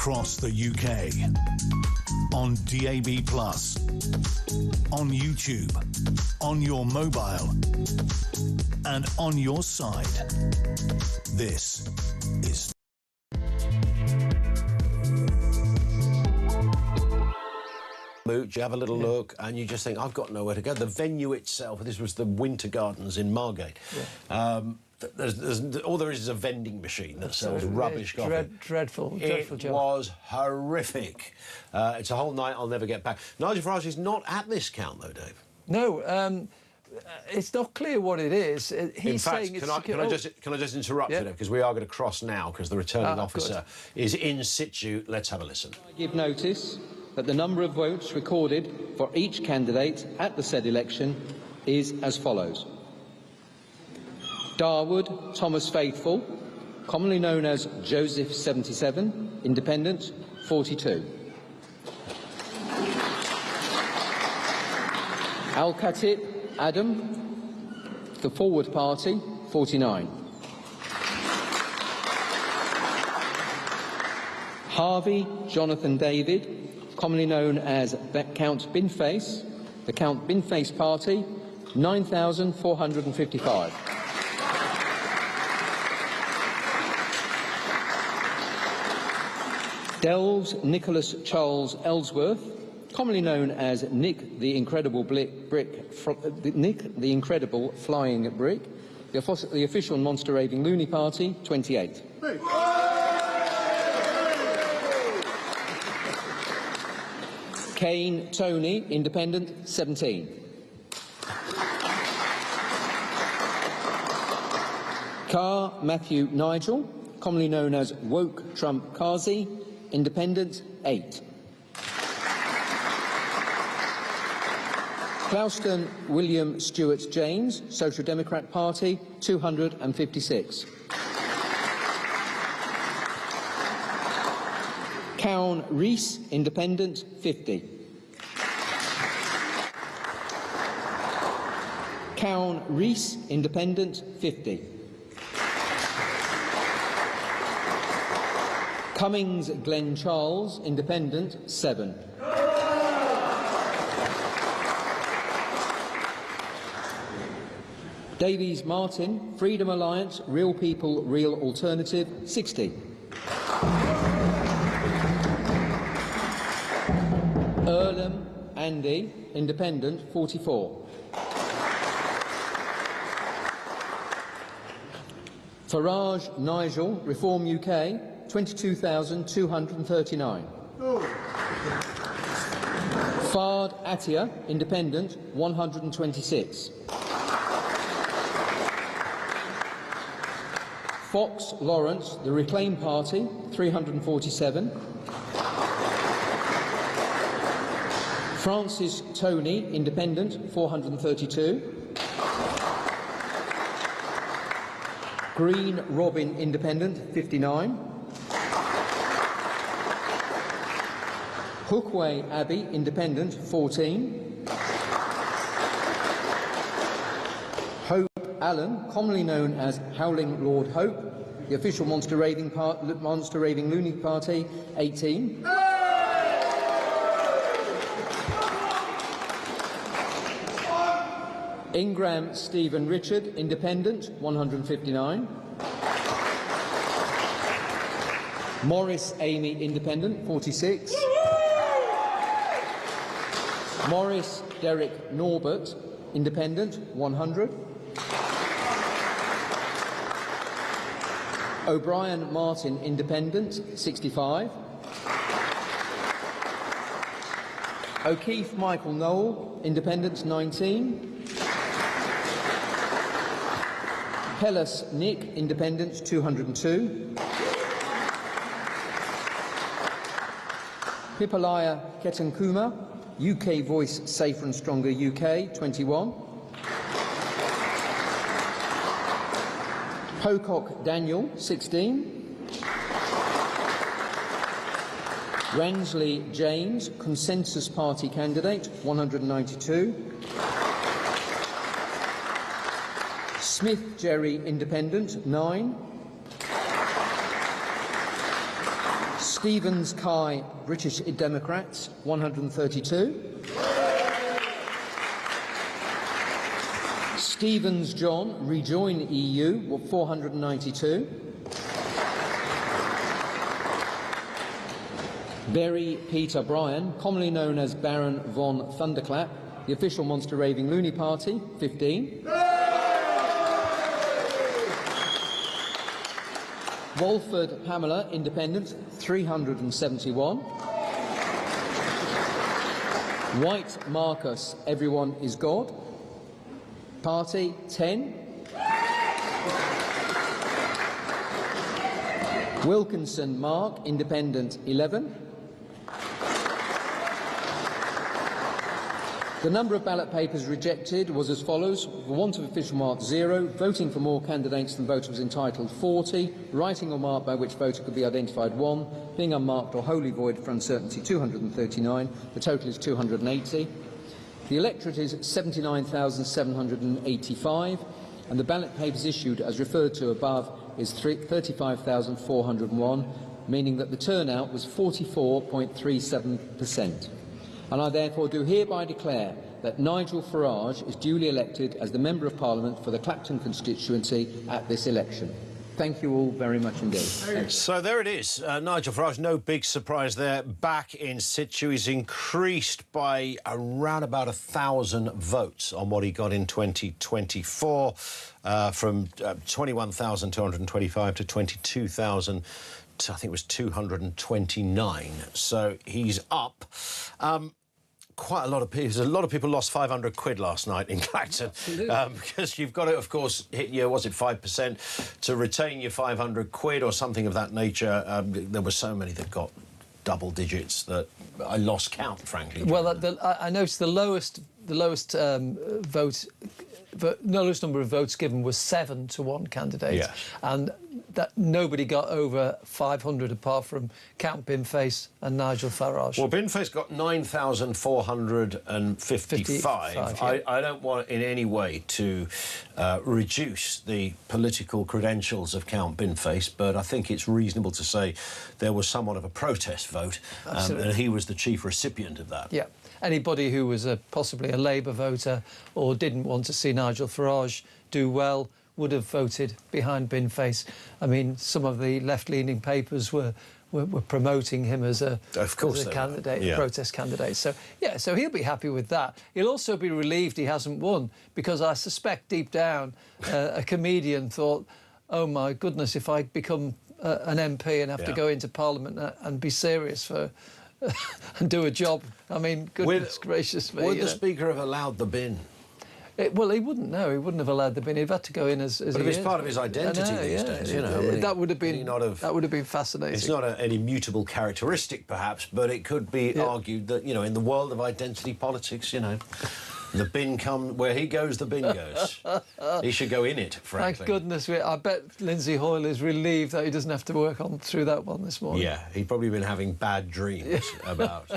across the UK, on DAB+, on YouTube, on your mobile, and on your side. This is You have a little look and you just think, I've got nowhere to go. The venue itself, this was the Winter Gardens in Margate. Yeah. All there is a vending machine that sells rubbish coffee. Dreadful job. It was horrific. It's a whole night I'll never get back. Nigel Farage is not at this count, though, Dave. No, it's not clear what it is. He's saying can I just interrupt you there, because we are going to cross now, because the returning officer is in situ. Let's have a listen. I give notice that the number of votes recorded for each candidate at the said election is as follows. Darwood Thomas Faithful, commonly known as Joseph 77, Independent 42. Al-Khatib Adam, the Forward Party 49. Harvey Jonathan David, commonly known as Count Binface, the Count Binface Party 9,455. Delves Nicholas Charles Ellsworth, commonly known as Nick the Incredible Nick the Incredible Flying Brick, the official Monster Raving Loony Party 28. Kane Tony, Independent 17. Carr Matthew Nigel, commonly known as Woke Trump Kazi, Independent 8. Clouston William Stewart James, Social Democrat Party 256. Cowan Rees, Independent 50. Cowan Rees, Independent 50. Cummings Glenn Charles, Independent 7. Davies Martin, Freedom Alliance, Real People, Real Alternative 60. Earlham Andy, Independent 44. Farage Nigel, Reform UK 22,239. Fard Atia, Independent 126. Fox Lawrence, the Reclaim Party 347. Francis Tony, Independent 432. Green Robin, Independent 59. Hookway Abbey, Independent 14. Hope Allen, commonly known as Howling Lord Hope, the official Monster Raving Loony Party 18. Ingram Stephen Richard, Independent 159. Morris Amy, Independent 46. Morris Derek Norbert, Independent 100. O'Brien Martin, Independent 65. O'Keefe Michael Noel, Independent 19. Pellis Nick, Independent 202. Hippolyah Ketankuma, UK Voice Safer and Stronger UK 21. Pocock Daniel 16. Ransley James, Consensus Party candidate 192. Smith Jerry, Independent 9. Stevens Kai, British Democrats, 132. Stevens John, Rejoin EU, 492. Berry Peter Bryan, commonly known as Baron von Thunderclap, the official monster raving loony party, 15. Walford Pamela, Independent, 371. White Marcus, Everyone is God, Party, 10. Wilkinson Mark, Independent, 11. The number of ballot papers rejected was as follows: for want of official mark, 0, voting for more candidates than voter was entitled, 40, writing or mark by which voter could be identified, 1, being unmarked or wholly void for uncertainty, 239. The total is 280. The electorate is 79,785, and the ballot papers issued, as referred to above, is 35,401, meaning that the turnout was 44.37%. And I therefore do hereby declare that Nigel Farage is duly elected as the Member of Parliament for the Clacton constituency at this election. Thank you all very much indeed. So there it is. Nigel Farage, no big surprise there, back in situ. He's increased by around about 1,000 votes on what he got in 2024, from 21,225 to 22,000. I think it was 229. So he's up. Quite a lot of people. A lot of people lost 500 quid last night in Clacton, because you've got to, of course, hit your, was it 5% to retain your 500 quid or something of that nature. There were so many that got double digits that I lost count, frankly. Well, I noticed the lowest lowest number of votes given was 7 to 1 candidate, yes. And that nobody got over 500 apart from Count Binface and Nigel Farage. Well, Binface got 9,455. Yeah. I don't want in any way to reduce the political credentials of Count Binface, but I think it's reasonable to say there was somewhat of a protest vote, and he was the chief recipient of that. Yeah. Anybody who was possibly a Labour voter or didn't want to see Nigel Farage do well would have voted behind Binface. I mean, some of the left-leaning papers were promoting him as a candidate, a protest candidate. So, yeah, so he'll be happy with that. He'll also be relieved he hasn't won, because I suspect deep down a comedian thought, oh, my goodness, if I become an MP and have to go into Parliament and be serious for... and do a job. I mean, goodness gracious me. Would the Speaker have allowed the bin? Well, he wouldn't. No, he wouldn't have allowed the bin. He'd had to go in as. But if it's part of his identity these days, you know, I mean, that would have been. That would have been fascinating. It's not an immutable characteristic, perhaps, but it could be argued that, you know, in the world of identity politics, you know, the bin comes where he goes, the bin goes. He should go in it, frankly. Thank goodness. I bet Lindsay Hoyle is relieved that he doesn't have to work on through that one this morning. Yeah, he'd probably been having bad dreams about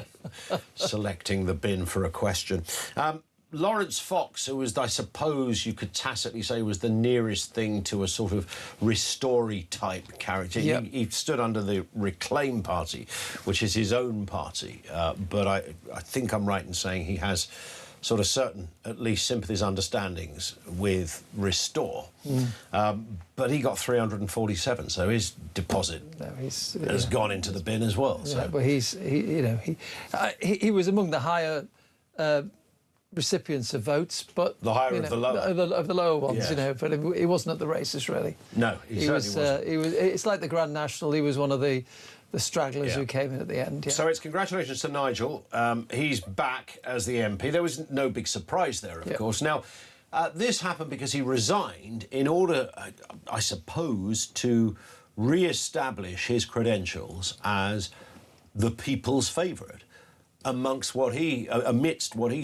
selecting the bin for a question. Lawrence Fox, who was, I suppose you could tacitly say, was the nearest thing to a sort of Ristori-type character. Yep. He stood under the Reclaim Party, which is his own party. But I think I'm right in saying he has sort of certain, at least, sympathies, understandings with Restore. But he got 347, so his deposit has gone into the bin as well. So. Yeah, but he was among the higher recipients of votes, but the higher of the lower of the lower ones, yes. You know. But he wasn't at the races really. No, he wasn't. It's like the Grand National. He was one of the stragglers who came in at the end. Yeah. So it's congratulations to Nigel. He's back as the MP. There was no big surprise there, of course. Now, this happened because he resigned in order, I suppose, to re-establish his credentials as the people's favourite. Amidst what he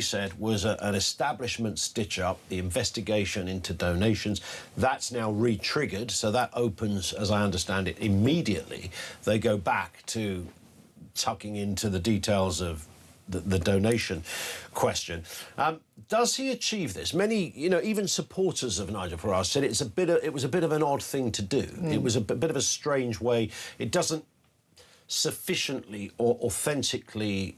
said was an establishment stitch-up, the investigation into donations. That's now re-triggered, so that opens, as I understand it, immediately. They go back to tucking into the details of the donation question. Does he achieve this? Many, you know, even supporters of Nigel Farage said it was a bit of an odd thing to do. It was a bit of a strange way. It doesn't sufficiently or authentically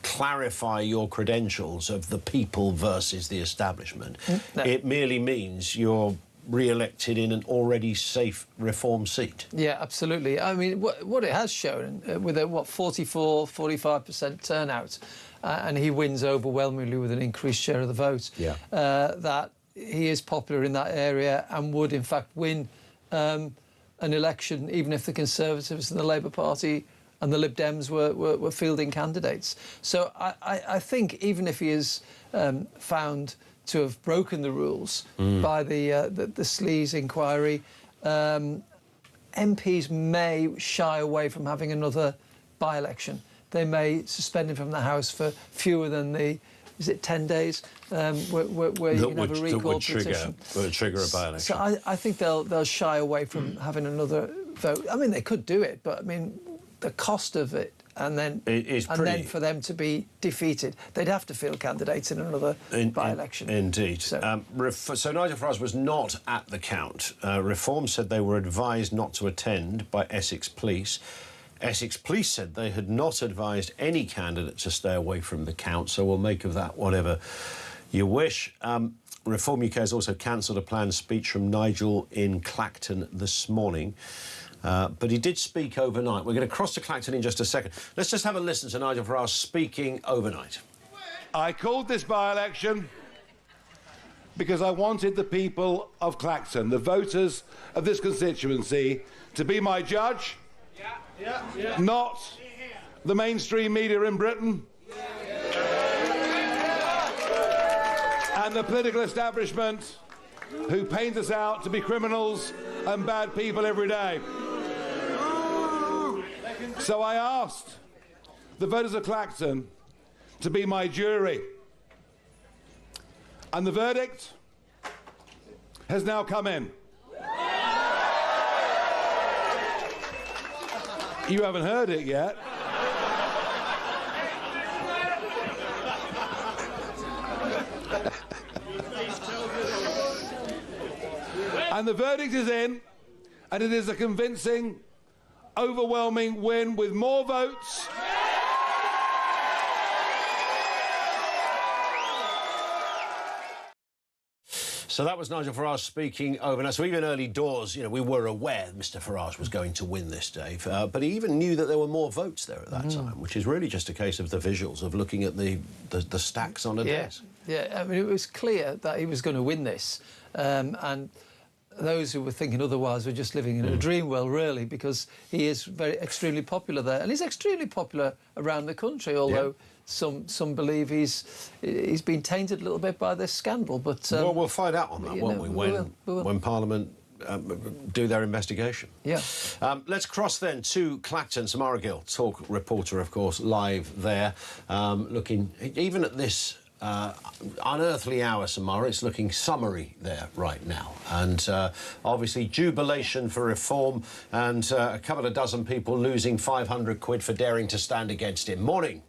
clarify your credentials of the people versus the establishment. No. It merely means you're re-elected in an already safe Reform seat. Yeah, absolutely. I mean, what it has shown, with a, 45% turnout, and he wins overwhelmingly with an increased share of the vote, that he is popular in that area and would, in fact, win an election, even if the Conservatives and the Labour Party and the Lib Dems were fielding candidates. So I think even if he is found to have broken the rules by the Sleaze inquiry, MPs may shy away from having another by-election. They may suspend him from the House for fewer than the, is it 10 days, where you can have a recall petition. That would trigger a by-election. So I think they'll shy away from having another vote. I mean, they could do it, but I mean, the cost of it, and then for them to be defeated, they'd have to field candidates in another by-election. Indeed. So Nigel Farage was not at the count. Reform said they were advised not to attend by Essex Police. Essex Police said they had not advised any candidate to stay away from the count, so we'll make of that whatever you wish. Reform UK has also cancelled a planned speech from Nigel in Clacton this morning. But he did speak overnight. We're going to cross to Clacton in just a second. Let's just have a listen to Nigel Farage speaking overnight. I called this by-election because I wanted the people of Clacton, the voters of this constituency, to be my judge, not the mainstream media in Britain and the political establishment who paint us out to be criminals and bad people every day. So I asked the voters of Clacton to be my jury. And the verdict has now come in. You haven't heard it yet. And the verdict is in, and it is a convincing, overwhelming win with more votes. So that was Nigel Farage speaking overnight. So even early doors, you know, we were aware Mr Farage was going to win this, Dave. But he even knew that there were more votes there at that time, which is really just a case of the visuals of looking at the stacks on a desk. Yeah, I mean, it was clear that he was going to win this. And those who were thinking otherwise were just living in a dream world, really, because he is extremely popular there. And he's extremely popular around the country, although some believe he's been tainted a little bit by this scandal. But well, we'll find out on that, won't we, when Parliament do their investigation. Yeah. Let's cross then to Clacton. Samara Gill, talk reporter, of course, live there, looking even at this unearthly hour, Samara. It's looking summery there right now, and obviously jubilation for reform, and a couple of dozen people losing 500 quid for daring to stand against him. Morning.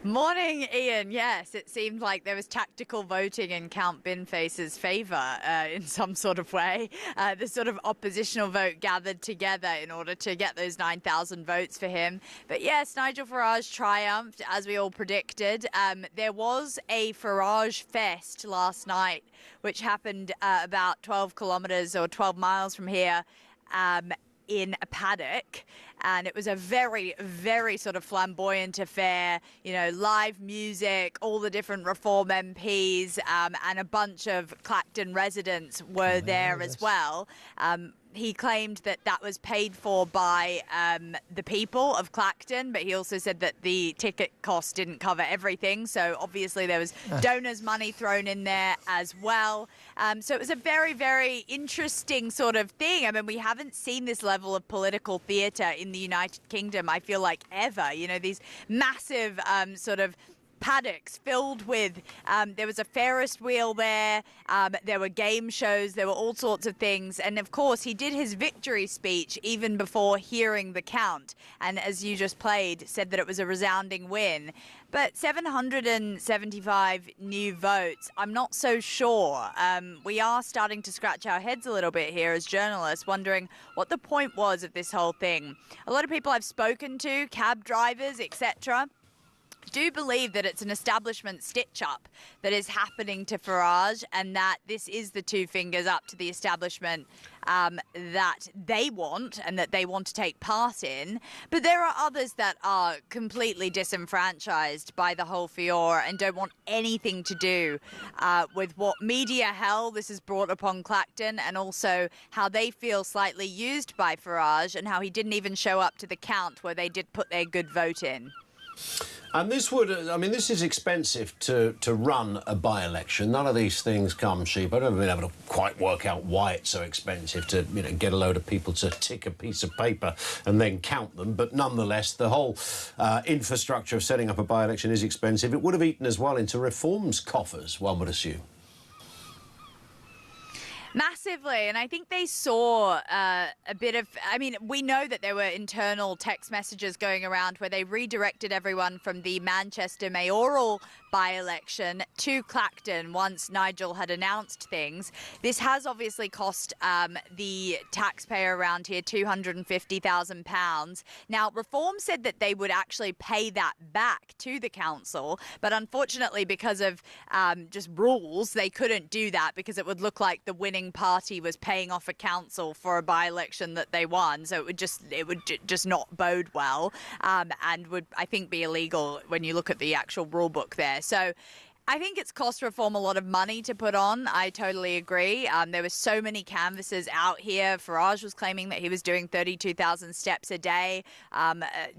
Morning, Ian. Yes, it seemed like there was tactical voting in Count Binface's favour in some sort of way. The sort of oppositional vote gathered together in order to get those 9,000 votes for him. But yes, Nigel Farage triumphed, as we all predicted. There was a Farage Fest last night, which happened about 12 kilometres or 12 miles from here, in a paddock, and it was a very, very sort of flamboyant affair, you know, live music, all the different Reform MPs, and a bunch of Clacton residents were there as well. He claimed that that was paid for by the people of Clacton, but he also said that the ticket cost didn't cover everything. So obviously there was donors' money thrown in there as well. So it was a very, very interesting sort of thing. I mean, we haven't seen this level of political theatre in the United Kingdom, I feel like, ever. You know, these massive sort of paddocks filled with, there was a Ferris wheel there, there were game shows, there were all sorts of things. And of course, he did his victory speech even before hearing the count. And as you just played, said that it was a resounding win. But 775 new votes, I'm not so sure. We are starting to scratch our heads a little bit here as journalists, wondering what the point was of this whole thing. A lot of people I've spoken to, cab drivers, etc., do believe that it's an establishment stitch-up that is happening to Farage, and that this is the two fingers up to the establishment that they want and that they want to take part in. But there are others that are completely disenfranchised by the whole furore and don't want anything to do with what media hell this has brought upon Clacton, and also how they feel slightly used by Farage and how he didn't even show up to the count where they did put their good vote in. And this would, I mean, this is expensive to run a by-election. None of these things come cheap. I've never been able to quite work out why it's so expensive to, you know, get a load of people to tick a piece of paper and then count them. But nonetheless, the whole infrastructure of setting up a by-election is expensive. It would have eaten as well into Reform's coffers, one would assume. Massively, and I think they saw a bit of, I mean, we know that there were internal text messages going around where they redirected everyone from the Manchester mayoral by-election to Clacton once Nigel had announced things. This has obviously cost the taxpayer around here £250,000. Now, Reform said that they would actually pay that back to the council, but unfortunately, because of just rules, they couldn't do that because it would look like the winning party was paying off a council for a by-election that they won. So it would just not bode well, and would, I think, be illegal when you look at the actual rule book there. So I think it's cost Reform a lot of money to put on. I totally agree. There were so many canvassers out here. Farage was claiming that he was doing 32,000 steps a day,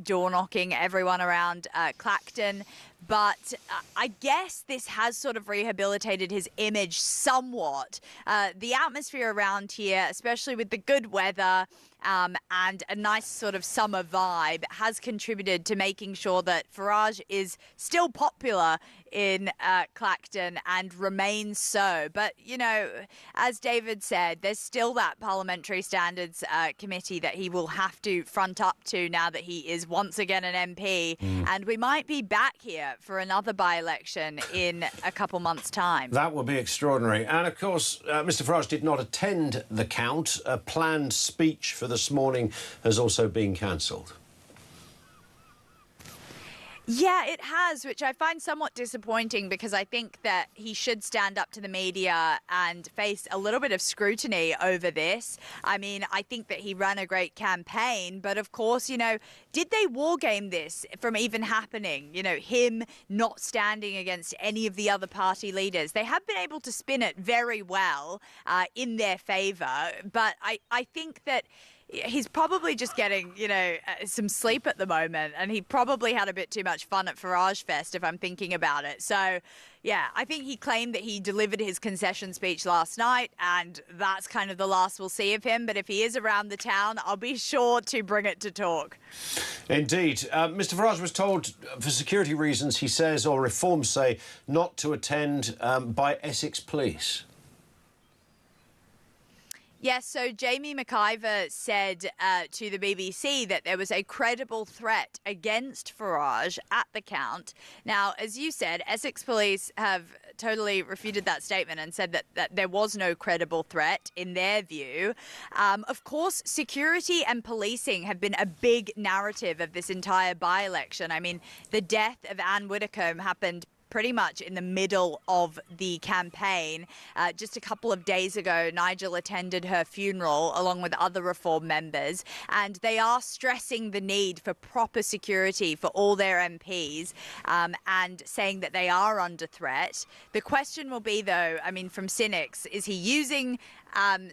door knocking everyone around Clacton. But I guess this has sort of rehabilitated his image somewhat. The atmosphere around here, especially with the good weather and a nice sort of summer vibe, has contributed to making sure that Farage is still popular in Clacton and remains so. But, you know, as David said, there's still that Parliamentary Standards Committee that he will have to front up to now that he is once again an MP. And we might be back here for another by-election in a couple months' time. That would be extraordinary. And, of course, Mr Farage did not attend the count. A planned speech for this morning has also been cancelled. Yeah, it has, which I find somewhat disappointing because I think that he should stand up to the media and face a little bit of scrutiny over this. I mean, I think that he ran a great campaign, but of course, you know, did they wargame this from even happening? You know, him not standing against any of the other party leaders. They have been able to spin it very well in their favour, but I think that he's probably just getting, you know, some sleep at the moment, and he probably had a bit too much fun at Farage Fest, if I'm thinking about it. So, yeah, I think he claimed that he delivered his concession speech last night, and that's kind of the last we'll see of him. But if he is around the town, I'll be sure to bring it to talk. Indeed. Mr Farage was told, for security reasons, he says, or Reform say, not to attend by Essex Police. Yes, so Jamie McIver said to the BBC that there was a credible threat against Farage at the count. Now, as you said, Essex Police have totally refuted that statement and said that there was no credible threat in their view. Of course, security and policing have been a big narrative of this entire by-election. I mean, the death of Anne Widdecombe happened pretty much in the middle of the campaign. Just a couple of days ago, Nigel attended her funeral along with other Reform members, and they are stressing the need for proper security for all their MPs and saying that they are under threat. The question will be, though, I mean, from cynics, is he using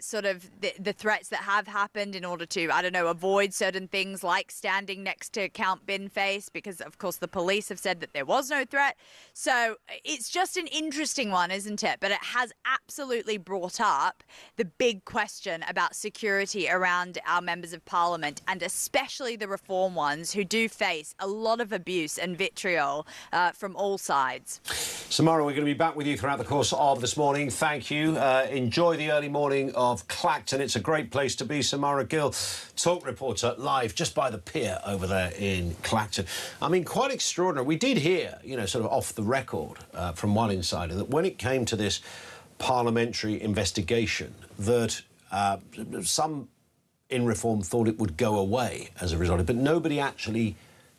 sort of the threats that have happened in order to, I don't know, avoid certain things like standing next to Count Binface, because, of course, the police have said that there was no threat. So So it's just an interesting one, isn't it? But it has absolutely brought up the big question about security around our members of parliament, and especially the reform ones who do face a lot of abuse and vitriol from all sides. Samara, we're going to be back with you throughout the course of this morning. Thank you. Enjoy the early morning of Clacton. It's a great place to be. Samara Gill, talk reporter, live just by the pier over there in Clacton. I mean, quite extraordinary. We did hear, you know, sort of off the record from one insider that when it came to this parliamentary investigation, that some in Reform thought it would go away as a result of it, but nobody actually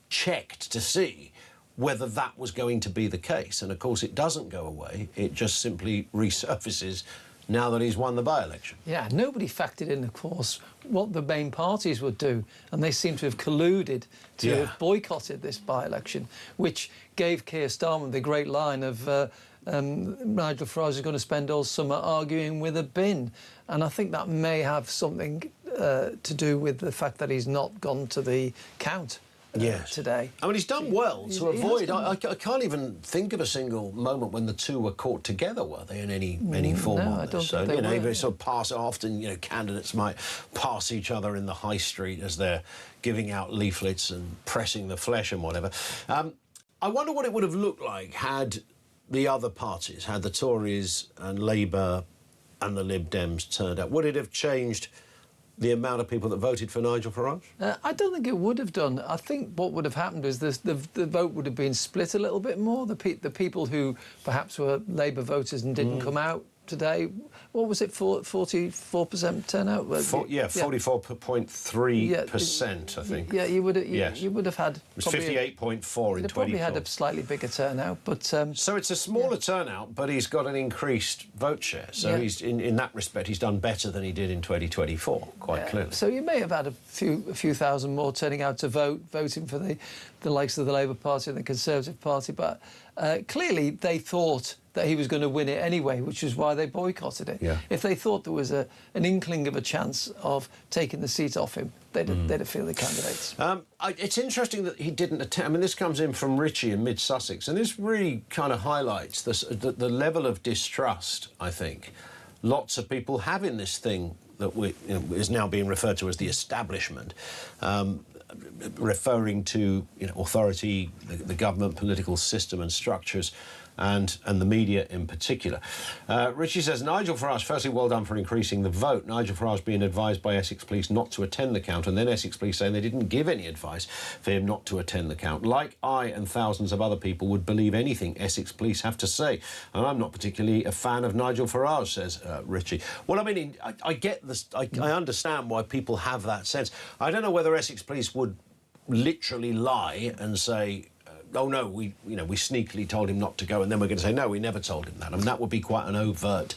checked to see whether that was going to be the case. And, of course, it doesn't go away. It just simply resurfaces now that he's won the by-election. Yeah, nobody factored in, of course, what the main parties would do, and they seem to have colluded to have boycotted this by-election, which gave Keir Starmer the great line of Nigel Farage is going to spend all summer arguing with a bin. And I think that may have something to do with the fact that he's not gone to the count today. I mean, he's done well to avoid... I can't even think of a single moment when the two were caught together, were they, in any form I don't think they were. They sort of pass... Often, you know, candidates might pass each other in the high street as they're giving out leaflets and pressing the flesh and whatever. I wonder what it would have looked like had the other parties, had the Tories and Labour and the Lib Dems turned out. Would it have changed the amount of people that voted for Nigel Farage? I don't think it would have done. I think what would have happened is the vote would have been split a little bit more. The people who perhaps were Labour voters and didn't come out today, what was it, 44% turnout? 44.3%, I think. Yeah, you would have had... It was 58.4 in 24. Probably had a slightly bigger turnout, but... so it's a smaller turnout, but he's got an increased vote share. So he's in that respect, he's done better than he did in 2024, quite clearly. So you may have had a few thousand more turning out to voting for the likes of the Labour Party and the Conservative Party, but clearly they thought that he was going to win it anyway, which is why they boycotted it. Yeah. If they thought there was an inkling of a chance of taking the seat off him, they'd have fielded candidates. It's interesting that he didn't attend. I mean, this comes in from Richie in mid-Sussex, and this really kind of highlights the level of distrust, I think, lots of people have in this thing that is now being referred to as the establishment, referring to authority, the government, political system and structures, and the media in particular. Richie says, Nigel Farage, firstly, well done for increasing the vote. Nigel Farage being advised by Essex Police not to attend the count, and then Essex Police saying they didn't give any advice for him not to attend the count. Like I and thousands of other people would believe anything Essex Police have to say. And I'm not particularly a fan of Nigel Farage, says Richie. Well, I mean, I get this. I understand why people have that sense. I don't know whether Essex Police would literally lie and say, oh no, we sneakily told him not to go, and then we're going to say no, we never told him that. I mean, that would be quite an overt.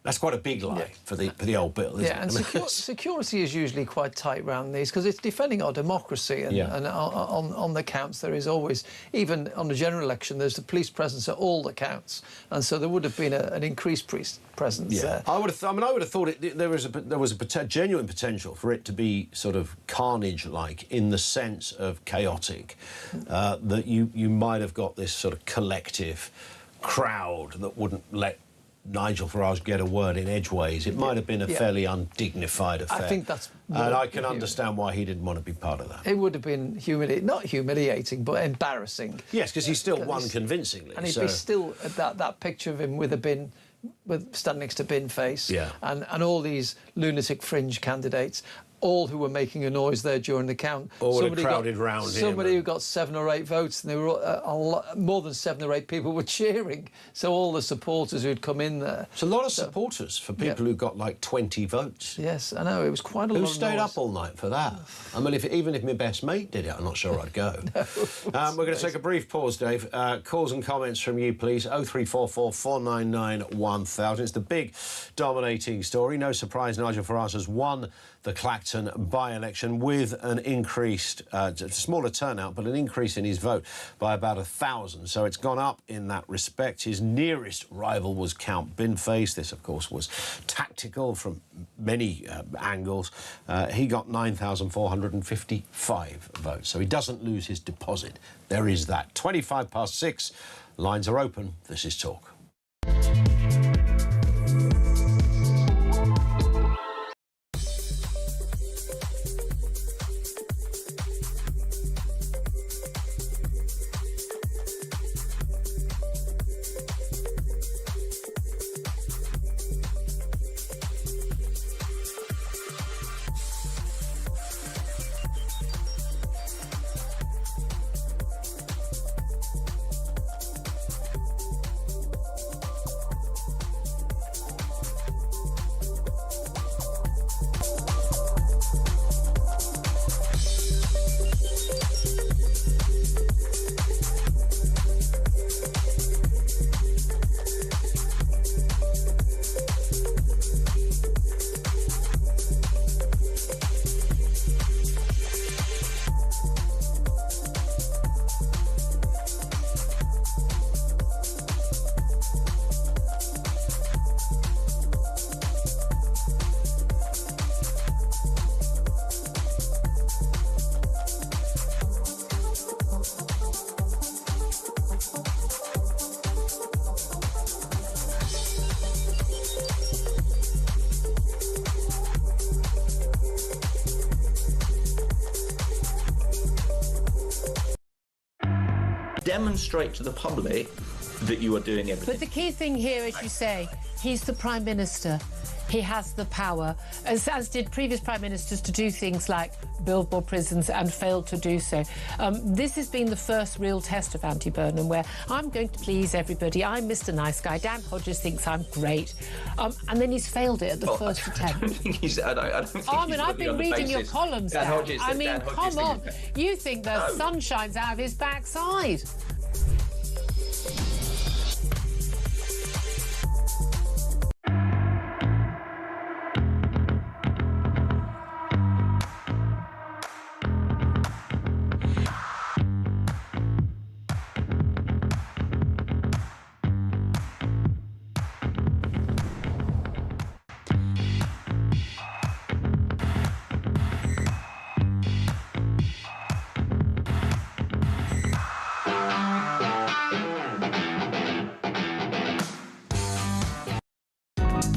That's quite a big lie for the old bill, isn't it? And security is usually quite tight around these because it's defending our democracy. And on the counts, there is always, even on the general election, there's the police presence at all the counts, and so there would have been an increased presence there. I would have thought there was a genuine potential for it to be sort of carnage-like in the sense of chaotic, that you might have got this sort of collective crowd that wouldn't let Nigel Farage get a word in edgeways. It might have been a fairly undignified affair. I think that's... And I can understand why he didn't want to be part of that. It would have been not humiliating, but embarrassing. Yes, because he still won convincingly. And he'd be still that picture of him with a bin, standing next to bin face, and all these lunatic fringe candidates, all who were making a noise there during the count. All crowded round him. Somebody who got 7 or 8 votes, and there were more than 7 or 8 people were cheering. So all the supporters who'd come in there. It's a lot of supporters for people who got like 20 votes. Yes, I know, it was quite a lot of Who stayed up all night for that? I mean, even if my best mate did it, I'm not sure I'd go. We're going to take a brief pause, Dave. Calls and comments from you, please. 0344 499 1000. It's the big dominating story. No surprise, Nigel Farage has won the Clacton Clacton by-election with an increased, smaller turnout, but an increase in his vote by about 1,000. So it's gone up in that respect. His nearest rival was Count Binface. This, of course, was tactical from many angles. He got 9,455 votes, so he doesn't lose his deposit. There is that. 6:25. Lines are open. This is Talk. Demonstrate to the public that you are doing everything. But the key thing here, as you say, he's the Prime Minister. He has the power, as did previous Prime Ministers, to do things like build more prisons and failed to do so. This has been the first real test of anti-Burnham, where I'm going to please everybody. I'm Mr. Nice Guy. Dan Hodges thinks I'm great. And then he's failed it at the first attempt. I don't think he's... I don't think I mean, I've been reading your columns, Dan. Hodges, I mean, come on. You think the sun shines out of his backside.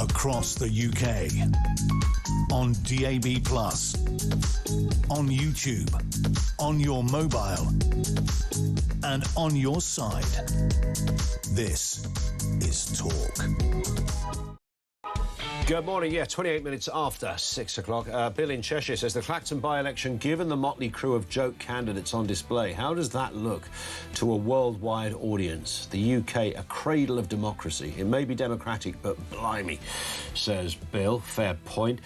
Across the UK, on DAB+, on YouTube, on your mobile, and on your side. This is Talk. Good morning. Yeah, 28 minutes after 6 o'clock. Bill in Cheshire says the Clacton by-election, given the motley crew of joke candidates on display, how does that look to a worldwide audience? The UK, a cradle of democracy. It may be democratic, but blimey, says Bill. Fair point.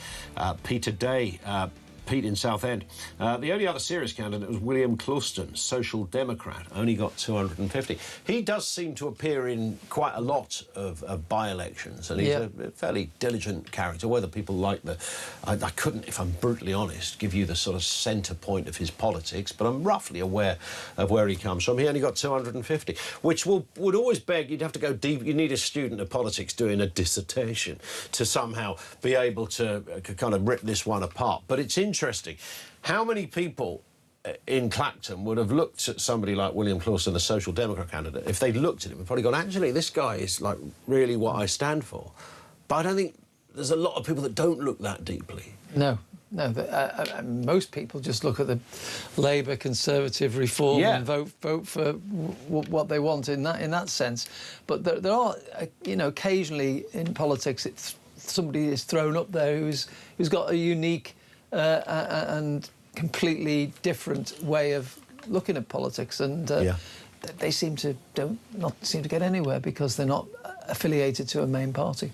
Peter Day... Pete in Southend. The only other serious candidate was William Clouston, Social Democrat, only got 250. He does seem to appear in quite a lot of by-elections, and he's a fairly diligent character. Whether people like the... I couldn't, if I'm brutally honest, give you the sort of centre point of his politics, but I'm roughly aware of where he comes from. He only got 250, which would always beg... You'd have to go deep. You need a student of politics doing a dissertation to somehow be able to kind of rip this one apart. But it's interesting. How many people in Clacton would have looked at somebody like William Clouston, the Social Democrat candidate, if they'd looked at him and probably gone, actually, this guy is, like, really what I stand for? But I don't think there's a lot of people that don't look that deeply. No. Most people just look at the Labour Conservative reform and vote for what they want in that sense. But there are, you know, occasionally in politics, somebody is thrown up there who's got a unique and completely different way of looking at politics, and they seem to not seem to get anywhere because they're not affiliated to a main party.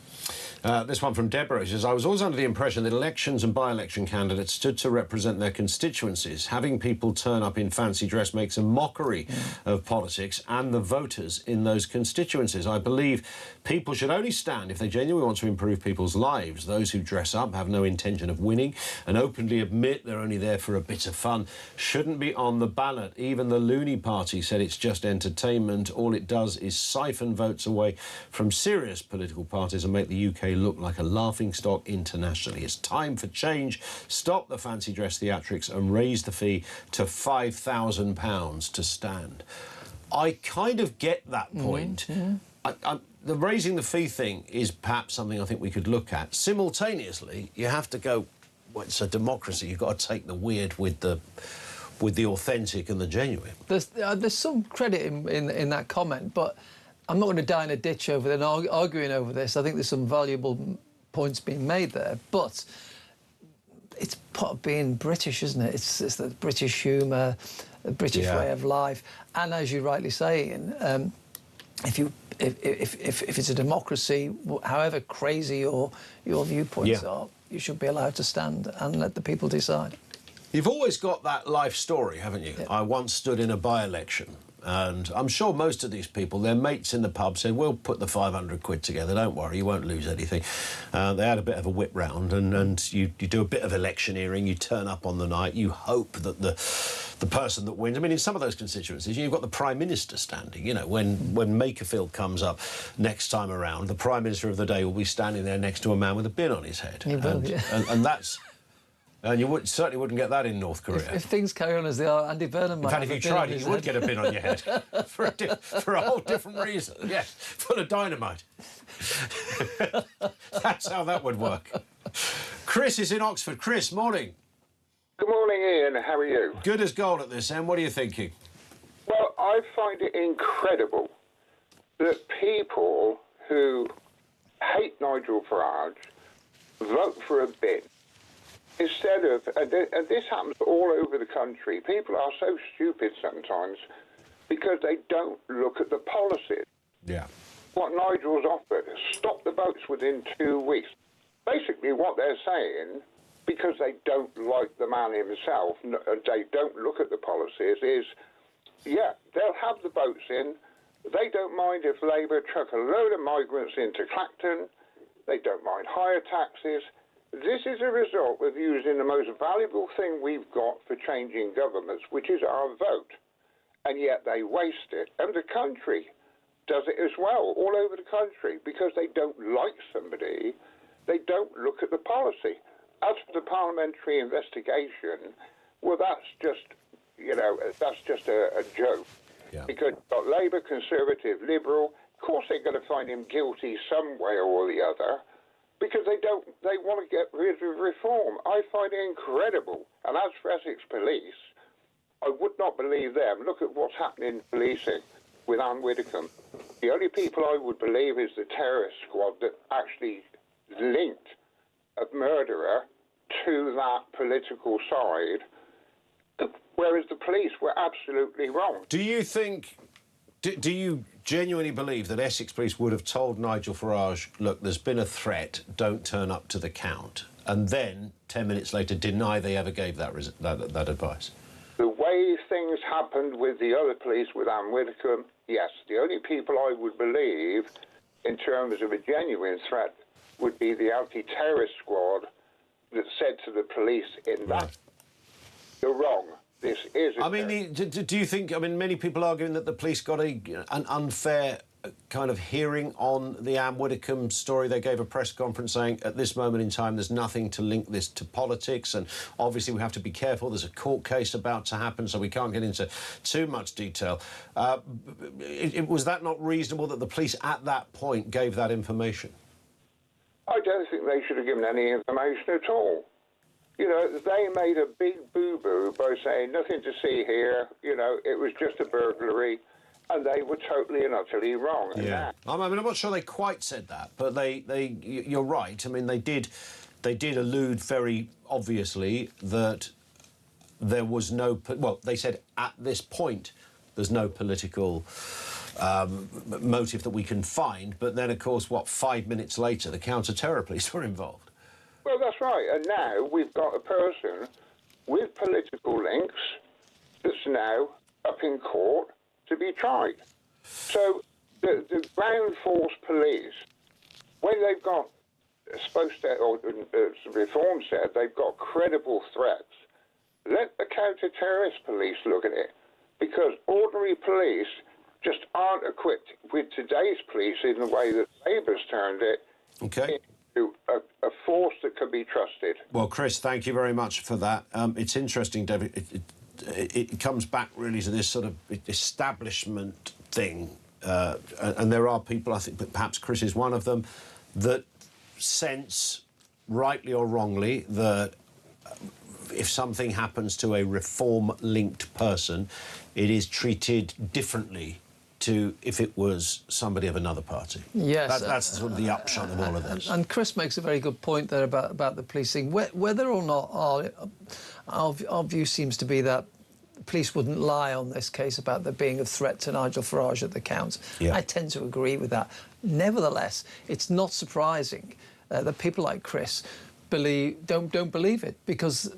This one from Deborah says, I was always under the impression that elections and by-election candidates stood to represent their constituencies. Having people turn up in fancy dress makes a mockery of politics and the voters in those constituencies. I believe people should only stand if they genuinely want to improve people's lives. Those who dress up, have no intention of winning and openly admit they're only there for a bit of fun shouldn't be on the ballot. Even the Looney Party said it's just entertainment. All it does is siphon votes away from serious political parties and make the UK look like a laughingstock internationally. It's time for change. Stop the fancy dress theatrics and raise the fee to £5,000 to stand. I kind of get that point. The raising the fee thing is perhaps something I think we could look at. Simultaneously, you have to go, well, it's a democracy. You've got to take the weird with the authentic and the genuine. There's some credit in that comment, but I'm not going to die in a ditch over it and arguing over this. I think there's some valuable points being made there, but it's part of being British, isn't it? It's the British humour, the British way of life, and as you rightly say, Ian, if it's a democracy, however crazy your viewpoints are, you should be allowed to stand and let the people decide. You've always got that life story, haven't you? Yeah. I once stood in a by-election, and I'm sure most of these people, their mates in the pub said, we'll put the 500 quid together, don't worry, you won't lose anything. They had a bit of a whip round, and you do a bit of electioneering, you turn up on the night, you hope that the person that wins... I mean, in some of those constituencies, you've got the Prime Minister standing. You know, when Makerfield comes up next time around, the Prime Minister of the day will be standing there next to a man with a bin on his head. And that's... And you certainly wouldn't get that in North Korea. If things carry on as they are, Andy Burnham might... In fact, if you tried it, you would get a bin on your head. for a whole different reason. Yes, full of dynamite. That's how that would work. Chris is in Oxford. Chris, morning. Good morning, Ian. How are you? Good as gold at this end. What are you thinking? Well, I find it incredible that people who hate Nigel Farage vote for a bin. Instead of, and this happens all over the country, people are so stupid sometimes because they don't look at the policies. Yeah. What Nigel's offered, stop the votes within 2 weeks. Basically what they're saying, because they don't like the man himself, they don't look at the policies, is, yeah, they'll have the votes in. They don't mind if Labour truck a load of migrants into Clacton. They don't mind higher taxes. This is a result of using the most valuable thing we've got for changing governments, which is our vote. And yet they waste it. And the country does it as well, all over the country, because they don't like somebody. They don't look at the policy. As for the parliamentary investigation, well, that's just, a joke. Yeah. Because you've got Labour, Conservative, Liberal. Of course they're going to find him guilty some way or the other, because they want to get rid of reform. I find it incredible. And as for Essex Police, I would not believe them. Look at what's happening in policing with Anne Widdecombe. The only people I would believe is the terrorist squad that actually linked a murderer to that political side, whereas the police were absolutely wrong. Do you think... Do you genuinely believe that Essex Police would have told Nigel Farage, look, there's been a threat, don't turn up to the count, and then 10 minutes later deny they ever gave that advice? The way things happened with the other police, with Anne Widdecombe, yes. The only people I would believe in terms of a genuine threat would be the anti-terrorist squad that said to the police in that, you're wrong. This is do you think, many people are arguing that the police got an unfair kind of hearing on the Anne Widdecombe story. They gave a press conference saying at this moment in time there's nothing to link this to politics, and obviously we have to be careful. There's a court case about to happen, so we can't get into too much detail. Was that not reasonable that the police at that point gave that information? I don't think they should have given any information at all. You know, they made a big boo-boo by saying nothing to see here, it was just a burglary, and they were totally and utterly wrong. Yeah. I'm not sure they quite said that, but you're right. They did allude very obviously that there was no... Well, they said at this point there's no political motive that we can find. But then, of course, 5 minutes later, the counter-terror police were involved. Well, that's right. And now we've got a person with political links that's now up in court to be tried. So the ground force police, when they've got supposed to, or reform said, they've got credible threats, let the counter-terrorist police look at it, because ordinary police just aren't equipped with today's police in the way that Labour's turned it into a force that can be trusted. Well, Chris, thank you very much for that. It's interesting, David. It comes back really to this sort of establishment thing, and there are people, I think, perhaps Chris is one of them, that sense, rightly or wrongly, that if something happens to a reform-linked person, it is treated differently to if it was somebody of another party. Yes. That's sort of the upshot of all of this. And Chris makes a very good point there about the policing. Whether or not our view seems to be that the police wouldn't lie on this case about there being a threat to Nigel Farage at the count. Yeah. I tend to agree with that. Nevertheless, it's not surprising that people like Chris don't believe it, because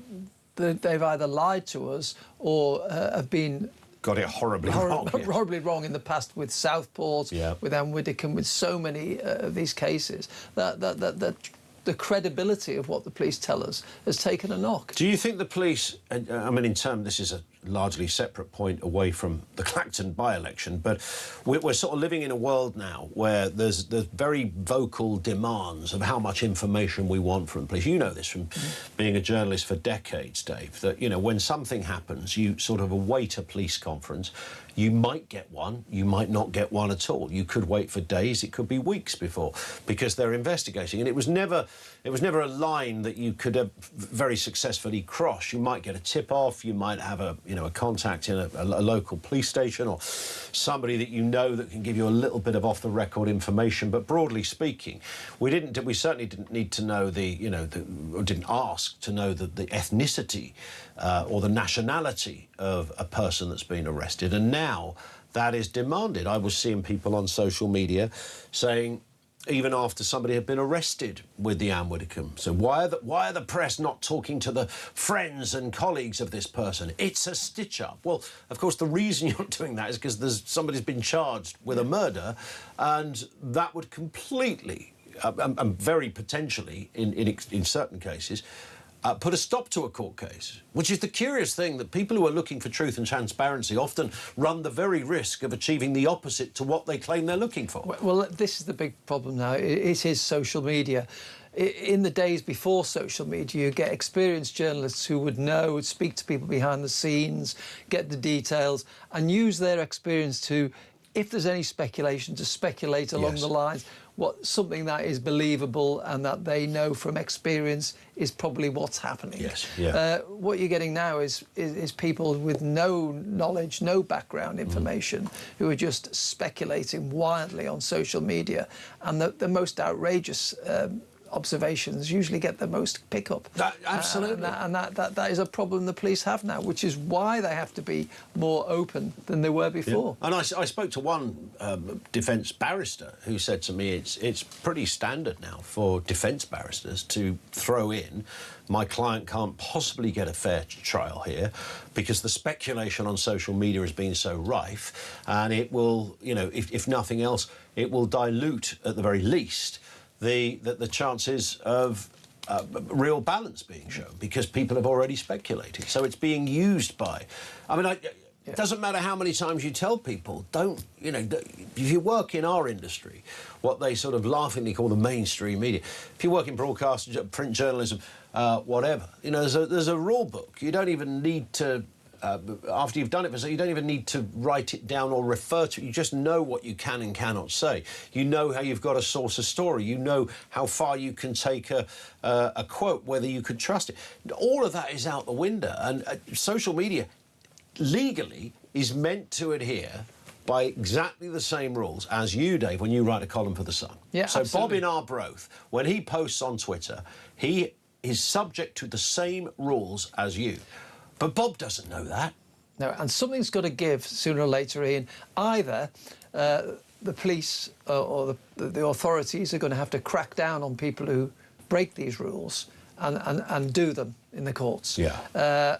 they've either lied to us or have been got it horribly wrong. Horribly wrong in the past with Southport, with Anne Widdecombe, with so many of these cases. That the credibility of what the police tell us has taken a knock. Do you think the police, I mean, this is a largely separate point away from the Clacton by-election, but we're sort of living in a world now where there's very vocal demands of how much information we want from police. You know this from being a journalist for decades, Dave, that, you know, when something happens, you sort of await a police conference. You might get one, you might not get one at all. You could wait for days, it could be weeks before, because they're investigating. And it was never a line that you could have very successfully cross. You might get a tip-off, you might have a contact in a local police station, or somebody that you know that can give you a little bit of off-the-record information. But broadly speaking, we certainly didn't need to know or didn't ask to know the ethnicity or the nationality of a person that's been arrested. And now that is demanded. I was seeing people on social media saying, even after somebody had been arrested with the Anne Widdecombe, so why are the press not talking to the friends and colleagues of this person? It's a stitch-up. Well, of course, the reason you're doing that is because somebody's been charged with a murder, and that would completely, and very potentially, in certain cases, put a stop to a court case, which is the curious thing, that people who are looking for truth and transparency often run the very risk of achieving the opposite to what they claim they're looking for. Well, this is the big problem now. It is social media. In the days before social media, you get experienced journalists who would speak to people behind the scenes, get the details, and use their experience to, if there's any speculation, to speculate along the lines. Something that is believable and that they know from experience is probably what's happening. Yes, yeah. What you're getting now is people with no knowledge, no background information, who are just speculating wildly on social media, and the most outrageous observations usually get the most pickup. Absolutely. That is a problem the police have now, which is why they have to be more open than they were before. Yeah. And I spoke to one defence barrister who said to me it's pretty standard now for defence barristers to throw in, my client can't possibly get a fair trial here because the speculation on social media has been so rife, and it will, if nothing else, it will dilute, at the very least, the chances of real balance being shown, because people have already speculated. So it's being used by... It doesn't matter how many times you tell people, if you work in our industry, what they sort of laughingly call the mainstream media, if you work in broadcast, print journalism, whatever, there's a rule book. You don't even need to... after you've done it, you don't even need to write it down or refer to it. You just know what you can and cannot say. You know how you've got to source a story. You know how far you can take a quote, whether you could trust it. All of that is out the window. And social media, legally, is meant to adhere by exactly the same rules as you, Dave, when you write a column for The Sun. Yeah, so absolutely. Bob in Arbroath, when he posts on Twitter, he is subject to the same rules as you. But Bob doesn't know that. No, and something's got to give sooner or later, Ian. Either the police or the authorities are going to have to crack down on people who break these rules and do them in the courts. Yeah.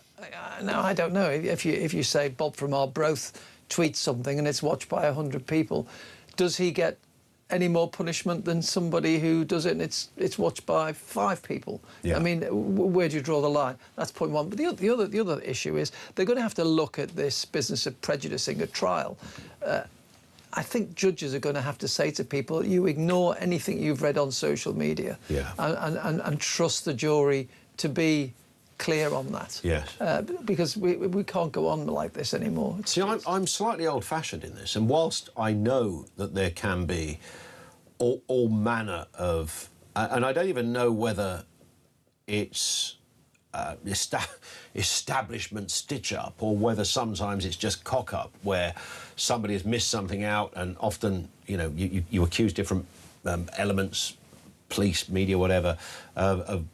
Now, I don't know. If you say Bob from Arbroath tweets something and it's watched by 100 people, does he get any more punishment than somebody who does it and it's watched by 5 people? Yeah. I mean, where do you draw the line? That's point one. But the other issue is they're going to have to look at this business of prejudicing a trial. I think judges are going to have to say to people, you ignore anything you've read on social media, yeah, and trust the jury to be clear on that. Yes. Because we can't go on like this anymore. See, I'm slightly old-fashioned in this, and whilst I know that there can be all manner of... and I don't even know whether it's establishment stitch-up or whether sometimes it's just cock-up, where somebody has missed something out, and often, you know, you accuse different elements, police, media, whatever, of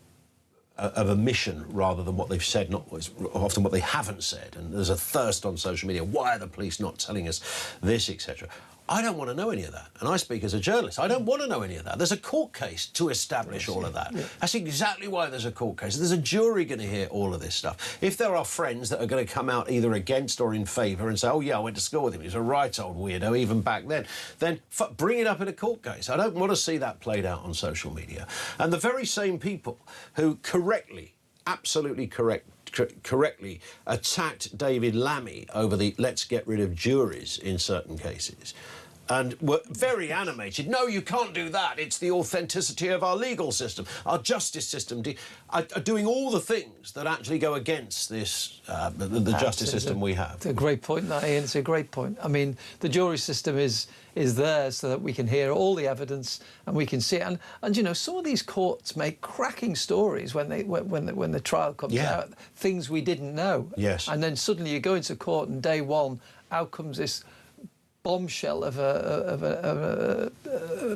omission rather than what they've said, not often what they haven't said. And there's a thirst on social media. Why are the police not telling us this, etc.? I don't want to know any of that. And I speak as a journalist. I don't want to know any of that. There's a court case to establish all of that. Yeah. That's exactly why there's a court case. There's a jury going to hear all of this stuff. If there are friends that are going to come out either against or in favour and say, oh, yeah, I went to school with him, he's a right old weirdo, even back then bring it up in a court case. I don't want to see that played out on social media. And the very same people who correctly, absolutely correctly attacked David Lammy over the let's get rid of juries in certain cases and were very animated. No, you can't do that. It's the authenticity of our legal system. Our justice system are doing all the things that actually go against this, the justice system we have. It's a great point, that, Ian. It's a great point. I mean, the jury system is there so that we can hear all the evidence and we can see it. And you know, some of these courts make cracking stories when the trial comes out, things we didn't know. Yes. And then suddenly you go into court and day one, out comes this bombshell of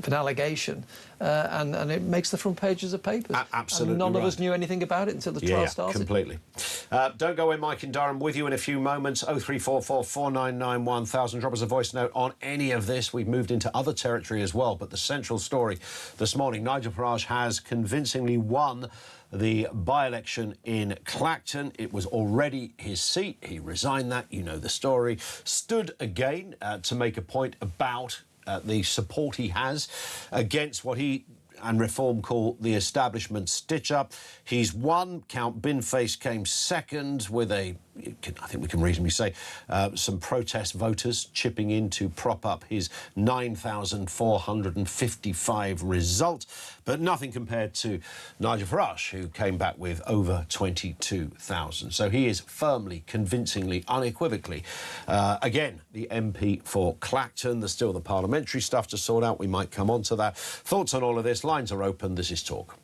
an allegation, and it makes the front pages of papers. Absolutely. And none right. of us knew anything about it until the trial started. Completely. Don't go away, Mike in Durham with you in a few moments. 0344 499 1000. Drop us a voice note on any of this. We've moved into other territory as well, but the central story this morning, Nigel Farage has convincingly won the by-election in Clacton. It was already his seat. He resigned that. You know the story. Stood again to make a point about the support he has against what he and Reform call the establishment stitch-up. He's won. Count Binface came second with I think we can reasonably say, some protest voters chipping in to prop up his 9,455 result. But nothing compared to Nigel Farage, who came back with over 22,000. So he is firmly, convincingly, unequivocally, again, the MP for Clacton. There's still the parliamentary stuff to sort out. We might come on to that. Thoughts on all of this? Lines are open. This is Talk.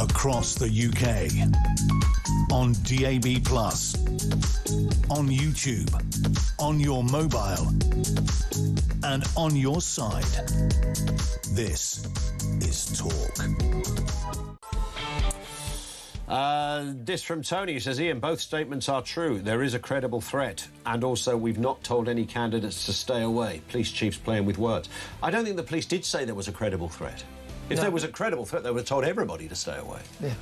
Across the UK, on DAB+, on YouTube, on your mobile, and on your side. This is Talk. This from Tony. He says, Ian, both statements are true. There is a credible threat. And also, we've not told any candidates to stay away. Police chief's playing with words. I don't think the police did say there was a credible threat. If there was a credible threat, they would have told everybody to stay away. Yeah,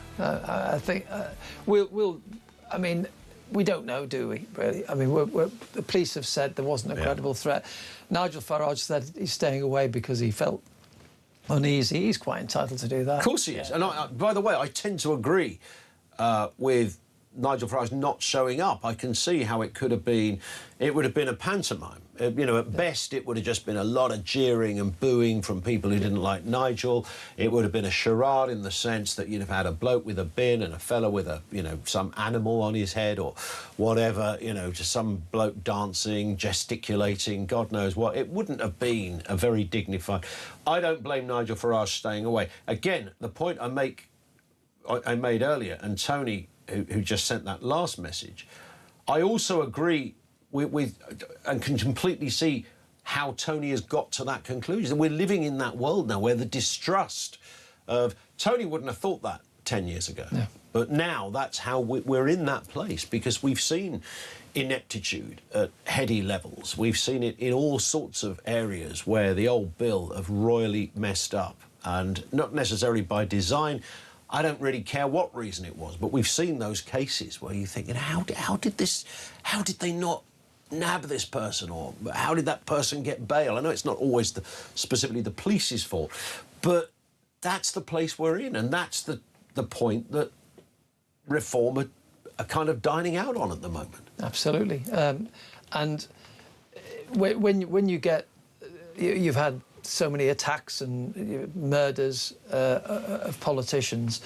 I think I mean, we don't know, do we, really? I mean, the police have said there wasn't a credible threat. Nigel Farage said he's staying away because he felt uneasy. He's quite entitled to do that. Of course he is. And by the way, I tend to agree with Nigel Farage not showing up. I can see how it would have been a pantomime. You know, at best, it would have just been a lot of jeering and booing from people who didn't like Nigel. It would have been a charade in the sense that you'd have had a bloke with a bin and a fella with a, you know, some animal on his head or whatever, you know, just some bloke dancing, gesticulating, God knows what. It wouldn't have been a very dignified... I don't blame Nigel Farage staying away. Again, the point I made earlier, and Tony, who just sent that last message, I also agree with and can completely see how Tony has got to that conclusion. We're living in that world now where the distrust of... Tony wouldn't have thought that 10 years ago. No. But now that's how we're in that place, because we've seen ineptitude at heady levels. We've seen it in all sorts of areas where the old Bill have royally messed up, and not necessarily by design. I don't really care what reason it was, but we've seen those cases where you think, how did they not nab this person, or how did that person get bail? I know it's not always specifically the police's fault, but that's the place we're in, and that's the point that reform are kind of dining out on at the moment. Absolutely. And when you get... You've had so many attacks and murders of politicians.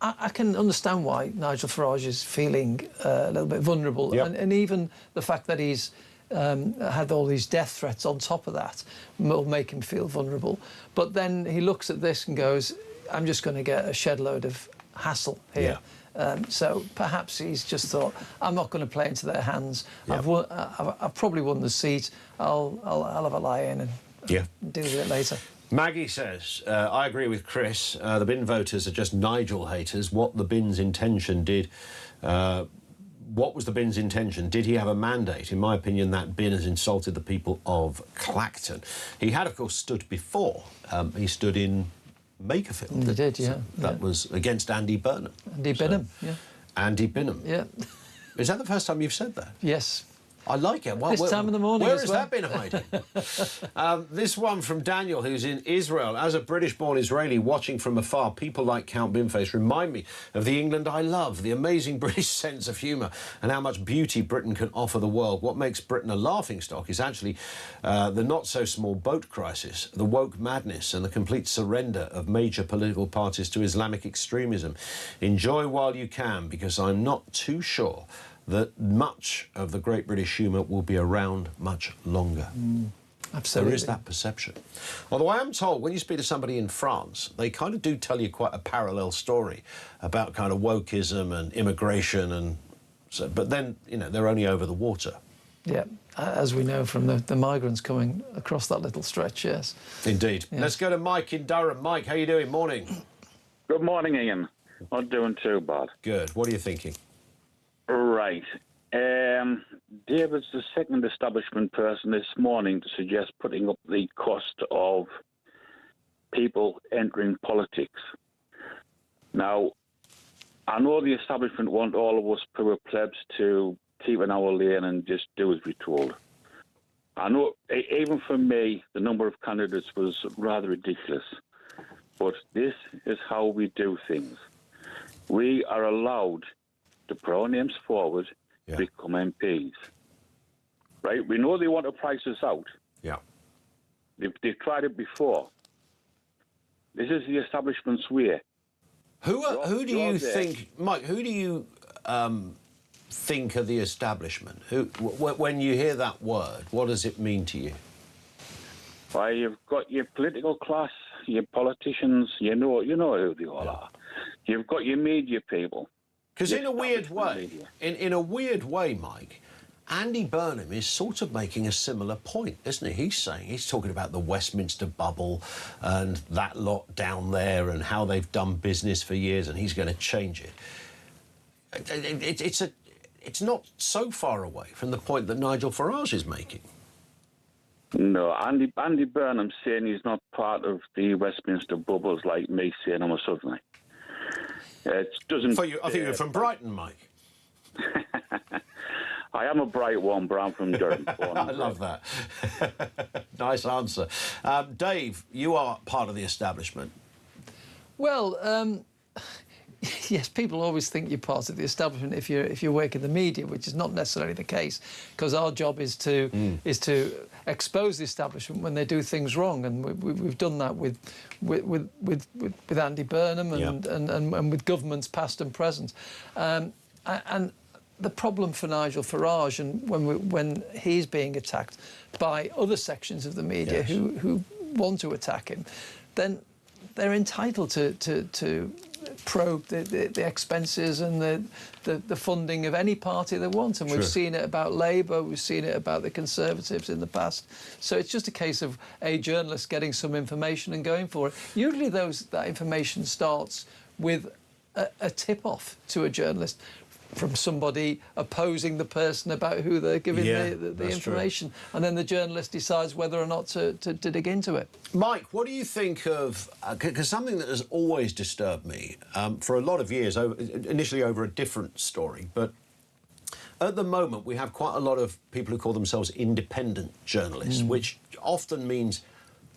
I can understand why Nigel Farage is feeling a little bit vulnerable, and even the fact that he's had all these death threats on top of that will make him feel vulnerable. But then he looks at this and goes, I'm just going to get a shed load of hassle here. So perhaps he's just thought, I'm not going to play into their hands. I've probably won the seat. I'll have a lie in and deal with it later. Maggie says, I agree with Chris. The bin voters are just Nigel haters. What the bin's intention did... what was the bin's intention? Did he have a mandate? In my opinion, that bin has insulted the people of Clacton. He had, of course, stood before. He stood in Makerfield. He did, yeah. So that was against Andy Burnham. Andy Binham, yeah. Andy Binham. Yeah. Is that the first time you've said that? Yes. I like it. This time of the morning Where as has well. that been hiding? This one from Daniel, who's in Israel. As a British-born Israeli watching from afar, people like Count Binface remind me of the England I love, the amazing British sense of humour and how much beauty Britain can offer the world. What makes Britain a laughingstock is actually the not-so-small boat crisis, the woke madness and the complete surrender of major political parties to Islamic extremism. Enjoy while you can, because I'm not too sure that much of the great British humour will be around much longer. Absolutely. There is that perception. Although I am told, when you speak to somebody in France, they kind of do tell you quite a parallel story about kind of wokeism and immigration, and so, but then, you know, they're only over the water. Yeah, as we know from the migrants coming across that little stretch, yes. Indeed. Yes. Let's go to Mike in Durham. Mike, how you doing? Morning. Good morning, Ian. Not doing too bad. Good. What are you thinking? Right. David's the second establishment person this morning to suggest putting up the cost of people entering politics. Now, I know the establishment want all of us poor plebs to keep in our lane and just do as we're told. I know, even for me, the number of candidates was rather ridiculous. But this is how we do things. We are allowed to put our names forward to become MPs. Right? We know they want to price us out. Yeah. They've tried it before. This is the establishment's way. Who do you think, Mike, who do you think are the establishment? When you hear that word, what does it mean to you? Well, you've got your political class, your politicians, you know who they all are. You've got your media people. Because in a weird way, in a weird way, Mike, Andy Burnham is sort of making a similar point, isn't he? He's talking about the Westminster bubble and that lot down there and how they've done business for years, and he's going to change it. It's not so far away from the point that Nigel Farage is making. No, Andy Burnham saying he's not part of the Westminster bubbles like me saying I'm a Southerner. It doesn't. I think you're from Brighton, Mike. I am a bright one, but I'm from Durham. I love that. Nice answer. Dave, you are part of the establishment. Well, yes, people always think you're part of the establishment if you work in the media, which is not necessarily the case, because our job is to expose the establishment when they do things wrong, and we've done that with Andy Burnham and with governments past and present, and the problem for Nigel Farage, and when he's being attacked by other sections of the media who want to attack him, then they're entitled to probe the expenses and the funding of any party they want. And we've seen it about Labour, we've seen it about the Conservatives in the past. So it's just a case of a journalist getting some information and going for it. Usually that information starts with a tip-off to a journalist from somebody opposing the person about who they're giving the information. True. And then the journalist decides whether or not to dig into it. Mike, what do you think of... Because something that has always disturbed me for a lot of years, initially over a different story, but at the moment we have quite a lot of people who call themselves independent journalists, which often means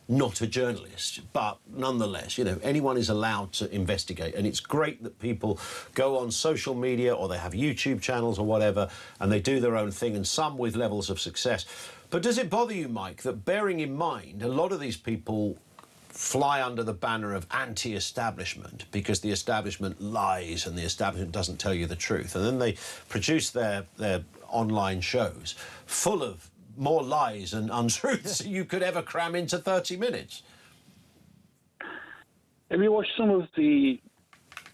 not a journalist, but nonetheless, you know, anyone is allowed to investigate, and it's great that people go on social media or they have YouTube channels or whatever, and they do their own thing, and some with levels of success. But does it bother you, Mike, that bearing in mind a lot of these people fly under the banner of anti-establishment because the establishment lies and the establishment doesn't tell you the truth, and then they produce their online shows full of more lies and untruths than you could ever cram into 30 minutes. Have you watched some of the,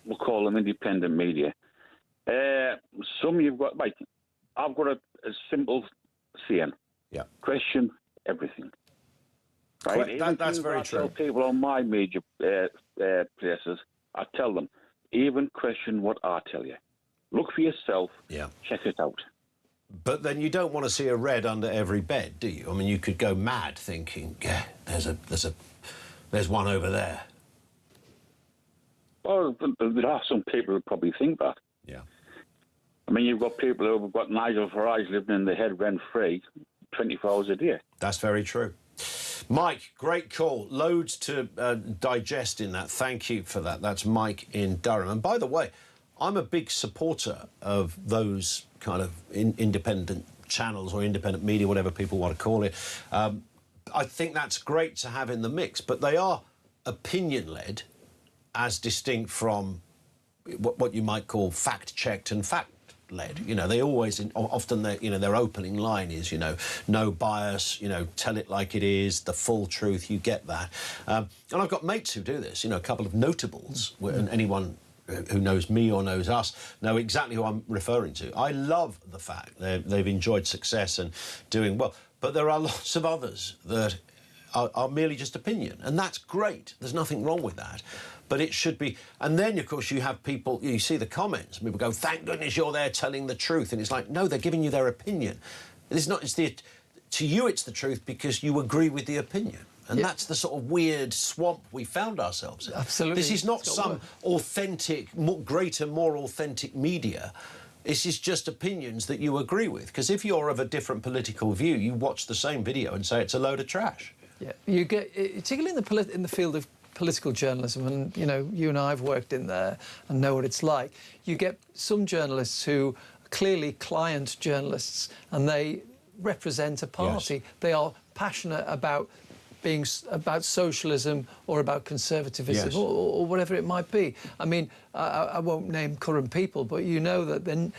we'll call them independent media? Some you've got, like, I've got a simple saying. Yeah. Question everything. Right? That's very true. I tell people on my media places, I tell them, even question what I tell you. Look for yourself. Yeah. Check it out. But then you don't want to see a red under every bed, do you? I mean, you could go mad thinking, yeah, there's one over there. Well, there are some people who probably think that. Yeah. I mean, you've got people who've got Nigel Farage living in their head rent-free 24 hours a day. That's very true. Mike, great call. Loads to digest in that. Thank you for that. That's Mike in Durham. And by the way, I'm a big supporter of those kind of independent channels or independent media, whatever people want to call it. I think that's great to have in the mix, but they are opinion-led, as distinct from what you might call fact-checked and fact-led. You know, they always, often, their opening line is, you know, no bias, you know, tell it like it is, the full truth, you get that. And I've got mates who do this, you know, a couple of notables, and anyone who knows me or knows us know exactly who I'm referring to. I love the fact they've enjoyed success and doing well, but there are lots of others that are merely just opinion, and that's great. There's nothing wrong with that, but it should be. And then, of course, you have people, you see the comments, people go, thank goodness you're there telling the truth, and it's like, no, they're giving you their opinion. To you it's the truth because you agree with the opinion. And that's the sort of weird swamp we found ourselves in. Absolutely. This is not some authentic, greater, more authentic media. This is just opinions that you agree with. Because if you're of a different political view, you watch the same video and say it's a load of trash. Yeah, you get, particularly in the field of political journalism, and, you know, you and I have worked in there and know what it's like. You get some journalists who are clearly client journalists, and they represent a party. Yes. They are passionate about socialism or about conservatism, or whatever it might be. I mean, I won't name current people, but you know that then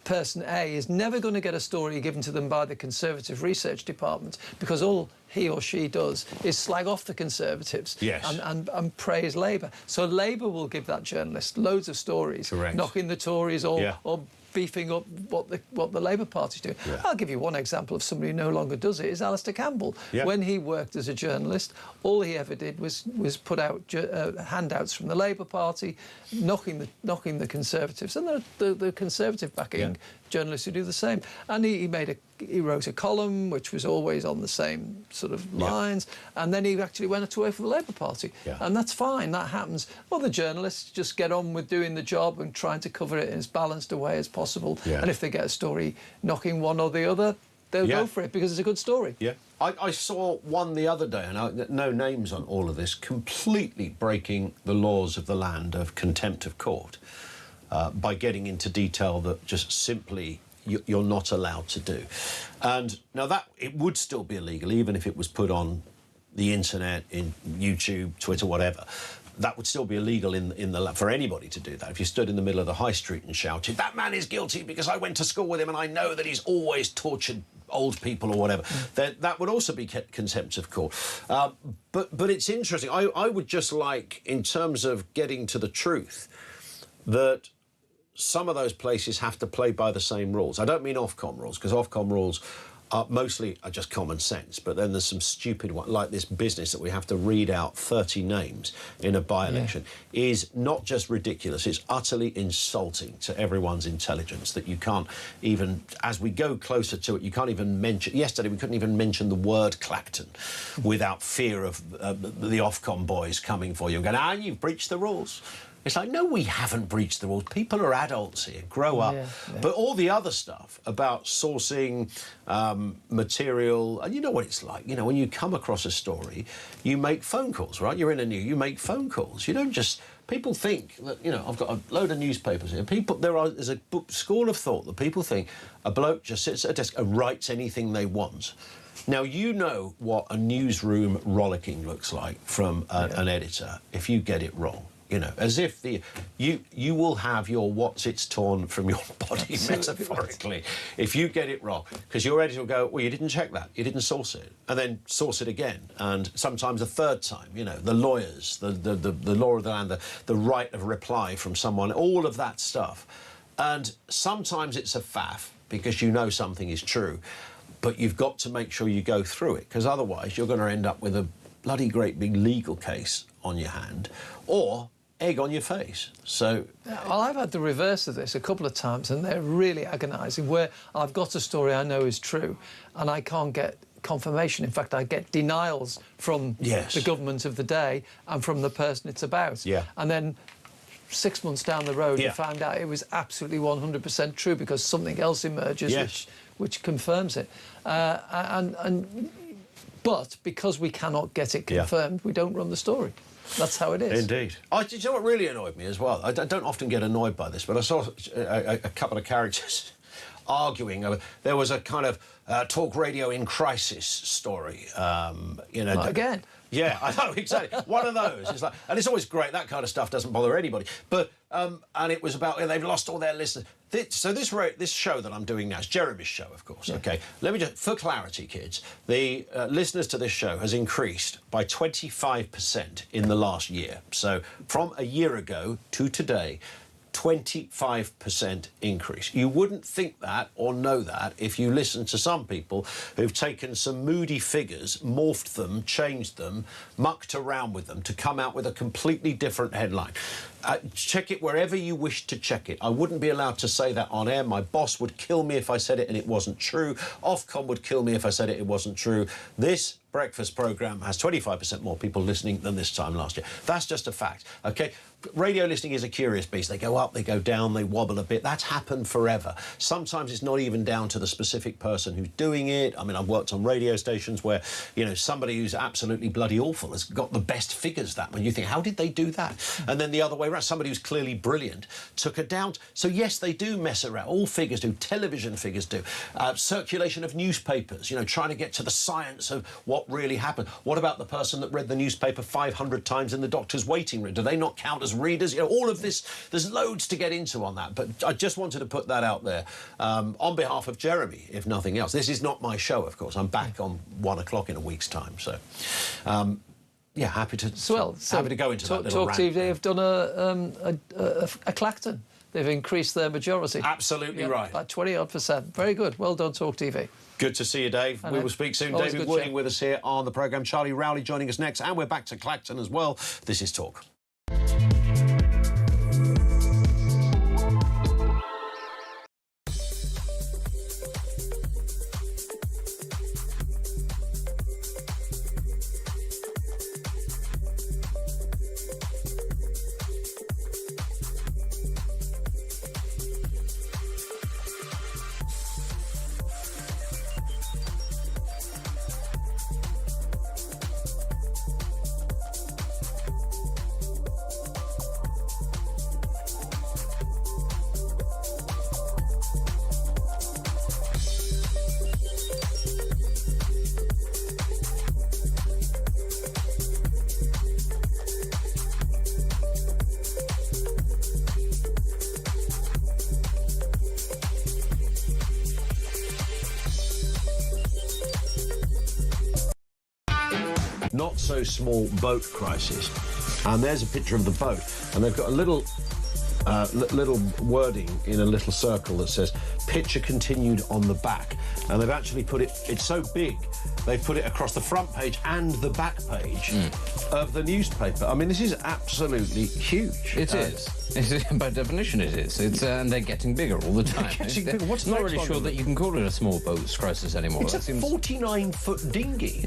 person A is never going to get a story given to them by the Conservative Research Department, because all he or she does is slag off the Conservatives and praise Labour. So Labour will give that journalist loads of stories, knocking the Tories or beefing up what the Labour Party's doing. Yeah. I'll give you one example of somebody who no longer does it, is Alistair Campbell. Yeah. When he worked as a journalist, all he ever did was put out handouts from the Labour Party, knocking the Conservatives, and the Conservative backing journalists who do the same. And he wrote a column which was always on the same sort of lines, and then he actually went away for the Labour Party. Yeah. And that's fine, that happens. Other journalists just get on with doing the job and trying to cover it in as balanced a way as possible. Yeah. And if they get a story knocking one or the other, they'll go for it because it's a good story. Yeah. I saw one the other day, and no names on all of this, completely breaking the laws of the land of contempt of court by getting into detail that just simply you're not allowed to do. And now that it would still be illegal, even if it was put on the internet, in YouTube, Twitter, whatever. That would still be illegal for anybody to do that. If you stood in the middle of the high street and shouted, "That man is guilty because I went to school with him and I know that he's always tortured old people," or whatever, then that would also be contempt of court. But it's interesting. I would just like, in terms of getting to the truth, that some of those places have to play by the same rules. I don't mean Ofcom rules, because Ofcom rules mostly are just common sense, but then there's some stupid one, like this business that we have to read out 30 names in a by-election, is not just ridiculous, it's utterly insulting to everyone's intelligence that you can't even, as we go closer to it, you can't even mention, yesterday we couldn't even mention the word Clacton without fear of the Ofcom boys coming for you and going, you've breached the rules. It's like, no, we haven't breached the rules. People are adults here, grow up. Yeah. But all the other stuff about sourcing material, and you know what it's like. You know, when you come across a story, you make phone calls, right? You're in a you make phone calls. You don't just... People think that, you know, I've got a load of newspapers here. There's a school of thought that people think a bloke just sits at a desk and writes anything they want. Now, you know what a newsroom rollicking looks like from an editor if you get it wrong. You know, as if you will have your what's it's torn from your body metaphorically if you get it wrong, because your editor will go, well, you didn't check that, you didn't source it, and then source it again, and sometimes a third time. You know, the lawyers, the law of the land, the right of reply from someone, all of that stuff, and sometimes it's a faff because you know something is true, but you've got to make sure you go through it, because otherwise you're going to end up with a bloody great big legal case on your hand, or egg on your face. So, well, I've had the reverse of this a couple of times, and they're really agonising, where I've got a story I know is true and I can't get confirmation. In fact, I get denials from the government of the day and from the person it's about. And then 6 months down the road, you found out it was absolutely 100% true because something else emerges which confirms it. But because we cannot get it confirmed, we don't run the story. That's how it is. Indeed. Do you know what really annoyed me as well? I don't often get annoyed by this, but I saw a couple of characters arguing. There was a kind of talk radio in crisis story. You know, again. Yeah, I know, exactly. One of those. It's like, and it's always great. That kind of stuff doesn't bother anybody. But and it was about they've lost all their listeners. So this show that I'm doing now is Jeremy's show, of course. Okay, let me just, for clarity, kids, the listeners to this show has increased by 25% in the last year. So from a year ago to today, 25% increase. You wouldn't think that or know that if you listen to some people who've taken some moody figures, morphed them, changed them, mucked around with them to come out with a completely different headline. Check it wherever you wish to check it. I wouldn't be allowed to say that on air. My boss would kill me if I said it and it wasn't true. Ofcom would kill me if I said it wasn't true. This breakfast programme has 25% more people listening than this time last year. That's just a fact, OK? Radio listening is a curious beast. They go up, they go down, they wobble a bit. That's happened forever. Sometimes it's not even down to the specific person who's doing it. I mean, I've worked on radio stations where, you know, somebody who's absolutely bloody awful has got the best figures that when you think, how did they do that? And then the other way around, somebody who's clearly brilliant took it down. So, yes, they do mess around. All figures do. Television figures do. Circulation of newspapers, you know, trying to get to the science of what really happened. What about the person that read the newspaper 500 times in the doctor's waiting room? Do they not count as readers? You know, all of this, there's loads to get into on that, but I just wanted to put that out there on behalf of Jeremy, if nothing else. This is not my show, of course. I'm back on 1 o'clock in a week's time, so yeah, happy to go into that little rant. talkTV have done a Clacton they've increased their majority. Absolutely right. By 20-odd%. Very good. Well done, talkTV. Good to see you, Dave. We will speak soon. David Wooding with us here on the programme. Charlie Rowley joining us next. And we're back to Clacton as well. This is Talk. Not so small boat crisis. And there's a picture of the boat, and they've got a little wording in a little circle that says picture continued on the back, and they've actually put it's so big they've put it across the front page and the back page of the newspaper. I mean, this is absolutely huge. It is. By definition it is. And they're getting bigger all the time. Getting bigger. What's not really sure that you can call it a small boats crisis anymore. It's a 49-foot dinghy.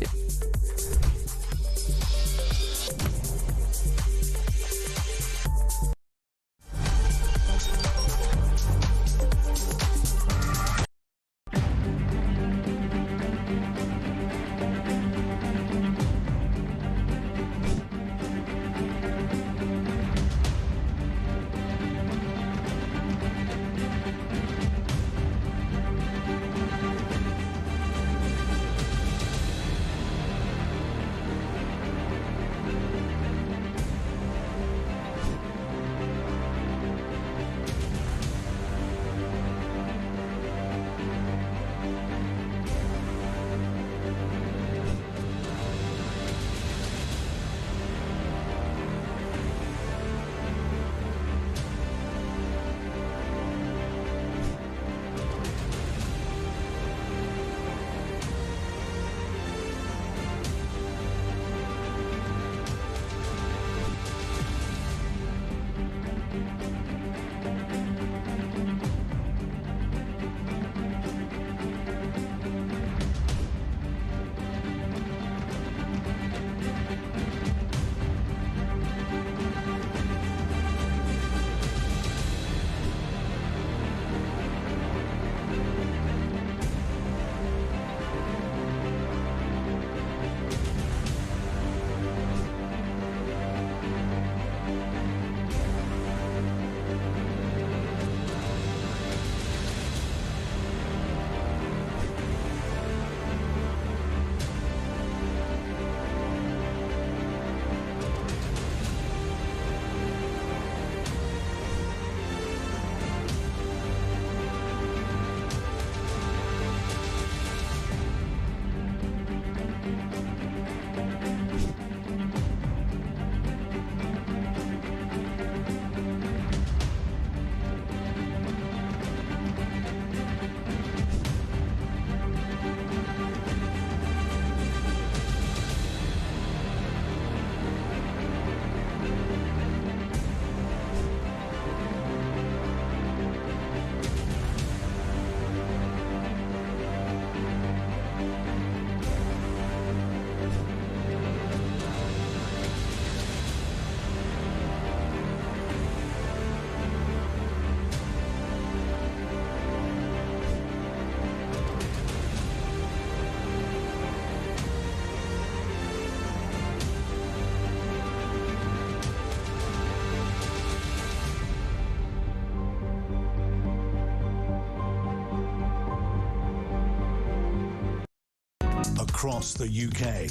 Across the UK,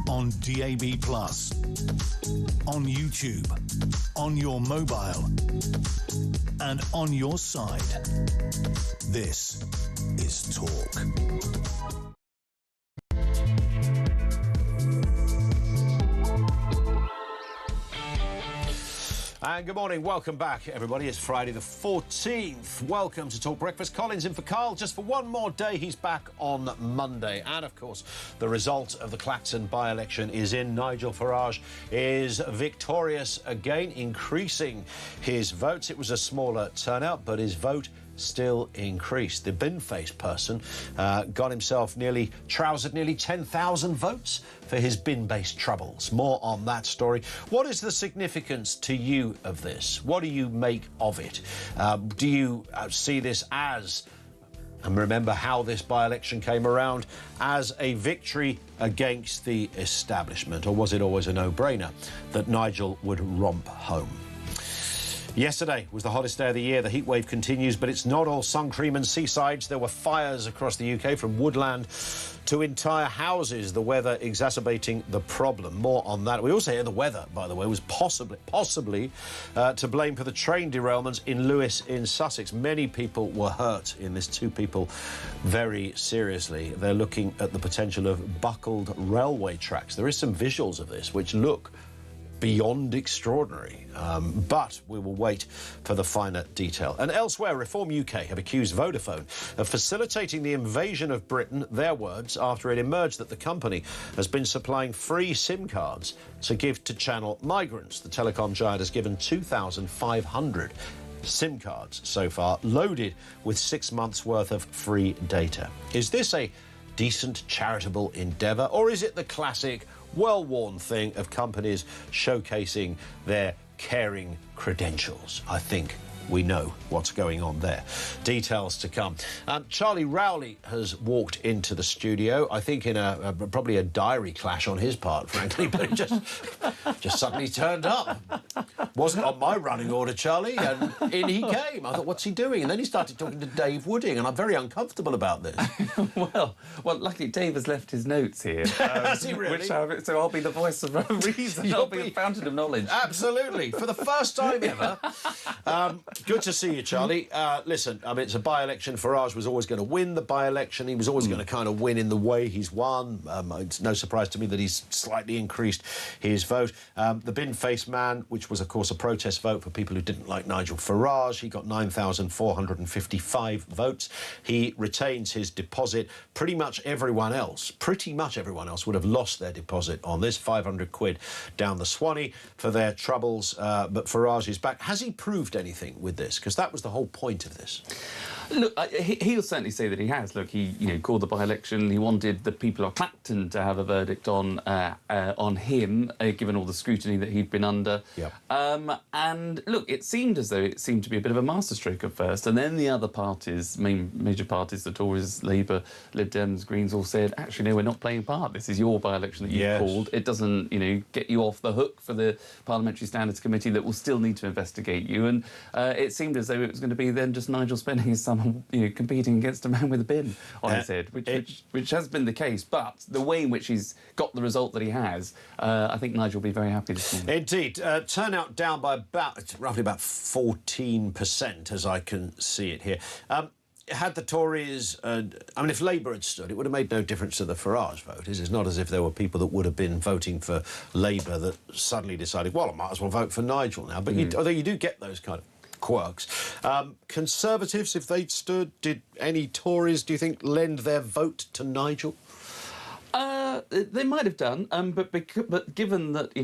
on DAB+, on YouTube, on your mobile, and on your side. This is Talk. And good morning, welcome back everybody. It's Friday the 14th. Welcome to Talk Breakfast. Colin's in for Carl just for one more day. He's back on Monday. And of course, the result of the Clacton by-election is in. Nigel Farage is victorious again, increasing his votes. It was a smaller turnout, but his vote still increased. The bin-faced person got himself trousered nearly 10,000 votes for his bin-based troubles. More on that story. What is the significance to you of this? What do you make of it? Do you see this as, and remember how this by-election came around, as a victory against the establishment? Or was it always a no-brainer that Nigel would romp home? Yesterday was the hottest day of the year. The heat wave continues, but it's not all sun cream and seasides. There were fires across the UK, from woodland to entire houses, the weather exacerbating the problem. More on that. We also hear the weather, by the way, was possibly to blame for the train derailments in Lewes in Sussex. Many people were hurt in this, 2 people very seriously. They're looking at the potential of buckled railway tracks. There is some visuals of this which look beyond extraordinary, but we will wait for the finer detail. And elsewhere, Reform UK have accused Vodafone of facilitating the invasion of Britain, their words, after it emerged that the company has been supplying free SIM cards to give to channel migrants. The telecom giant has given 2,500 SIM cards so far, loaded with 6 months' worth of free data. Is this a decent charitable endeavour, or is it the classic well-worn thing of companies showcasing their caring credentials? I think we know what's going on there. Details to come. Charlie Rowley has walked into the studio, I think in probably a diary clash on his part, frankly, but it just suddenly turned up. Wasn't on my running order, Charlie, and in he came. I thought, what's he doing? And then he started talking to Dave Wooding, and I'm very uncomfortable about this. well, luckily Dave has left his notes here. Has he really? So I'll be the voice of reason. I'll be a fountain of knowledge. Absolutely. For the first time ever. Good to see you, Charlie. Listen, I mean, it's a by-election. Farage was always going to win the by-election. He was always going to kind of win in the way he's won. It's no surprise to me that he's slightly increased his vote. The bin-faced man, which was, of course, a protest vote for people who didn't like Nigel Farage, he got 9,455 votes. He retains his deposit. Pretty much everyone else would have lost their deposit on this. 500 quid down the Swanee for their troubles. But Farage is back. Has he proved anything with this? Because that was the whole point of this. Look, he'll certainly say that he has. Look, he called the by-election. He wanted the people of Clacton to have a verdict on him, given all the scrutiny that he'd been under. Yep. And look, it seemed to be a bit of a masterstroke at first, and then the other parties, major parties, the Tories, Labour, Lib Dems, Greens, all said, actually, no, we're not playing part. This is your by-election that you've called. It doesn't, get you off the hook for the Parliamentary Standards Committee that will still need to investigate you. And it seemed as though it was going to be then just Nigel spending his summer competing against a man with a bin on his head, which has been the case. But the way in which he's got the result that he has, I think Nigel will be very happy this morning. Indeed. Turnout down by roughly about 14%, as I can see it here. Had the Tories... if Labour had stood, it would have made no difference to the Farage vote. It's not as if there were people that would have been voting for Labour that suddenly decided, well, I might as well vote for Nigel now. But although you do get those kind of quirks. Conservatives, if they'd stood, did any Tories, do you think, lend their vote to Nigel? They might have done, but given that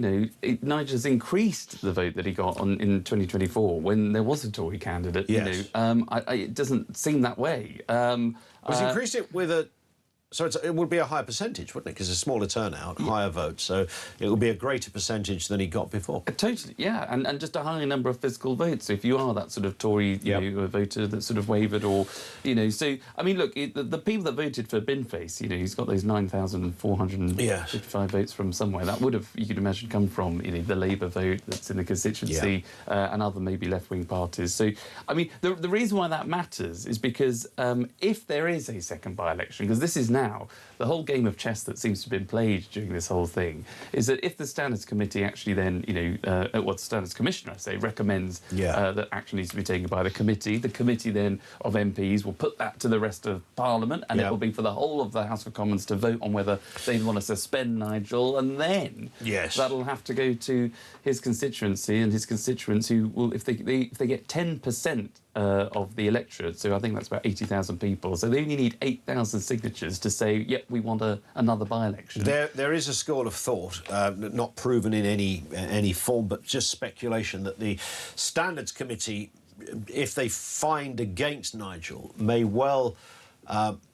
Nigel's increased the vote that he got in 2024 when there was a Tory candidate, it doesn't seem that way. Was he increased it with a? So it would be a higher percentage, wouldn't it? Because a smaller turnout, higher votes, so it would be a greater percentage than he got before. Totally, yeah, and just a higher number of physical votes. So if you are that sort of Tory voter that sort of wavered, or so I mean, look, the people that voted for Binface, he's got those 9,455 votes from somewhere. That would have, you could imagine, come from the Labour vote that's in the constituency and other maybe left-wing parties. So I mean, the reason why that matters is because if there is a second by-election, because this is now Now, the whole game of chess that seems to have been played during this whole thing is that if the Standards Committee actually then, the Standards Commissioner, I say, recommends that action needs to be taken by the committee then of MPs will put that to the rest of Parliament, and it will be for the whole of the House of Commons to vote on whether they want to suspend Nigel, and then that'll have to go to his constituency, and his constituents who will, if they get 10% of the electorate, so I think that's about 80,000 people, so they only need 8,000 signatures to say, yep, we want another by-election. There is a school of thought, not proven in any form, but just speculation, that the Standards Committee, if they find against Nigel, may well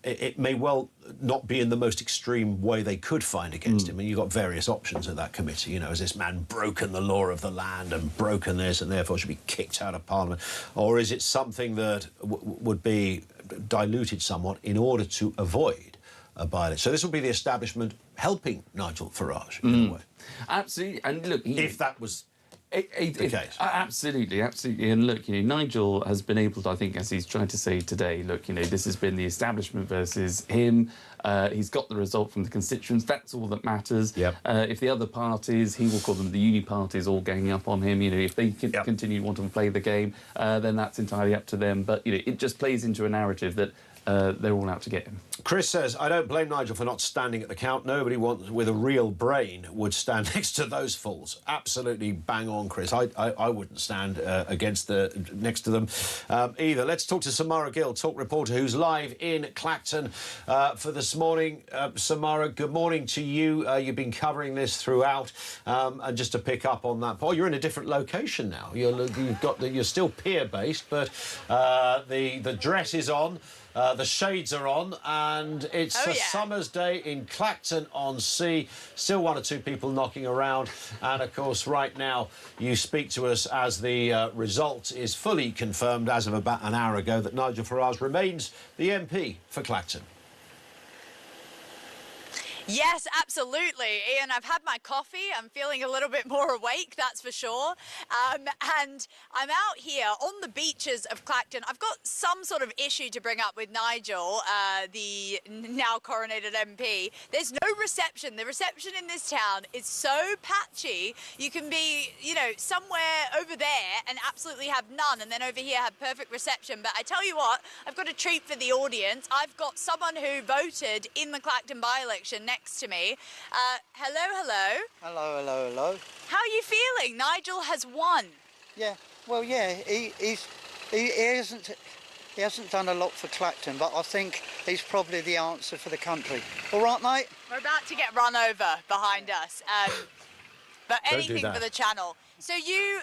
it may well not be in the most extreme way they could find against him. And you've got various options at that committee. You know, has this man broken the law of the land and broken this and therefore should be kicked out of Parliament? Or is it something that would be diluted somewhat in order to avoid a by-election? So this will be the establishment helping Nigel Farage in a way. Absolutely. And look, if that was... Absolutely. And look, Nigel has been able to, I think, as he's trying to say today, look, this has been the establishment versus him. He's got the result from the constituents. That's all that matters. If the other parties, he will call them the uni parties, all ganging up on him, if they continue to want to play the game, then that's entirely up to them. But, it just plays into a narrative that they're all out to get him. Chris says, I don't blame Nigel for not standing at the count. Nobody with a real brain would stand next to those fools. Absolutely bang on, Chris. I wouldn't stand next to them either. Let's talk to Samara Gill, talk reporter who's live in Clacton for this morning. Samara, good morning to you. You've been covering this throughout. And just to pick up on that, you're in a different location now. You're still pier-based, but the dress is on. The shades are on, and it's a summer's day in Clacton-on-Sea. Still one or two people knocking around. And, of course, right now you speak to us as the result is fully confirmed as of about an hour ago that Nigel Farage remains the MP for Clacton. Yes, absolutely. Ian, I've had my coffee. I'm feeling a little bit more awake, that's for sure. And I'm out here on the beaches of Clacton. I've got some sort of issue to bring up with Nigel, the now coronated MP. There's no reception. The reception in this town is so patchy. You can be, somewhere over there and absolutely have none, and then over here have perfect reception. But I tell you what, I've got a treat for the audience. I've got someone who voted in the Clacton by-election next to me. Hello. Hello. How are you feeling? Nigel has won. Yeah, well, yeah, he hasn't done a lot for Clacton, but I think he's probably the answer for the country. All right, mate? We're about to get run over behind us. But anything for the channel. So you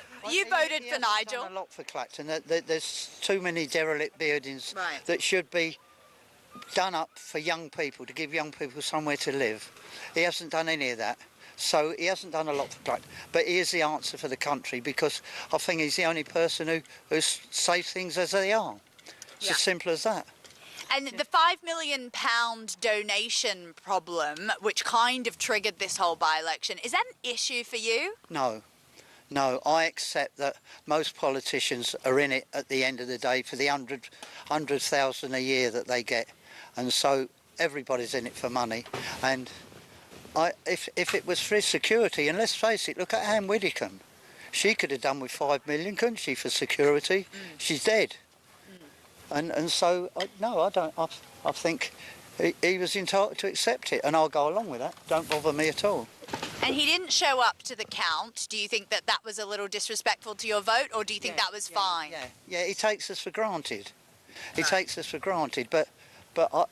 voted for Nigel. Done a lot for Clacton. There's too many derelict buildings that should be done up for young people, to give young people somewhere to live. He hasn't done any of that. So he hasn't done a lot for Clacton. But he is the answer for the country, because I think he's the only person who says things as they are. It's as simple as that. And the £5 million donation problem, which kind of triggered this whole by-election, is that an issue for you? No, I accept that most politicians are in it at the end of the day for the 100,000 a year that they get. And so everybody's in it for money. And if it was for his security, and let's face it, look at Anne Widdecombe. She could have done with 5 million, couldn't she, for security? She's dead. And so, no, I don't. I think he was entitled to accept it, and I'll go along with that. Don't bother me at all. And he didn't show up to the count. Do you think that was a little disrespectful to your vote, or do you think that was fine? Yeah, he takes us for granted. He takes us for granted, but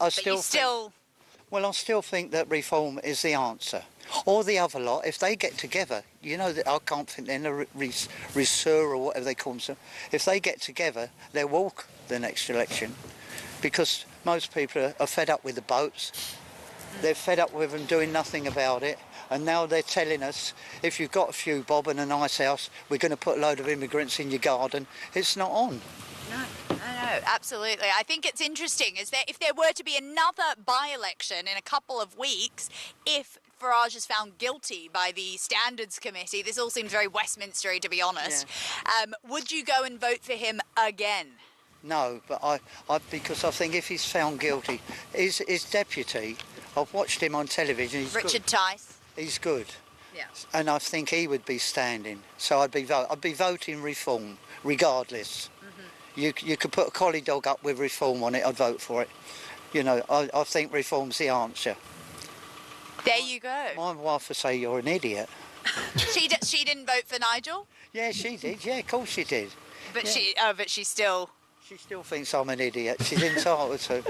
I still Well, I still think that reform is the answer. Or the other lot, if they get together, I can't think they're in a resur or whatever they call themselves. If they get together, they'll walk the next election, because most people are fed up with the boats. They're fed up with them doing nothing about it. And now they're telling us, if you've got a few bob and a nice house, we're going to put a load of immigrants in your garden. It's not on. No, absolutely. I think it's interesting is that if there were to be another by-election in a couple of weeks, if Farage is found guilty by the Standards Committee, this all seems very Westminstery, to be honest, would you go and vote for him again? No, but because I think if he's found guilty, his deputy, I've watched him on television. He's Richard good. Tice. He's good. Yeah. And I think he would be standing. So I'd be voting reform, regardless. Mm-hmm. You could put a collie dog up with reform on it, I'd vote for it. You know, I think reform's the answer. There you go. My wife would say you're an idiot. She didn't vote for Nigel? Yeah, she did. Yeah, of course she did. But yeah. she still... She still thinks I'm an idiot. She's entitled to.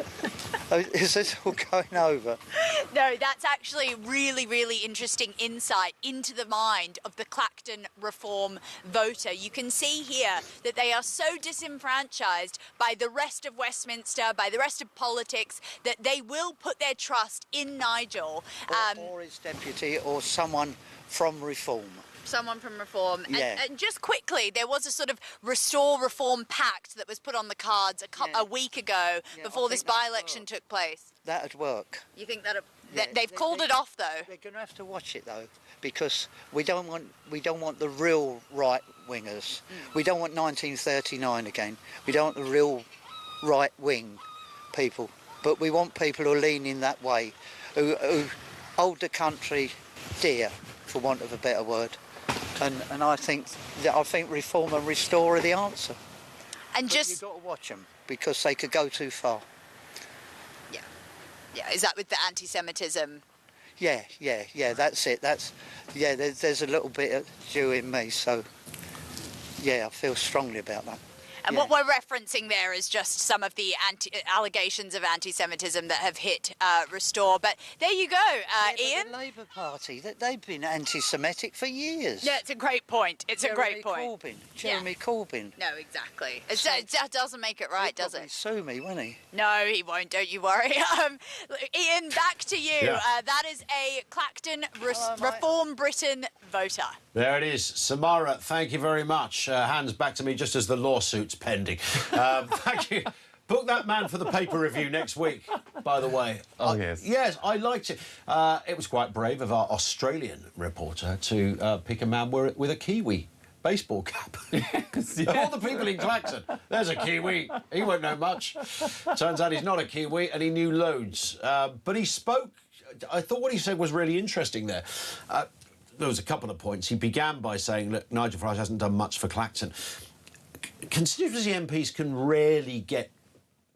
Is this all going over? No, that's actually really, really interesting insight into the mind of the Clacton reform voter. You can see here that they are so disenfranchised by the rest of Westminster, by the rest of politics, that they will put their trust in Nigel. Or his deputy, or someone from Reform. Someone from Reform. Yeah. And just quickly, there was a sort of Restore Reform pact that was put on the cards a week ago before this by-election took place. That'd work. You think that they've called it off though? They're going to have to watch it though, because we don't want the real right wingers. We don't want 1939 again. We don't want the real right wing people, but we want people who are leaning that way, who hold the country dear, for want of a better word. And I think Reform and Restore are the answer. And but you've got to watch them, because they could go too far. Yeah, is that with the anti-Semitism? Yeah, that's it. There's a little bit of Jew in me, so yeah, I feel strongly about that. And what we're referencing there is just some of the allegations of anti-Semitism that have hit Restore. But there you go, Ian. The Labour Party, they've been anti-Semitic for years. Yeah, it's a great point. Jeremy Corbyn. No, exactly. That doesn't make it right, does it? He'll sue me, won't he? No, he won't, don't you worry. Ian, back to you. Yeah. That is a Clacton Reform Britain voter. There it is. Samara, thank you very much. Hands back to me just as the lawsuit's pending. Thank you. Book that man for the paper review next week, by the way. Oh, yes. Yes, I liked it. It was quite brave of our Australian reporter to pick a man with a Kiwi baseball cap. Of all the people in Clacton, there's a Kiwi. He won't know much. Turns out he's not a Kiwi, and he knew loads. But he spoke... I thought what he said was really interesting there. There was a couple of points. He began by saying, look, Nigel Farage hasn't done much for Clacton. Constituency MPs can rarely get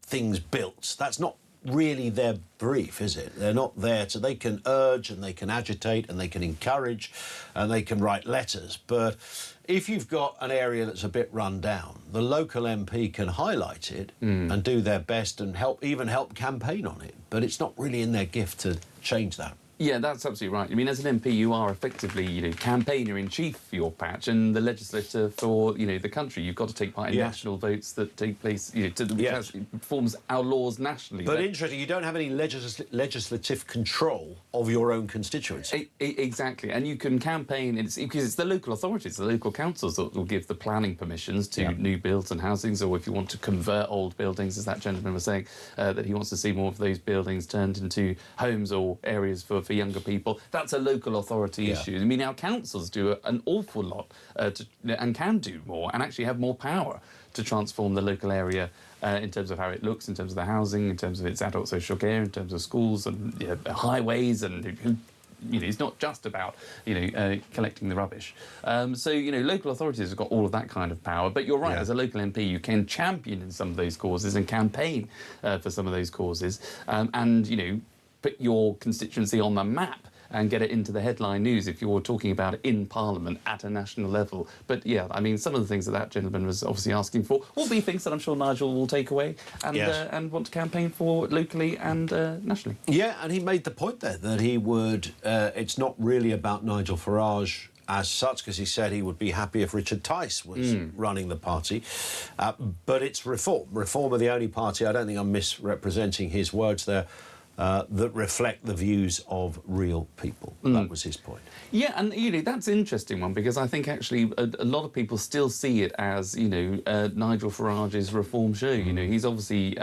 things built. That's not really their brief, is it? They're not there to... They can urge and they can agitate and they can encourage and they can write letters. But if you've got an area that's a bit run down, the local MP can highlight it and do their best and even help campaign on it. But it's not really in their gift to change that. Yeah, that's absolutely right. I mean, as an MP, you are effectively, campaigner-in-chief for your patch and the legislator for, the country. You've got to take part in national votes that take place, which forms our laws nationally. But interesting, you don't have any legislative control of your own constituency. Exactly, and you can campaign, because it's the local authorities, the local councils that will give the planning permissions to new builds and housings, or if you want to convert old buildings, as that gentleman was saying, that he wants to see more of those buildings turned into homes or areas for younger people. That's a local authority issue. I mean, our councils do an awful lot and can do more and actually have more power to transform the local area in terms of how it looks, in terms of the housing, in terms of its adult social care, in terms of schools and highways, and it's not just about collecting the rubbish. So local authorities have got all of that kind of power. But you're right, as a local MP, you can champion in some of those causes and campaign for some of those causes, and put your constituency on the map and get it into the headline news if you're talking about it in Parliament at a national level. But, I mean, some of the things that gentleman was obviously asking for will be things that I'm sure Nigel will take away and want to campaign for locally and nationally. Yeah, and he made the point there that he would... it's not really about Nigel Farage as such, because he said he would be happy if Richard Tice was running the party. But it's Reform. Reform are the only party, I don't think I'm misrepresenting his words there, that reflect the views of real people. That was his point. Yeah, and, you know, that's an interesting one, because I think actually a lot of people still see it as, you know, Nigel Farage's reform show. You know, he's obviously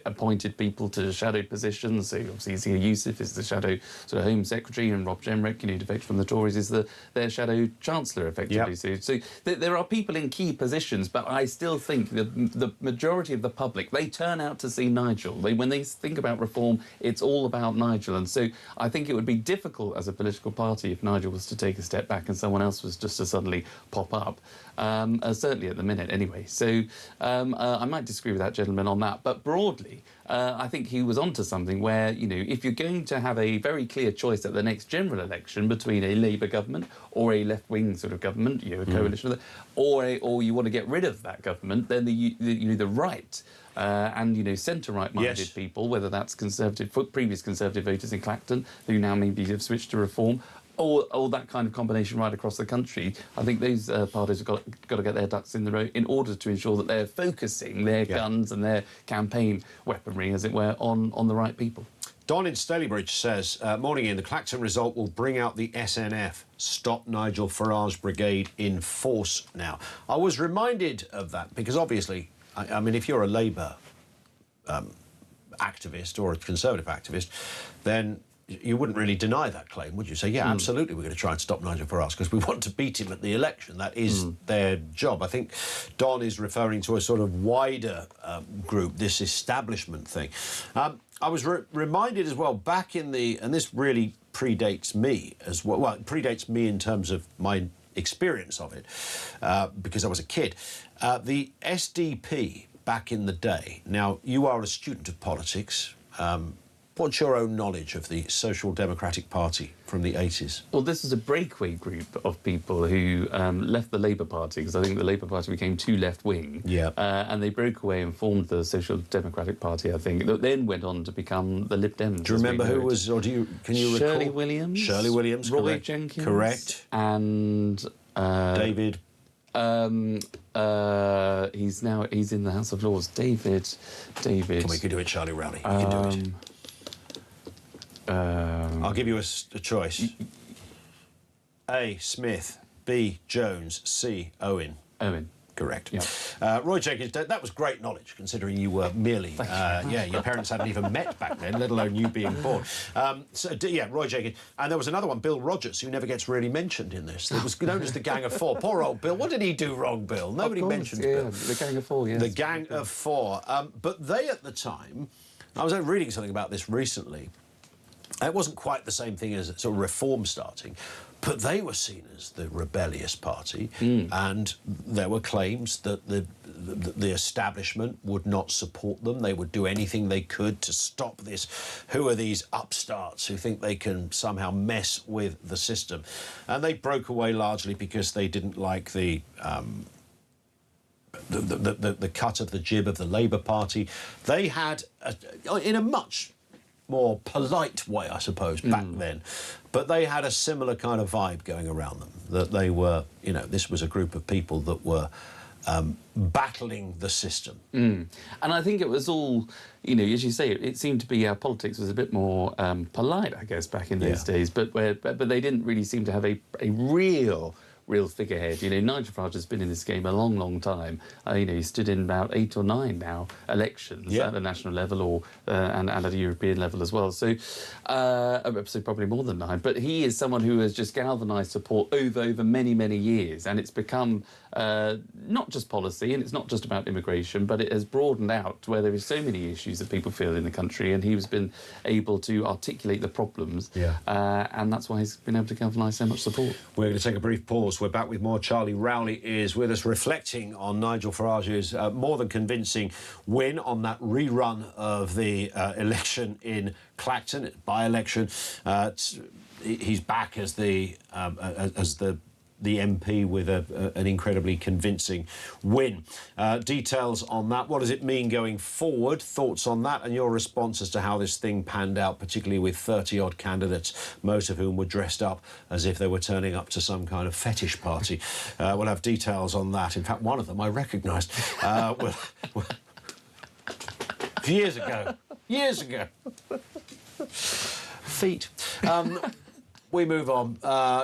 appointed people to shadow positions. So obviously Zia Youssef is the shadow sort of Home Secretary, and Rob Jenrick, you know, defected from the Tories, is their shadow Chancellor, effectively. Yep. So there are people in key positions, but I still think the majority of the public, they turn out to see Nigel. When they think about reform, it's all about Nigel. And so I think it would be difficult as a political party if Nigel was to take a step back and someone else was just to suddenly pop up. Certainly at the minute, anyway. So I might disagree with that gentleman on that. But broadly, I think he was onto something where, you know, if you're going to have a very clear choice at the next general election between a Labour government or a left-wing sort of government, you know, a coalition, or you want to get rid of that government, then the right and, you know, centre-right-minded people, whether that's previous Conservative voters in Clacton, who now maybe have switched to Reform, or that kind of combination right across the country, I think those parties have got to get their ducks in the row in order to ensure that they're focusing their guns and their campaign weaponry, as it were, on the right people. Don in Stalybridge says, morning Ian, the Clacton result will bring out the SNF. Stop Nigel Farage brigade in force now. I was reminded of that because obviously, I mean, if you're a Labour activist or a Conservative activist, then you wouldn't really deny that claim, would you? Say, yeah, absolutely, we're going to try and stop Nigel Farage because we want to beat him at the election. That is their job. I think Don is referring to a sort of wider group, this establishment thing. I was reminded as well back in the, and this really predates me as well. Well, it predates me in terms of my experience of it because I was a kid. The SDP back in the day. Now, you are a student of politics. What's your own knowledge of the Social Democratic Party from the 80s? Well, this is a breakaway group of people who left the Labour Party, because I think the Labour Party became too left-wing. Yeah. And they broke away and formed the Social Democratic Party, I think, that then went on to become the Lib Dems. Do you remember who was, or can you recall? Shirley Williams. Shirley Williams, Roy correct. Jenkins. Correct. And... David. He's in the House of Lords. David. Can we do it, Charlie Rowley? You can do it. I'll give you a choice. A, Smith. B, Jones. C, Owen. Owen. Correct. Yeah. Roy Jenkins, that was great knowledge, considering you were merely... your parents hadn't even met back then, let alone you being born. Roy Jenkins. And there was another one, Bill Rogers, who never gets really mentioned in this. It was known as the Gang of Four. Poor old Bill. What did he do wrong, Bill? Nobody mentions Bill. The Gang of Four, yes. The Gang of Four. But they, at the time... I was reading something about this recently. It wasn't quite the same thing as sort of Reform starting, but they were seen as the rebellious party, and there were claims that the establishment would not support them. They would do anything they could to stop this. Who are these upstarts who think they can somehow mess with the system? And they broke away largely because they didn't like the cut of the jib of the Labour Party. They had, in a much more polite way, I suppose, back then. But they had a similar kind of vibe going around them, that they were, you know, this was a group of people that were battling the system. And I think it was all, you know, as you say, it seemed to be our politics was a bit more polite, I guess, back in those days, but they didn't really seem to have a real figurehead. You know, Nigel Farage has been in this game a long, long time. You know, he stood in about 8 or 9 now elections at a national level or and at a European level as well. So probably more than 9. But he is someone who has just galvanised support over many, many years, and it's become not just policy, and it's not just about immigration, but it has broadened out to where there are so many issues that people feel in the country, and he has been able to articulate the problems, and that's why he's been able to galvanise so much support. We're going to take a brief pause. We're back with more. Charlie Rowley is with us, reflecting on Nigel Farage's more than convincing win on that rerun of the election in Clacton, by-election. He's back as the MP with an incredibly convincing win. Details on that. What does it mean going forward? Thoughts on that and your response as to how this thing panned out, particularly with 30-odd candidates, most of whom were dressed up as if they were turning up to some kind of fetish party. We'll have details on that. In fact, one of them I recognised. Years ago. Feet. We move on.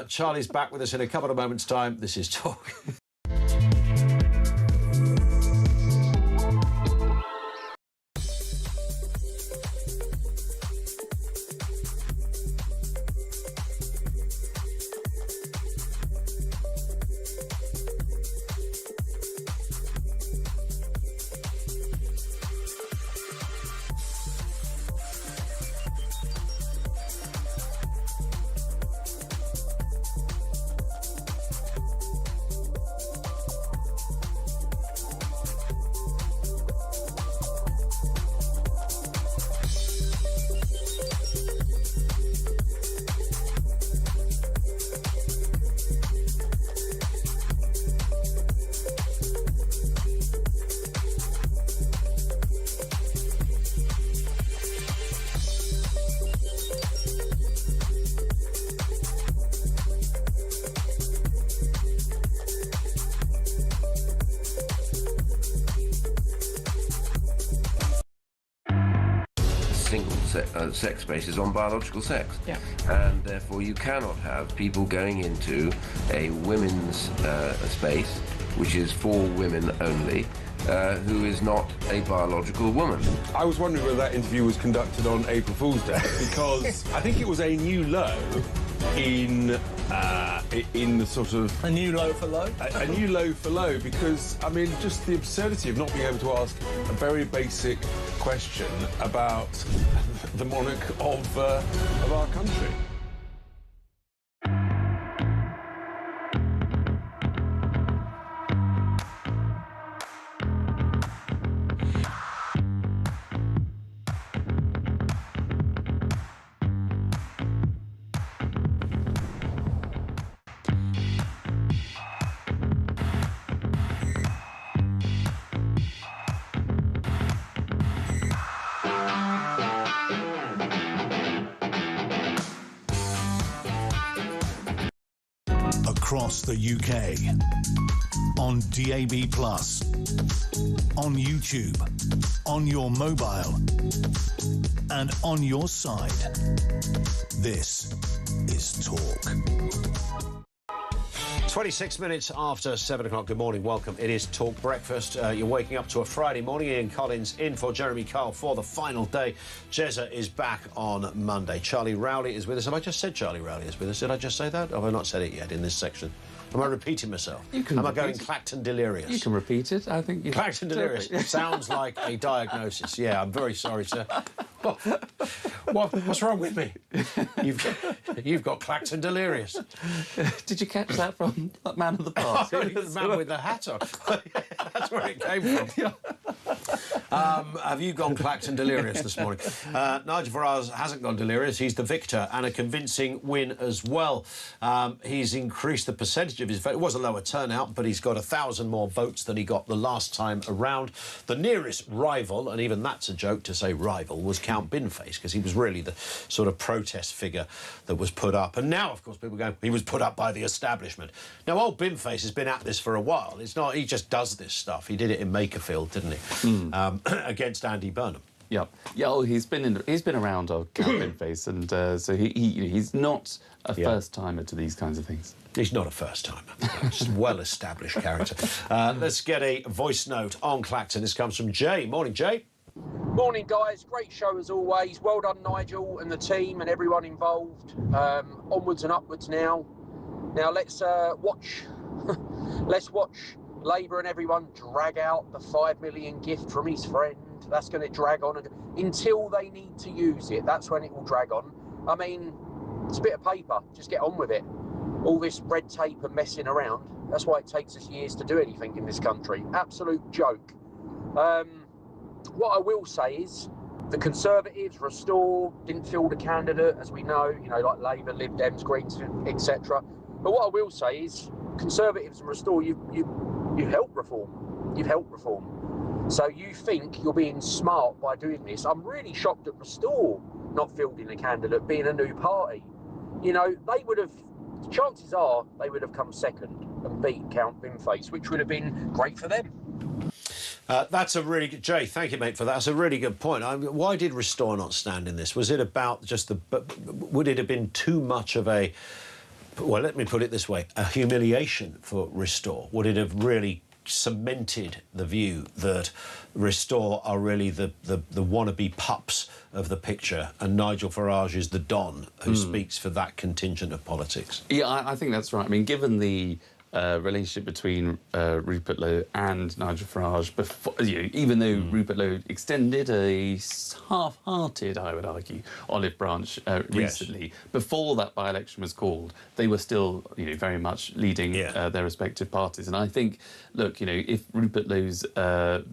Charlie's back with us in a couple of moments' time. This is Talk. Sex basis on biological sex. Yeah. And therefore you cannot have people going into a women's space, which is for women only, who is not a biological woman. I was wondering whether that interview was conducted on April Fool's Day, because I think it was a new low in the sort of... A new low for low? A new low for low, because, I mean, just the absurdity of not being able to ask a very basic question about the monarch of our country. Across the UK, on DAB+, on YouTube, on your mobile, and on your side. This is Talk. 26 minutes after 7 o'clock. Good morning, welcome. It is Talk Breakfast. You're waking up to a Friday morning. Ian Collins in for Jeremy Kyle for the final day. Jezza is back on Monday. Charlie Rowley is with us. Have I just said Charlie Rowley is with us? Did I just say that? Or have I not said it yet in this section? Am I repeating myself? Am I going Clacton delirious? You can repeat it. I think you Clacton delirious. Sounds like a diagnosis. Yeah, I'm very sorry, sir. What's wrong with me? You've got Clacton delirious. Did you catch that from that man of the past? The man with the hat on. That's where it came from. Have you gone Clacton delirious this morning? Nigel Farage hasn't gone delirious. He's the victor and a convincing win as well. He's increased the percentage of his vote. It was a lower turnout, but he's got 1,000 more votes than he got the last time around. The nearest rival, and even that's a joke to say rival, was Count Binface, because he was really the sort of protest figure that was put up. And now, of course, people go, he was put up by the establishment. Now, old Binface has been at this for a while. It's not, he just does this stuff. He did it in Makerfield, didn't he? Against Andy Burnham. Yeah, well, he's been around Count Binface, and so he's not a first-timer to these kinds of things. He's not a first-timer. He's a well-established character. Let's get a voice note on Clacton. This comes from Jay. Morning, Jay. Morning, guys. Great show as always. Well done, Nigel and the team and everyone involved. Onwards and upwards now. Now let's watch. Let's watch Labour and everyone drag out the £5 million gift from his friend. That's going to drag on until they need to use it. That's when it will drag on. I mean, it's a bit of paper. Just get on with it. All this red tape and messing around. That's why it takes us years to do anything in this country. Absolute joke. What I will say is the Conservatives, Restore, didn't field a candidate, as we know, like Labour, Lib Dems, Greens, etc. But what I will say is Conservatives and Restore, you helped reform. You've helped reform. So you think you're being smart by doing this. I'm really shocked at Restore not fielding a candidate, being a new party. They would have, chances are, they would have come second and beat Count Binface, which would have been great for them. That's a really good... Jay, thank you, mate, for that. That's a really good point. Why did Restore not stand in this? Was it about just the... Would it have been too much of a... Well, let me put it this way. A humiliation for Restore? Would it have really cemented the view that Restore are really the wannabe pups of the picture and Nigel Farage is the Don who speaks for that contingent of politics? Yeah, I think that's right. I mean, given the relationship between Rupert Lowe and Nigel Farage, before, even though Rupert Lowe extended a half-hearted, I would argue, olive branch recently, before that by-election was called, they were still, very much leading their respective parties. And I think, look, if Rupert Lowe's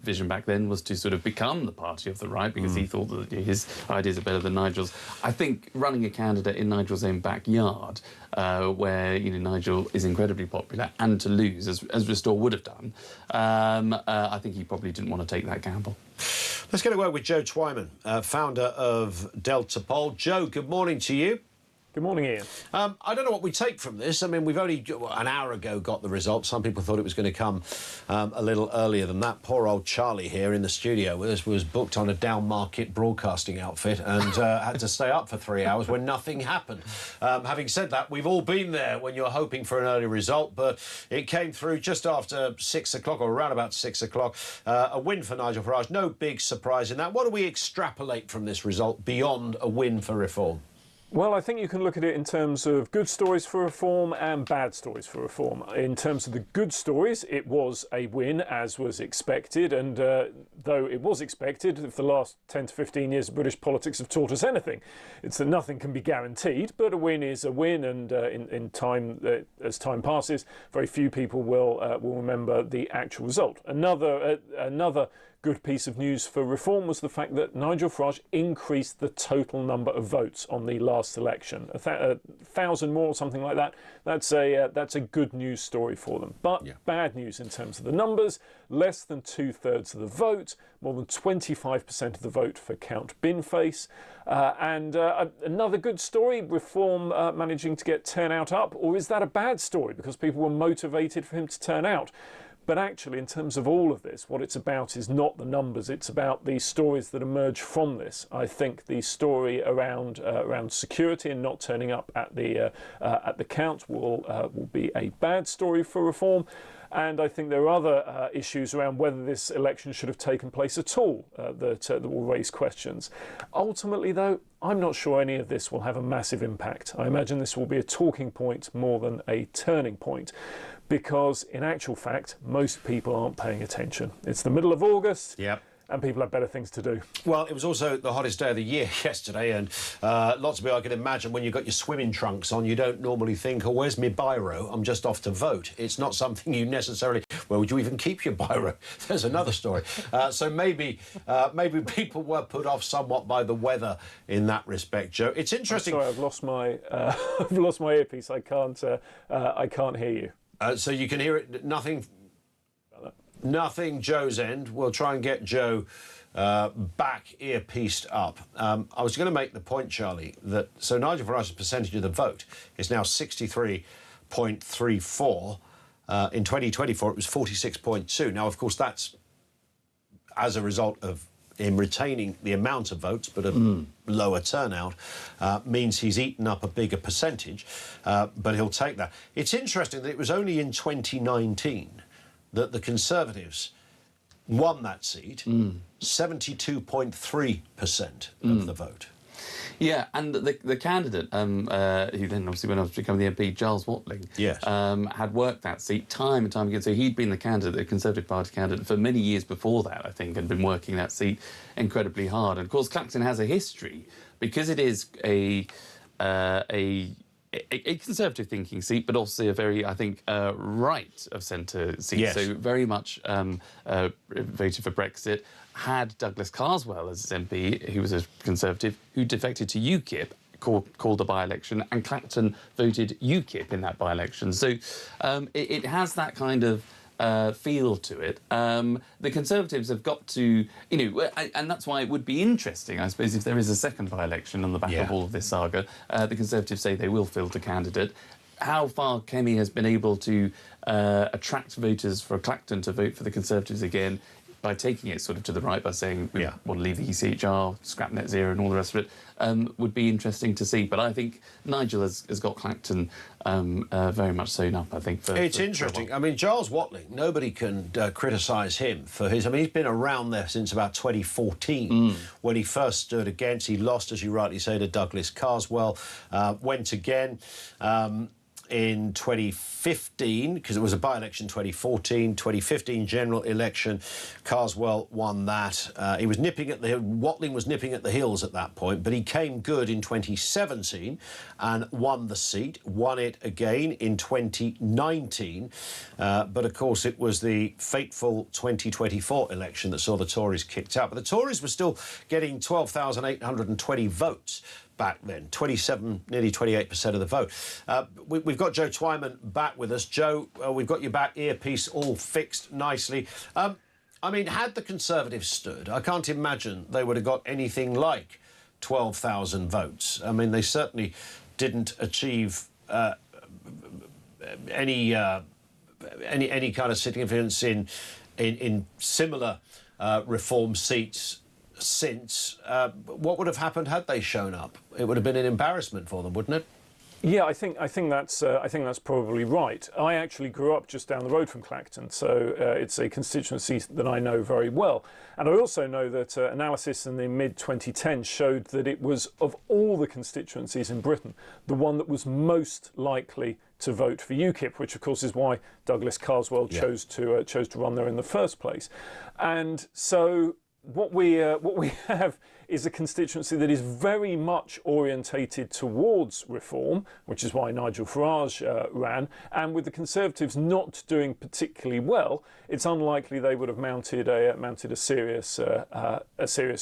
vision back then was to sort of become the party of the right, because he thought that his ideas are better than Nigel's, I think running a candidate in Nigel's own backyard, where Nigel is incredibly popular, and to lose, as Restore would have done, I think he probably didn't want to take that gamble. Let's get a word with Joe Twyman, founder of Delta Poll. Joe, good morning to you. Good morning, Ian. I don't know what we take from this. I mean, we've only an hour ago got the results. Some people thought it was going to come a little earlier than that. Poor old Charlie here in the studio with us was booked on a down-market broadcasting outfit and had to stay up for 3 hours when nothing happened. Having said that, we've all been there when you're hoping for an early result, but it came through just after 6 o'clock, or around about 6 o'clock. A win for Nigel Farage. No big surprise in that. What do we extrapolate from this result beyond a win for Reform? Well, I think you can look at it in terms of good stories for Reform and bad stories for Reform. In terms of the good stories, it was a win, as was expected, and though it was expected, if the last 10 to 15 years of British politics have taught us anything, it's that nothing can be guaranteed, but a win is a win, and in time, as time passes, very few people will remember the actual result. Another good piece of news for Reform was the fact that Nigel Farage increased the total number of votes on the last election. 1,000 more or something like that. That's a good news story for them. But bad news in terms of the numbers, less than 2/3 of the vote, more than 25% of the vote for Count Binface. And another good story, Reform managing to get turnout up, or is that a bad story because people were motivated for him to turn out? But actually, in terms of all of this, what it's about is not the numbers. It's about the stories that emerge from this. I think the story around security and not turning up at the count will be a bad story for Reform. And I think there are other issues around whether this election should have taken place at all that will raise questions. Ultimately, though, I'm not sure any of this will have a massive impact. I imagine this will be a talking point more than a turning point, because in actual fact, most people aren't paying attention. It's the middle of August. Yep. And people have better things to do. Well, it was also the hottest day of the year yesterday, and lots of people, I can imagine, when you've got your swimming trunks on, you don't normally think, oh, where's my biro? I'm just off to vote. It's not something you necessarily... Where would you even keep your biro? There's another story. So maybe people were put off somewhat by the weather in that respect, Joe. It's interesting... I'm sorry, I've lost my I've lost my earpiece. I can't hear you. So you can hear it. Nothing Joe's end. We'll try and get Joe back ear-pieced up. I was going to make the point, Charlie, that so Nigel Farage's percentage of the vote is now 63.34. In 2024, it was 46.2. Now, of course, that's as a result of him retaining the amount of votes, but a lower turnout, means he's eaten up a bigger percentage, but he'll take that. It's interesting that it was only in 2019 that the Conservatives won that seat, 72.3% of the vote. Yeah, and the candidate, who then obviously went on to become the MP, Giles Watling, had worked that seat time and time again. So he'd been the candidate, the Conservative Party candidate, for many years before that, I think, and been working that seat incredibly hard. And of course, Clacton has a history, because it is a Conservative thinking seat, but also a very, I think, right of centre seat. Yes. So very much voted for Brexit. Had Douglas Carswell as its MP, who was a Conservative, who defected to UKIP, called a by-election, and Clacton voted UKIP in that by-election. So it has that kind of feel to it. The Conservatives have got to, and that's why it would be interesting, I suppose, if there is a second by-election on the back of all of this saga. The Conservatives say they will field a candidate. How far Kemi has been able to attract voters for Clacton to vote for the Conservatives again by taking it sort of to the right, by saying we want to leave the ECHR, scrap net zero and all the rest of it, would be interesting to see. But I think Nigel has got Clacton very much sewn up, I think. It's interesting. I mean, Giles Watling, nobody can criticise him for his... I mean, he's been around there since about 2014 when he first stood against. He lost, as you rightly say, to Douglas Carswell, went again in 2015, because it was a by-election 2014, 2015 general election. Carswell won that. He was nipping at the... Watling was nipping at the heels at that point, but he came good in 2017 and won the seat, won it again in 2019. But, of course, it was the fateful 2024 election that saw the Tories kicked out. But the Tories were still getting 12,820 votes back then, 27, nearly 28% of the vote. We've got Joe Twyman back with us. Joe, we've got you back, earpiece all fixed nicely. I mean, had the Conservatives stood, I can't imagine they would have got anything like 12,000 votes. I mean, they certainly didn't achieve any kind of significance in similar reform seats since. What would have happened had they shown up? It would have been an embarrassment for them, wouldn't it? Yeah, I think that's probably right. I actually grew up just down the road from Clacton, so it's a constituency that I know very well. And I also know that analysis in the mid-2010s showed that it was, of all the constituencies in Britain, the one that was most likely to vote for UKIP, which of course is why Douglas Carswell chose to run there in the first place. And so what we have is a constituency that is very much orientated towards reform, which is why Nigel Farage ran, and with the Conservatives not doing particularly well, it's unlikely they would have mounted a serious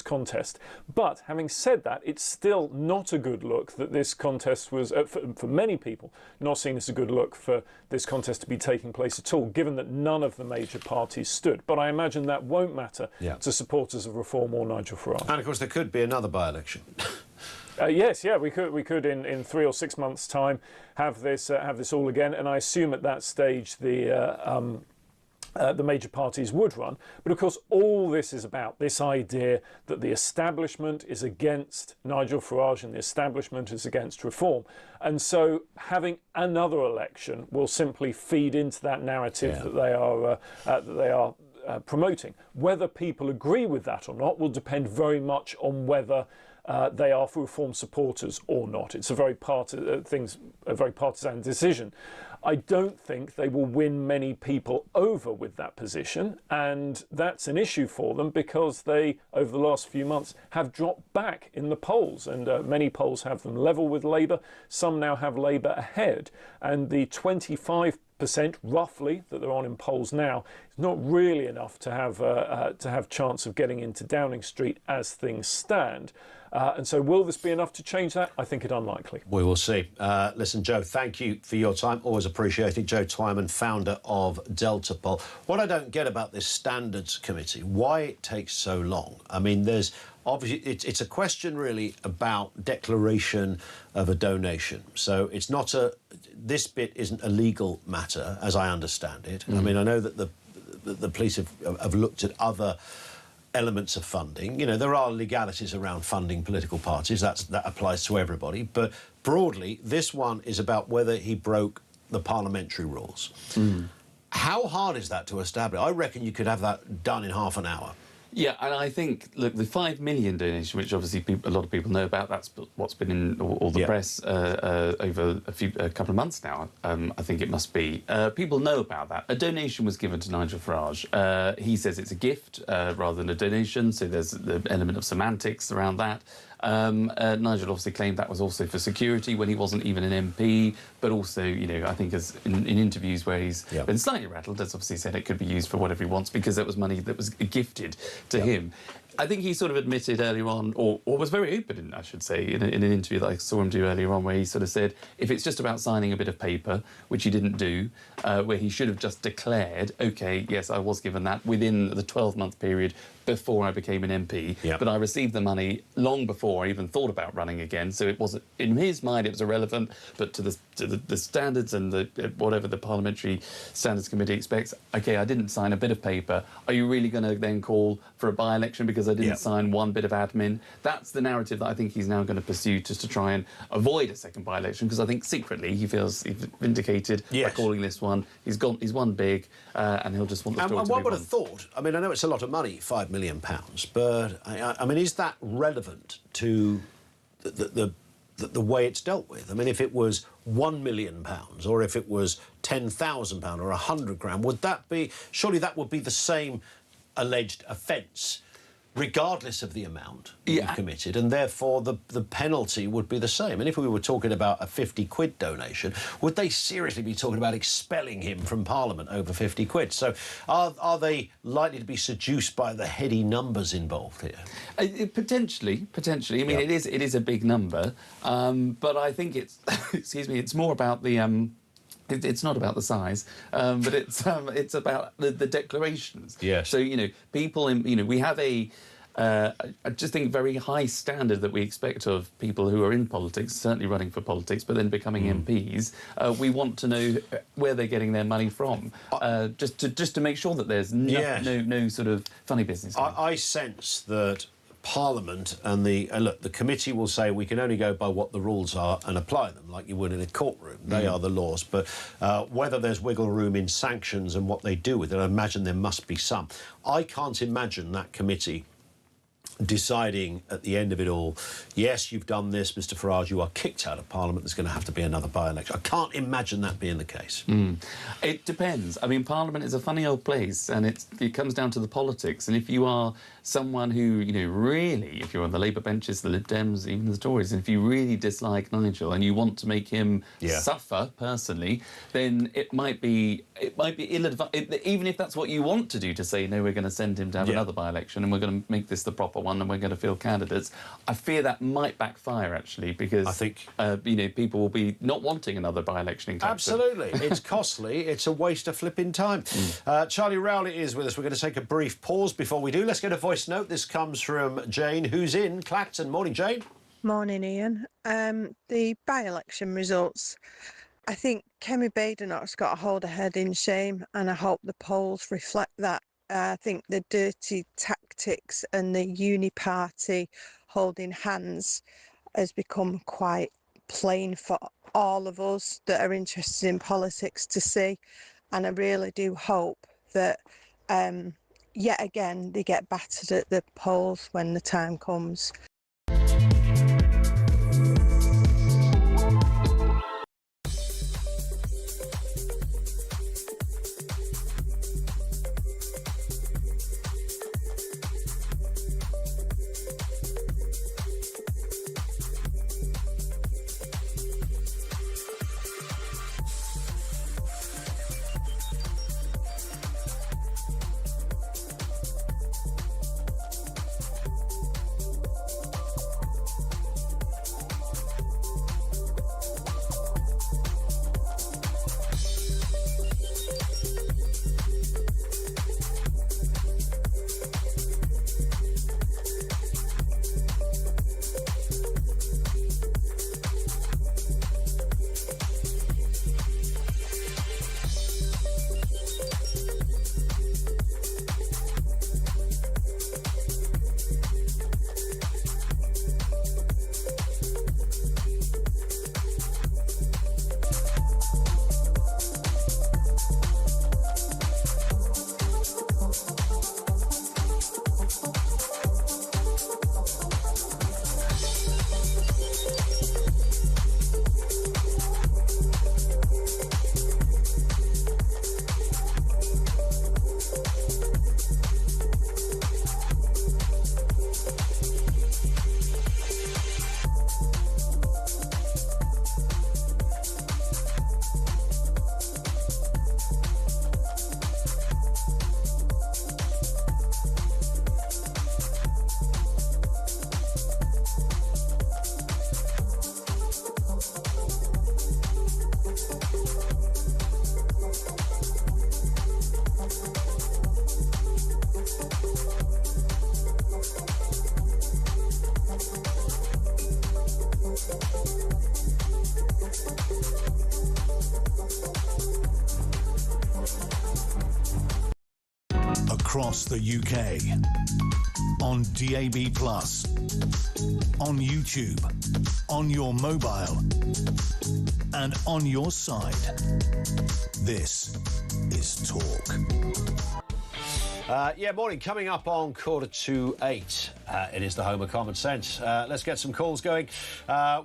contest. But having said that, it's still not a good look that this contest was, for many people, not seen as a good look for this contest to be taking place at all, given that none of the major parties stood. But I imagine that won't matter to supporters of reform or Nigel Farage. And of course, there could be another by-election. Yes, we could in 3 or 6 months' time have this all again, and I assume at that stage the major parties would run. But of course, all this is about this idea that the establishment is against Nigel Farage and the establishment is against reform, and so having another election will simply feed into that narrative that they are promoting. Whether people agree with that or not will depend very much on whether they are for reform supporters or not. It's a very partisan decision. I don't think they will win many people over with that position, and that's an issue for them because they, over the last few months, have dropped back in the polls, and many polls have them level with Labour. Some now have Labour ahead, and the 25% roughly that they're on in polls now is not really enough to have chance of getting into Downing Street as things stand. And so will this be enough to change that? I think it unlikely. We will see. Listen, Joe, thank you for your time. Always appreciated. Joe Twyman, founder of Delta Poll. What I don't get about this Standards Committee, why it takes so long. I mean, there's obviously, it's a question really about declaration of a donation. So it's not this bit isn't a legal matter, as I understand it. I mean, I know that the police have looked at other elements of funding. You know, there are legalities around funding political parties. That applies to everybody. But broadly, this one is about whether he broke the parliamentary rules. How hard is that to establish? I reckon you could have that done in half an hour. Yeah, and I think, look, the 5 million donation, which obviously a lot of people know about, that's what's been in all the press over a couple of months now, I think it must be. People know about that. A donation was given to Nigel Farage. He says it's a gift rather than a donation, so there's the element of semantics around that. Nigel obviously claimed that was also for security when he wasn't even an MP, but also, you know, I think as in interviews where he's been slightly rattled, has obviously said it could be used for whatever he wants because that was money that was gifted to him. I think he sort of admitted earlier on, or was very open, I should say, in an interview that I saw him do earlier on, where he sort of said, if it's just about signing a bit of paper, which he didn't do, where he should have just declared, OK, yes, I was given that within the 12-month period before I became an MP, but I received the money long before I even thought about running again. So it wasn't, in his mind, it was irrelevant. But to the standards and whatever the Parliamentary Standards Committee expects, okay, I didn't sign a bit of paper. Are you really going to then call for a by-election because I didn't sign one bit of admin? That's the narrative that I think he's now going to pursue, just to try and avoid a second by-election, because I think secretly he feels he's vindicated by calling this one. He's won big, and he'll just want the story to be one would won. have thought, I mean, I know it's a lot of money, £5 million, but I mean, is that relevant to the way it's dealt with? I mean, if it was £1 million or if it was £10,000 or 100 grand, would that be, surely that would be the same alleged offence regardless of the amount you've committed, and therefore the penalty would be the same. And if we were talking about a 50 quid donation, would they seriously be talking about expelling him from Parliament over 50 quid? So are they likely to be seduced by the heady numbers involved here? Potentially. I mean, it is a big number, but I think it's, excuse me, it's more about the... It's not about the size, but it's about the declarations. Yes. So, you know, people we have I just think very high standard that we expect of people who are in politics, certainly running for politics, but then becoming MPs. We want to know where they're getting their money from, just to make sure that there's no sort of funny business. I sense that Parliament and the committee will say we can only go by what the rules are and apply them, like you would in a courtroom. They are the laws. But whether there's wiggle room in sanctions and what they do with it, I imagine there must be some. I can't imagine that committee deciding at the end of it all, yes, you've done this, Mr Farage, you are kicked out of Parliament, there's going to have to be another by-election. I can't imagine that being the case. It depends. I mean, Parliament is a funny old place, and it comes down to the politics. And if you are someone who, really, if you're on the Labour benches, the Lib Dems, even the Tories, and if you really dislike Nigel and you want to make him suffer personally, then it might be ill-advised, even if that's what you want to do, to say, no, we're going to send him to have another by-election and we're going to make this the proper one and we're going to field candidates. I fear that might backfire, actually, because I think people will be not wanting another by-election in Clacton. Absolutely. It's costly. It's a waste of flipping time. Charlie Rowley is with us. We're going to take a brief pause before we do. Let's get a voice note. This comes from Jane, who's in Clacton. Morning, Jane. Morning, Ian. The by-election results, I think Kemi Badenoch's got to hold her head in shame, and I hope the polls reflect that. I think the dirty tactics and the uni-party holding hands has become quite plain for all of us that are interested in politics to see, and I really do hope that yet again they get battered at the polls when the time comes. across the UK. On DAB+, on YouTube, on your mobile, and on your side. This is Talk. Yeah, morning. Coming up on 7:45. It is the home of common sense. Let's get some calls going.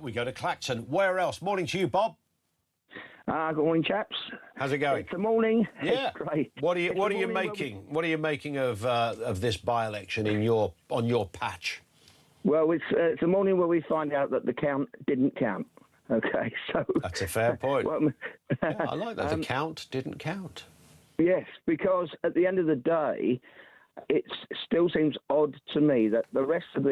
We go to Clacton. Where else? Morning to you, Bob. Good morning, chaps. How's it going? It's the morning. Yeah, it's great. What are you making of this by-election on your patch? Well, it's a morning where we find out that the count didn't count. Okay, so that's a fair point. Well, yeah, I like that. The count didn't count. Yes, because at the end of the day, it still seems odd to me that the rest of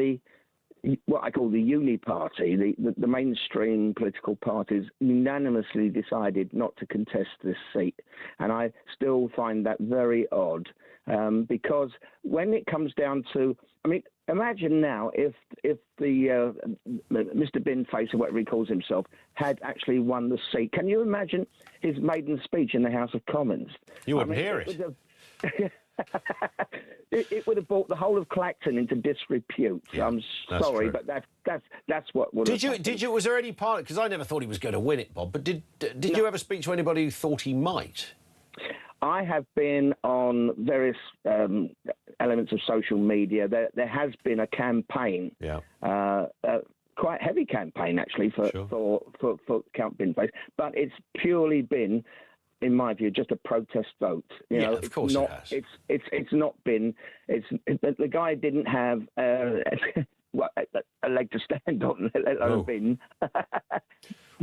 what I call the uni party, the mainstream political parties, unanimously decided not to contest this seat. And I still find that very odd because when it comes down to, I mean, imagine now if the Mr. Binface, or whatever he calls himself, had actually won the seat. Can you imagine his maiden speech in the House of Commons? You wouldn't hear it. It would have brought the whole of Clacton into disrepute. Yeah, I'm sorry, true. but that's what would have happened. Did you? Was there any part? Because I never thought he was going to win it, Bob. But did you ever speak to anybody who thought he might? I have been on various elements of social media. There has been a campaign, quite heavy campaign actually for Count Binface, but it's purely been, in my view, just a protest vote. You know, of course it has. It's not been. The guy didn't have a leg to stand on, let alone bin.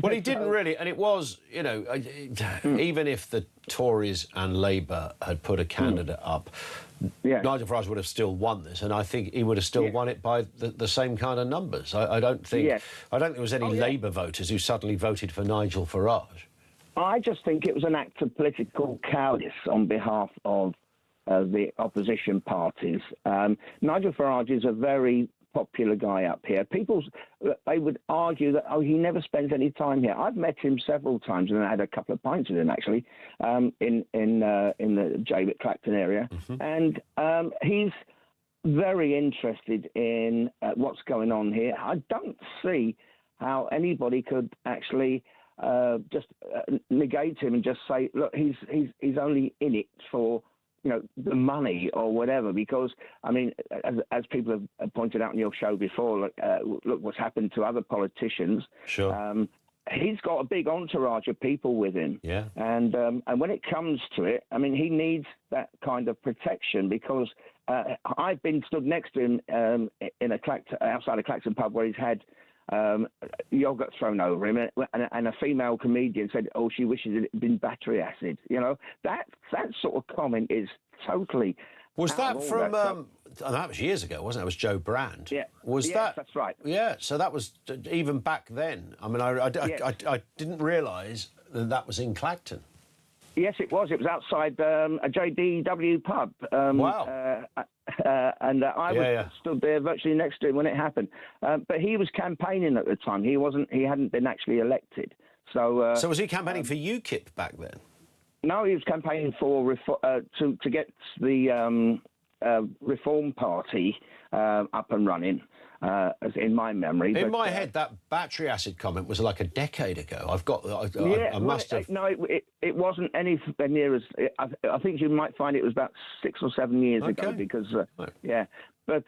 Well, he didn't really, and it was, you know, even if the Tories and Labour had put a candidate up, Nigel Farage would have still won this, and I think he would have still won it by the same kind of numbers. I don't think there was any Labour voters who suddenly voted for Nigel Farage. I just think it was an act of political cowardice on behalf of the opposition parties. Nigel Farage is a very popular guy up here. They would argue that, he never spends any time here. I've met him several times and I had a couple of pints with him actually in the Jaybit Clacton area, and he's very interested in what's going on here. I don't see how anybody could actually just negate him and just say, look, he's only in it for, you know, the money or whatever, because, I mean, as people have pointed out on your show before, look what's happened to other politicians. Sure. He's got a big entourage of people with him. Yeah. And when it comes to it, I mean, he needs that kind of protection because I've been stood next to him in outside a Clacton pub where he's had yogurt thrown over him, and a female comedian said, she wishes it had been battery acid. You know, that sort of comment is totally... Was that from... that was years ago, wasn't it? It was Joe Brand. Yeah. That's right. Yeah, so that was even back then. I mean, I didn't realise that was in Clacton. Yes, it was. It was outside a JDW pub. Wow. And I was stood there virtually next to him when it happened. But he was campaigning at the time. He hadn't been actually elected. So was he campaigning for UKIP back then? No, he was campaigning for to get the Reform Party up and running. As in my memory. In my head, that battery acid comment was like a decade ago. I must have... No, it wasn't anywhere near as... I think you might find it was about 6 or 7 years ago because, But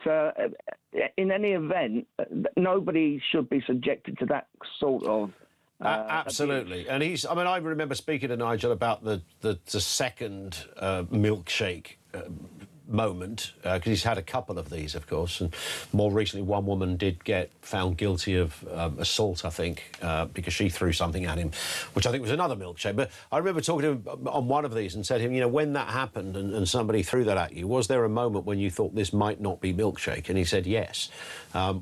in any event, nobody should be subjected to that sort of... absolutely. And I remember speaking to Nigel about the second milkshake moment, because he's had a couple of these, of course, and more recently one woman did get found guilty of assault, I think, because she threw something at him, which I think was another milkshake. But I remember talking to him on one of these and said to him, you know, when that happened and somebody threw that at you, was there a moment when you thought this might not be milkshake? And he said yes,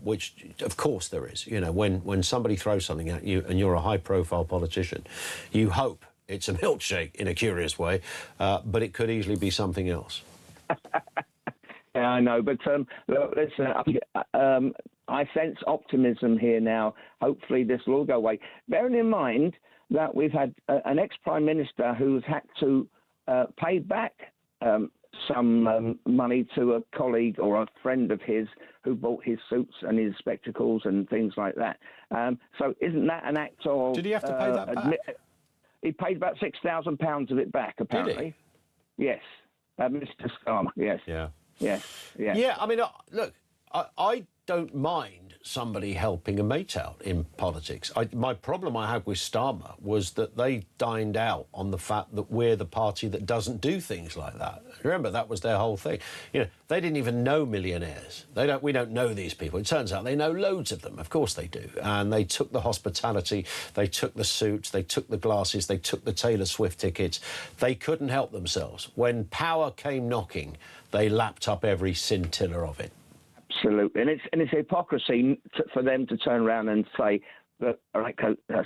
which of course there is. You know, when somebody throws something at you and you're a high-profile politician, you hope it's a milkshake in a curious way, but it could easily be something else. Yeah, I know, but look, listen, I sense optimism here now. Hopefully this will all go away. Bearing in mind that we've had an ex-Prime Minister who's had to pay back some money to a colleague or a friend of his who bought his suits and his spectacles and things like that. So isn't that an act of... Did he have to pay that back? He paid about £6,000 of it back, apparently. Did he? Yes. Mr. Starmer, yes. Yeah. Yes, yes. Yeah, I mean, look, I don't mind somebody helping a mate out in politics. My problem I had with Starmer was that they dined out on the fact that we're the party that doesn't do things like that. Remember, that was their whole thing. You know, they didn't even know millionaires. We don't know these people. It turns out they know loads of them. Of course they do. And they took the hospitality, they took the suits, they took the glasses, they took the Taylor Swift tickets. They couldn't help themselves. When power came knocking, they lapped up every scintilla of it. Absolutely, and it's hypocrisy for them to turn around and say that.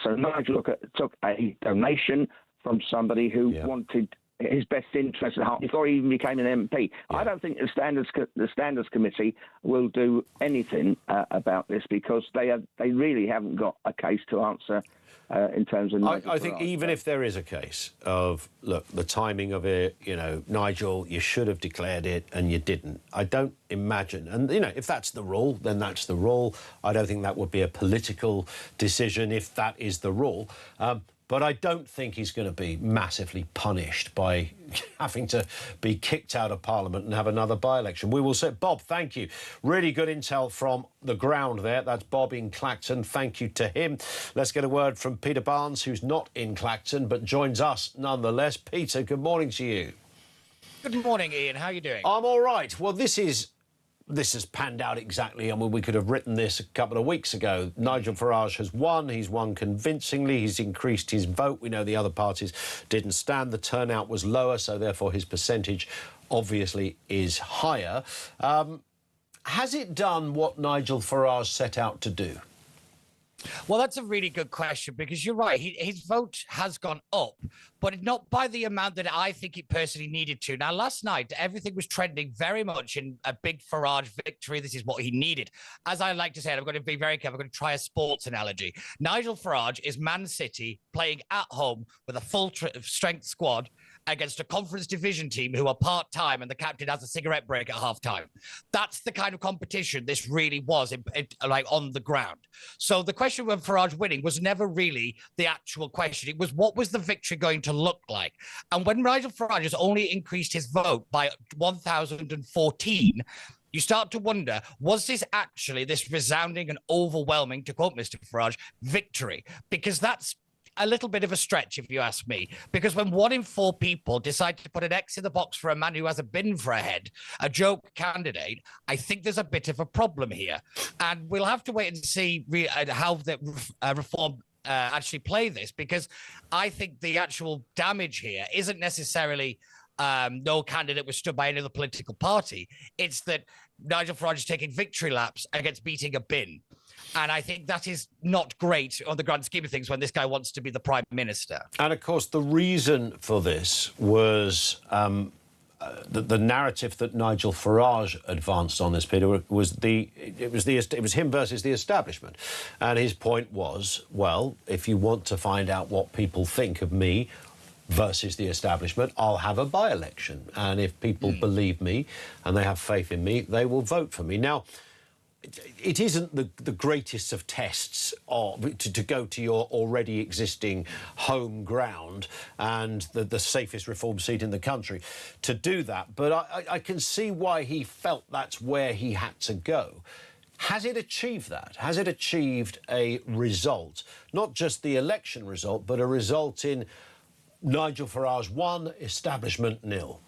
So Nigel took a donation from somebody who wanted his best interest at heart before he even became an MP. Yeah. I don't think the Standards Committee will do anything about this because they really haven't got a case to answer. In terms of I think even if there is a case of, look, the timing of it, you know, Nigel, you should have declared it and you didn't. I don't imagine. And, you know, if that's the rule, then that's the rule. I don't think that would be a political decision if that is the rule. But I don't think he's going to be massively punished by having to be kicked out of Parliament and have another by-election. We will say, Bob, thank you. Really good intel from the ground there. That's Bob in Clacton. Thank you to him. Let's get a word from Peter Barnes, who's not in Clacton, but joins us nonetheless. Peter, good morning to you. Good morning, Ian. How are you doing? I'm all right. Well, this has panned out exactly. I mean, we could have written this a couple of weeks ago. Nigel Farage has won. He's won convincingly. He's increased his vote. We know the other parties didn't stand. The turnout was lower, so therefore his percentage obviously is higher. Has it done what Nigel Farage set out to do? Well, that's a really good question because you're right. His vote has gone up, but not by the amount that I think it personally needed to. Now, last night, everything was trending very much in a big Farage victory. This is what he needed. As I like to say, and I'm going to be very careful, I'm going to try a sports analogy. Nigel Farage is Man City playing at home with a full-strength squad against a conference division team who are part-time and the captain has a cigarette break at half-time. That's the kind of competition this really was, like on the ground. So the question of Farage winning was never really the actual question. It was what was the victory going to look like? And when Nigel Farage has only increased his vote by 1,014, you start to wonder, was this actually this resounding and overwhelming, to quote Mr. Farage, victory? Because that's a little bit of a stretch, if you ask me, because when 1 in 4 people decide to put an X in the box for a man who has a bin for a head, a joke candidate, I think there's a bit of a problem here. And we'll have to wait and see how the reform actually play this, because I think the actual damage here isn't necessarily no candidate was stood by any other political party. It's that Nigel Farage is taking victory laps against beating a bin. And I think that is not great on the grand scheme of things when this guy wants to be the Prime Minister. And, of course, the reason for this was the narrative that Nigel Farage advanced on this, Peter, was it was him versus the establishment. And his point was, well, if you want to find out what people think of me versus the establishment, I'll have a by-election. And if people believe me and they have faith in me, they will vote for me. Now, it isn't the greatest of tests to go to your already existing home ground and the safest reform seat in the country to do that. But I can see why he felt that's where he had to go. Has it achieved that? Has it achieved a result? Not just the election result, but a result in Nigel Farage 1, establishment 0.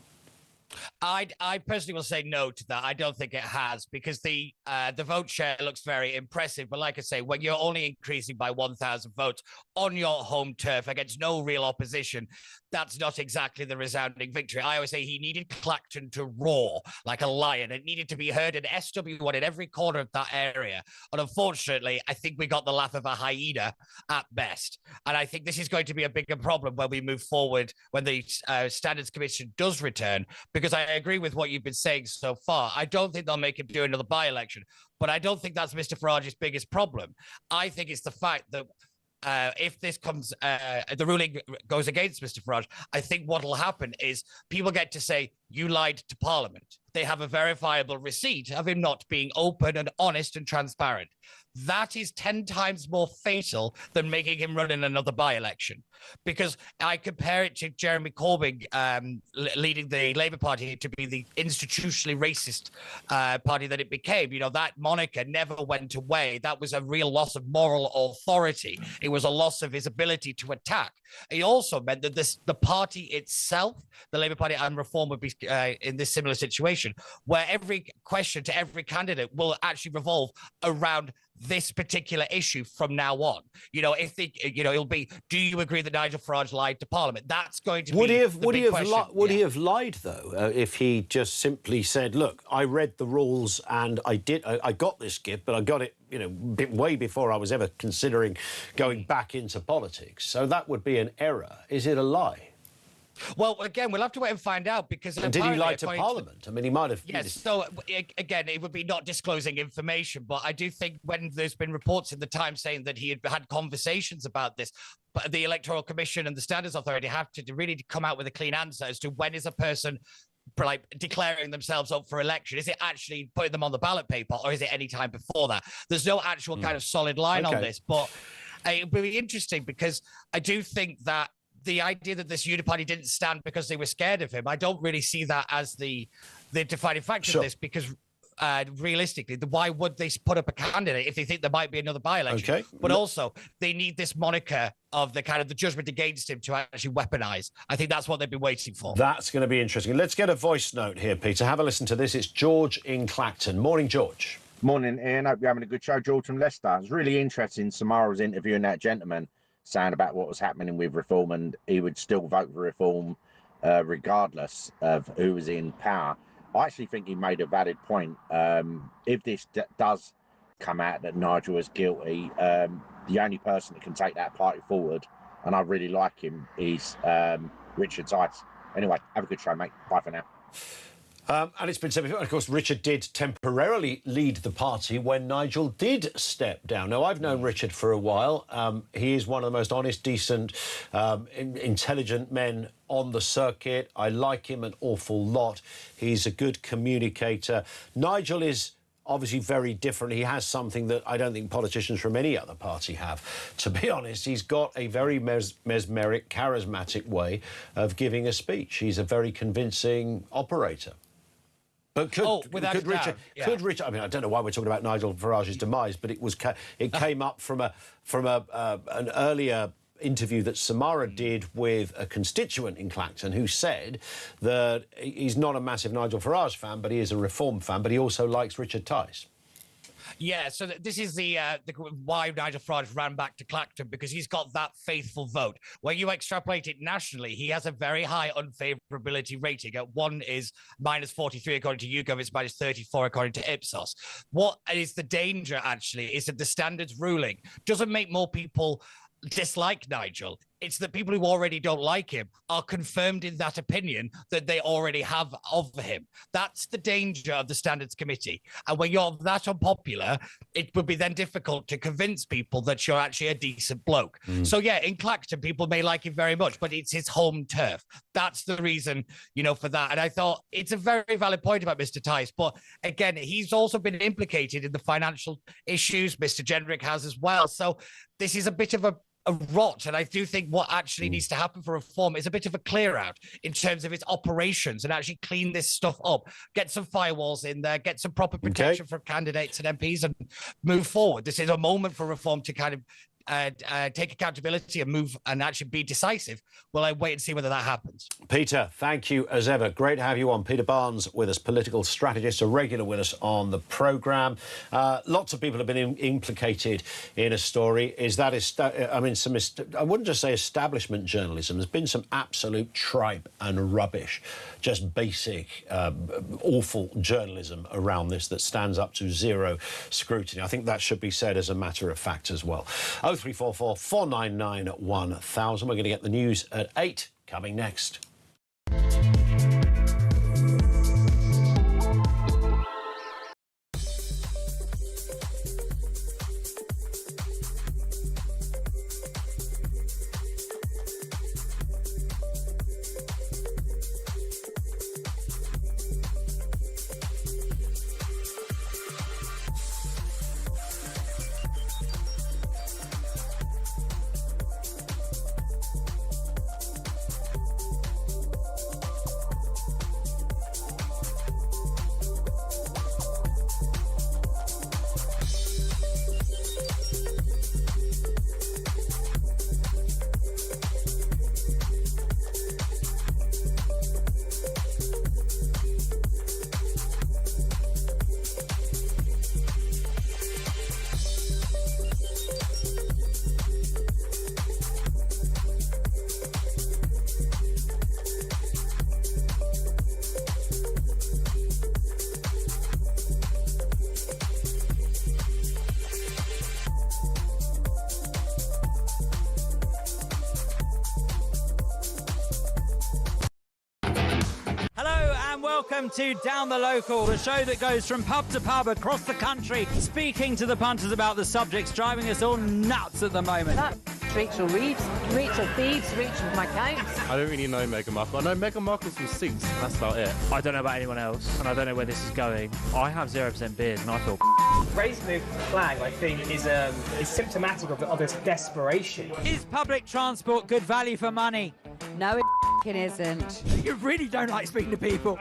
I personally will say no to that. I don't think it has, because the vote share looks very impressive. But like I say, when you're only increasing by 1,000 votes on your home turf against no real opposition, that's not exactly the resounding victory. I always say he needed Clacton to roar like a lion. It needed to be heard in SW1 in every corner of that area. And unfortunately, I think we got the laugh of a hyena at best. And I think this is going to be a bigger problem when we move forward, when the Standards Commission does return, because I agree with what you've been saying so far. I don't think they'll make him do another by-election, but I don't think that's Mr. Farage's biggest problem. I think it's the fact that if this comes, the ruling goes against Mr. Farage, I think what will happen is people get to say, you lied to Parliament. They have a verifiable receipt of him not being open and honest and transparent. That is 10 times more fatal than making him run in another by-election. Because I compare it to Jeremy Corbyn leading the Labour Party to be the institutionally racist party that it became. You know, that moniker never went away. That was a real loss of moral authority. It was a loss of his ability to attack. It also meant that the party itself, the Labour Party and Reform, would be in this similar situation, where every question to every candidate will actually revolve around this particular issue from now on. You know, if they, you know, it'll be, do you agree that Nigel Farage lied to Parliament? That's going to be the big question. Would he have lied, though, if he just simply said, look, I read the rules and I got this gift, but I got it, you know, way before I was ever considering going back into politics. So that would be an error. Is it a lie? Well, again, we'll have to wait and find out, because... And did he lie to Parliament? I mean, he might have... Yes, so, again, it would be not disclosing information, but I do think when there's been reports in the Times saying that he had conversations about this, but the Electoral Commission and the Standards Authority have to really come out with a clean answer as to when is a person like declaring themselves up for election. Is it actually putting them on the ballot paper, or is it any time before that? There's no actual kind of solid line on this, but it would be interesting, because I do think that the idea that this uniparty didn't stand because they were scared of him, I don't really see that as the defining factor of this, because realistically, why would they put up a candidate if they think there might be another by-election? But also, they need this moniker of the kind of the judgment against him to actually weaponise. I think that's what they've been waiting for. That's going to be interesting. Let's get a voice note here, Peter. Have a listen to this. It's George in Clacton. Morning, George. Morning, Ian. Hope you're having a good show. George from Leicester. It was really interesting. Samara was interviewing that gentleman, saying about what was happening with reform, and he would still vote for reform regardless of who was in power. I actually think he made a valid point. If this does come out that Nigel is guilty, the only person that can take that party forward, and I really like him, is Richard Tice. Anyway, have a good show, mate. Bye for now. And it's been said before, of course, Richard did temporarily lead the party when Nigel did step down. Now, I've known Richard for a while. He is one of the most honest, decent, intelligent men on the circuit. I like him an awful lot. He's a good communicator. Nigel is obviously very different. He has something that I don't think politicians from any other party have. To be honest, he's got a very mesmeric, charismatic way of giving a speech. He's a very convincing operator. But could Richard? I mean, I don't know why we're talking about Nigel Farage's demise, but it came up from an earlier interview that Samara did with a constituent in Clacton who said that he's not a massive Nigel Farage fan, but he is a Reform fan, but he also likes Richard Tice. Yeah, so this is the why Nigel Farage ran back to Clacton, because he's got that faithful vote. When you extrapolate it nationally, he has a very high unfavourability rating. One is -43 according to YouGov, it's -34 according to Ipsos. What is the danger, actually, is that the standards ruling doesn't make more people dislike Nigel. It's that people who already don't like him are confirmed in that opinion that they already have of him. That's the danger of the Standards Committee. And when you're that unpopular, it would be then difficult to convince people that you're actually a decent bloke. So yeah, in Clacton, people may like him very much, but it's his home turf. That's the reason, you know, for that. And I thought it's a very valid point about Mr. Tice. But again, he's also been implicated in the financial issues. Mr. Jenrick has as well. So this is a bit of a rot, and I do think what actually needs to happen for reform is a bit of a clear out in terms of its operations, and actually clean this stuff up, get some firewalls in there, get some proper protection for candidates and MPs, and move forward. This is a moment for reform to kind of take accountability and move and actually be decisive. Well, I wait and see whether that happens. Peter, thank you as ever. Great to have you on. Peter Barnes with us, political strategist, a regular with us on the programme. Lots of people have been implicated in a story. I wouldn't just say establishment journalism. There's been some absolute tripe and rubbish, just basic, awful journalism around this that stands up to zero scrutiny. I think that should be said as a matter of fact as well. 0344 499 1000. We're going to get the news at 8 coming next. Welcome to Down the Local, the show that goes from pub to pub across the country, speaking to the punters about the subjects driving us all nuts at the moment. That's Rachel Reeves, Rachel Thieves, Rachel McCounts. I don't really know Meghan Markle. I know Meghan Markle's from Suits, and that's about it. I don't know about anyone else, and I don't know where this is going. I have 0% beard, and I feel Raising the flag, I think, is symptomatic of this desperation. Is public transport good value for money? No, it isn't. You really don't like speaking to people.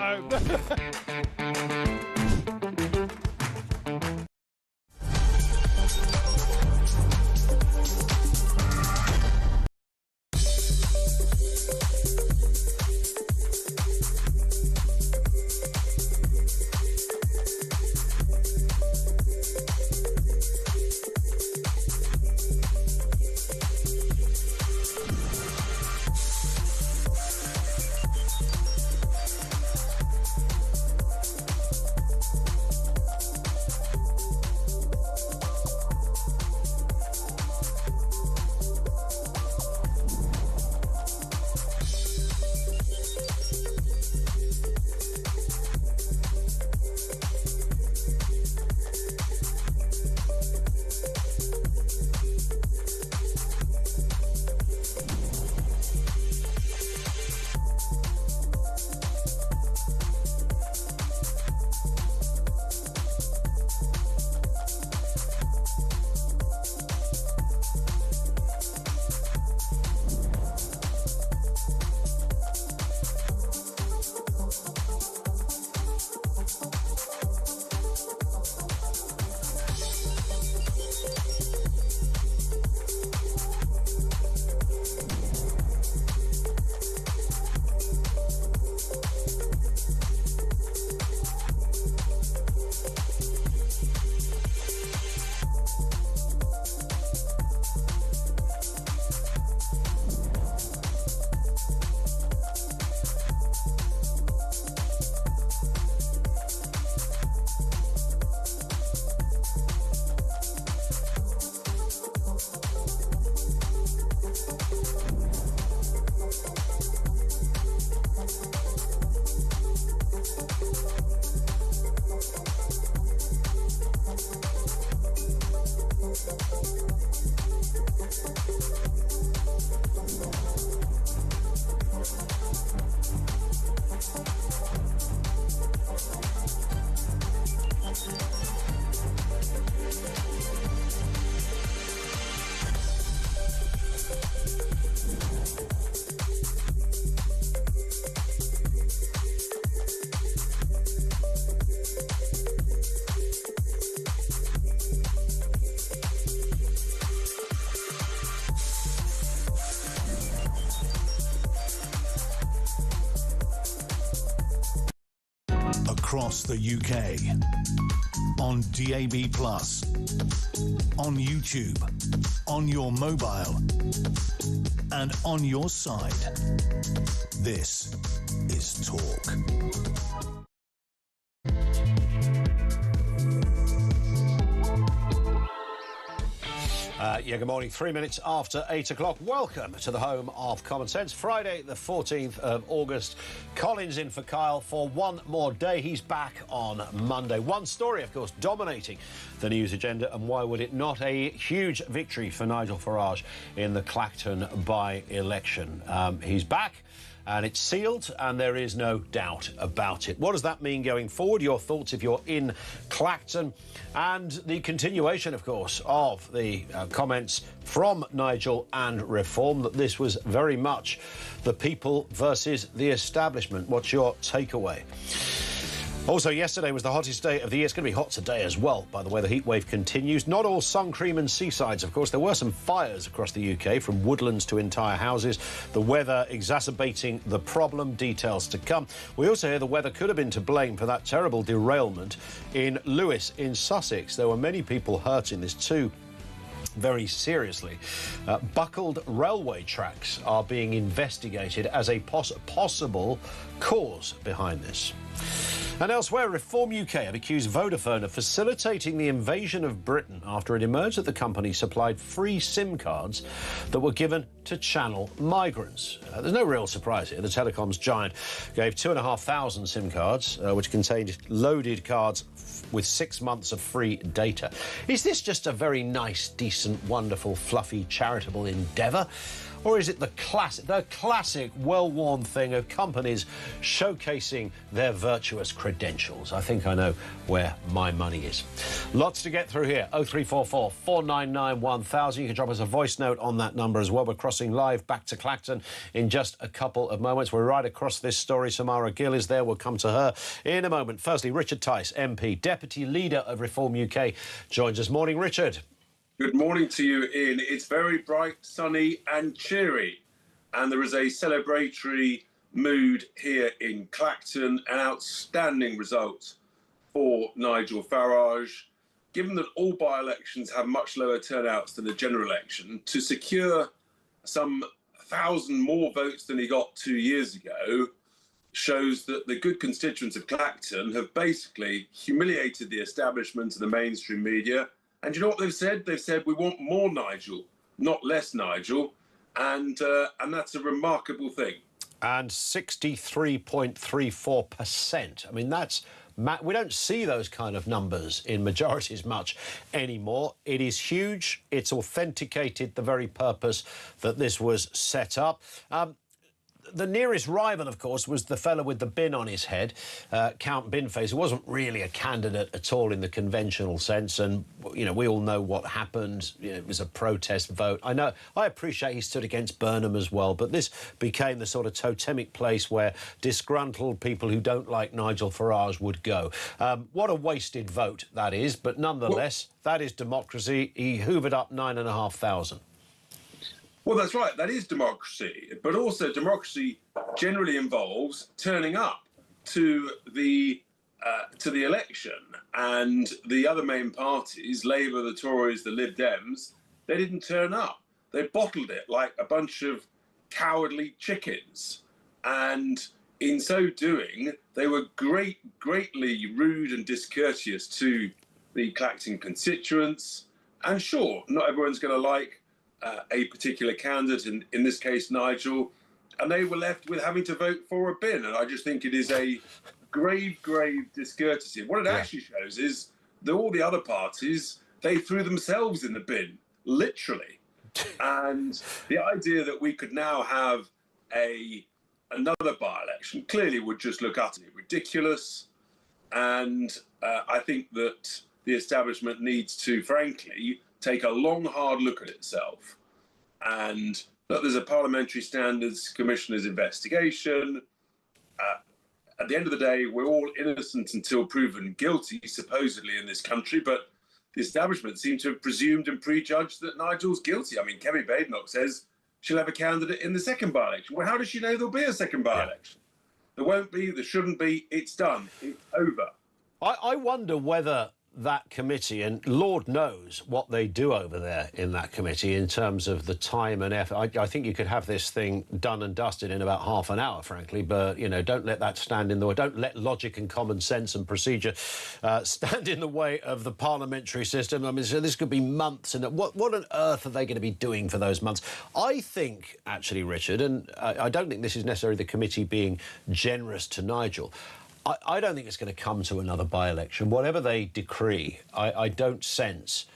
Across the UK, on DAB+, on YouTube, on your mobile, and on your side. This is Talk. Good morning. 3 minutes after 8 o'clock. Welcome to the home of Common Sense. Friday, the 14th of August. Colin's in for Kyle for one more day. He's back on Monday. One story, of course, dominating the news agenda. And why would it not? A huge victory for Nigel Farage in the Clacton by-election. He's back. And it's sealed, and there is no doubt about it. What does that mean going forward? Your thoughts if you're in Clacton. And the continuation, of course, of the comments from Nigel and Reform that this was very much the people versus the establishment. What's your takeaway? Also, yesterday was the hottest day of the year. It's going to be hot today as well, by the way. The heat wave continues. Not all sun cream and seasides, of course. There were some fires across the UK, from woodlands to entire houses. The weather exacerbating the problem. Details to come. We also hear the weather could have been to blame for that terrible derailment in Lewes in Sussex. There were many people hurt in this too. Very seriously. Buckled railway tracks are being investigated as a possible cause behind this. And elsewhere, Reform UK have accused Vodafone of facilitating the invasion of Britain after it emerged that the company supplied free SIM cards that were given to channel migrants. There's no real surprise here. The telecoms giant gave 2,500 SIM cards, which contained loaded cards with 6 months of free data. Is this just a very nice, decent, wonderful, fluffy, charitable endeavour? Or is it the classic, well-worn thing of companies showcasing their virtuous credentials? I think I know where my money is. Lots to get through here. 0344 499 1000. You can drop us a voice note on that number as well. We're crossing live back to Clacton in just a couple of moments. We're right across this story. Samara Gill is there. We'll come to her in a moment. Firstly, Richard Tice, MP, Deputy Leader of Reform UK, joins us. Morning, Richard. Good morning to you, Ian. It's very bright, sunny and cheery, and there is a celebratory mood here in Clacton. An outstanding result for Nigel Farage. Given that all by-elections have much lower turnouts than a general election, to secure some 1,000 more votes than he got 2 years ago shows that the good constituents of Clacton have basically humiliated the establishment and the mainstream media. And you know what they've said? They've said, we want more Nigel, not less Nigel. And that's a remarkable thing. And 63.34%. I mean, we don't see those kind of numbers in majorities much anymore. It is huge. It's authenticated the very purpose that this was set up. The nearest rival, of course, was the fellow with the bin on his head, Count Binface, who wasn't really a candidate at all in the conventional sense. And, you know, we all know what happened. You know, it was a protest vote. I appreciate he stood against Burnham as well, but this became the sort of totemic place where disgruntled people who don't like Nigel Farage would go. What a wasted vote that is, but nonetheless, that is democracy. He hoovered up 9,500. Well, that's right. That is democracy. But also democracy generally involves turning up to the election. And the other main parties, Labour, the Tories, the Lib Dems, they didn't turn up. They bottled it like a bunch of cowardly chickens. And in so doing, they were greatly rude and discourteous to the Clacton constituents. And sure, not everyone's going to like a particular candidate, in this case Nigel, and they were left with having to vote for a bin. And I just think it is a grave discourtesy. What it actually shows is that all the other parties, they threw themselves in the bin, literally. And the idea that we could now have another by-election clearly would just look utterly ridiculous. And I think that the establishment needs to, frankly, take a long, hard look at itself. And look, there's a Parliamentary Standards Commissioner's investigation. At the end of the day, we're all innocent until proven guilty, supposedly, in this country. But the establishment seem to have presumed and prejudged that Nigel's guilty. I mean, Kemi Badenoch says she'll have a candidate in the second by-election. Well, how does she know there'll be a second by-election? There won't be, there shouldn't be. It's done. It's over. I wonder whether that committee, and Lord knows what they do over there in that committee in terms of the time and effort. I think you could have this thing done and dusted in about half an hour, frankly, but, you know, don't let that stand in the way. Don't let logic and common sense and procedure stand in the way of the parliamentary system. I mean, so this could be months, and what on earth are they going to be doing for those months? I think, actually, Richard, and I don't think this is necessarily the committee being generous to Nigel, I don't think it's going to come to another by-election. Whatever they decree, I don't sense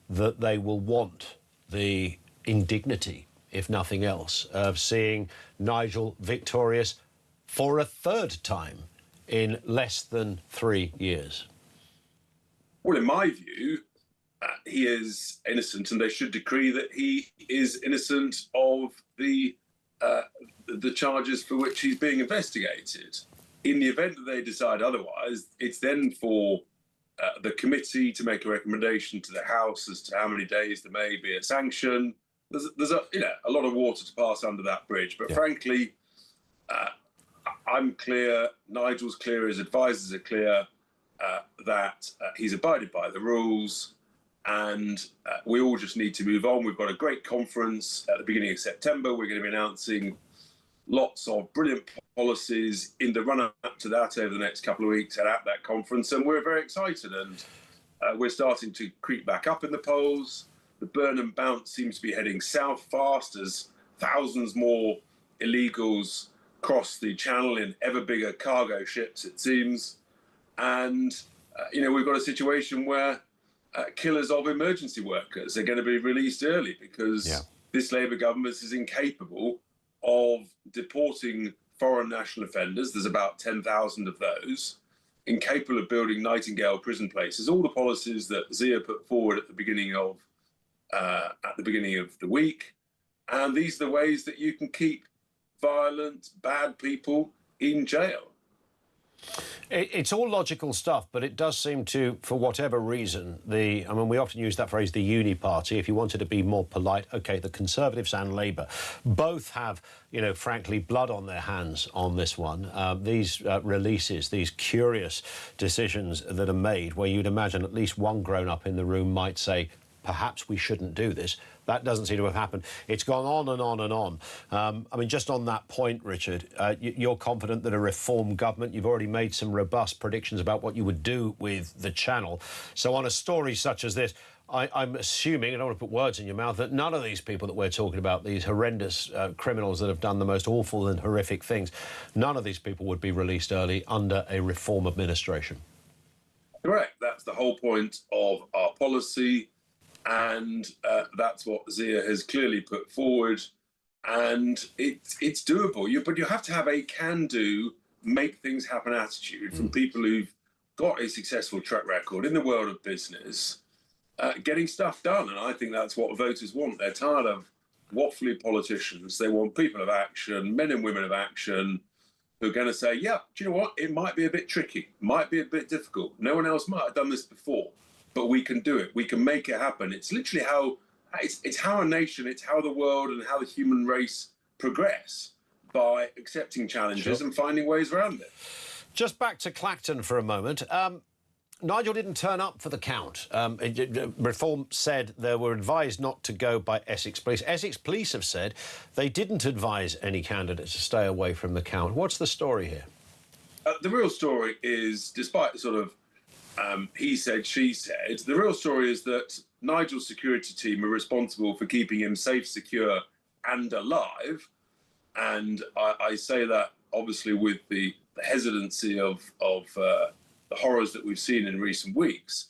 that they will want the indignity, if nothing else, of seeing Nigel victorious for a third time in less than 3 years. Well, in my view, he is innocent, and they should decree that he is innocent of the charges for which he's being investigated. In the event that they decide otherwise, it's then for the committee to make a recommendation to the House as to how many days there may be a sanction. There's a lot of water to pass under that bridge. But frankly, I'm clear, Nigel's clear, his advisors are clear that he's abided by the rules, and we all just need to move on. We've got a great conference at the beginning of September. We're going to be announcing lots of brilliant policies in the run-up to that over the next couple of weeks and at that conference, and we're very excited. And we're starting to creep back up in the polls. The burn and bounce seems to be heading south fast as thousands more illegals cross the channel in ever bigger cargo ships, it seems. And, we've got a situation where killers of emergency workers are going to be released early because this Labour government is incapable of deporting foreign national offenders. There's about 10,000 of those. Incapable of building Nightingale prison places. All the policies that Zia put forward at the beginning of the week, and these are the ways that you can keep violent, bad people in jail. It's all logical stuff, but it does seem to, for whatever reason, we often use that phrase, the uni party. If you wanted to be more polite, OK, the Conservatives and Labour both have, frankly, blood on their hands on this one. These releases, these curious decisions that are made, where you'd imagine at least one grown-up in the room might say, perhaps we shouldn't do this. That doesn't seem to have happened. It's gone on and on and on. Just on that point, Richard, you're confident that a reform government, you've already made some robust predictions about what you would do with the channel. So on a story such as this, I'm assuming, I don't want to put words in your mouth, that none of these people that we're talking about, these horrendous criminals that have done the most awful and horrific things, none of these people would be released early under a reform administration. Correct. That's the whole point of our policy. And that's what Zia has clearly put forward. And it's doable. But you have to have a can-do, make things happen attitude from people who've got a successful track record in the world of business, getting stuff done. And I think that's what voters want. They're tired of waffly politicians. They want people of action, men and women of action, who are going to say, yeah, do you know what? It might be a bit tricky, might be a bit difficult. No one else might have done this before. But we can do it. We can make it happen. It's literally how it's how a nation, it's how the world and how the human race progress, by accepting challenges and finding ways around it. Just back to Clacton for a moment. Nigel didn't turn up for the count. Reform said they were advised not to go by Essex Police. Essex Police have said they didn't advise any candidate to stay away from the count. What's the story here? The real story is, despite the sort of he said, she said, the real story is that Nigel's security team are responsible for keeping him safe, secure and alive. And I say that obviously with the hesitancy of the horrors that we've seen in recent weeks.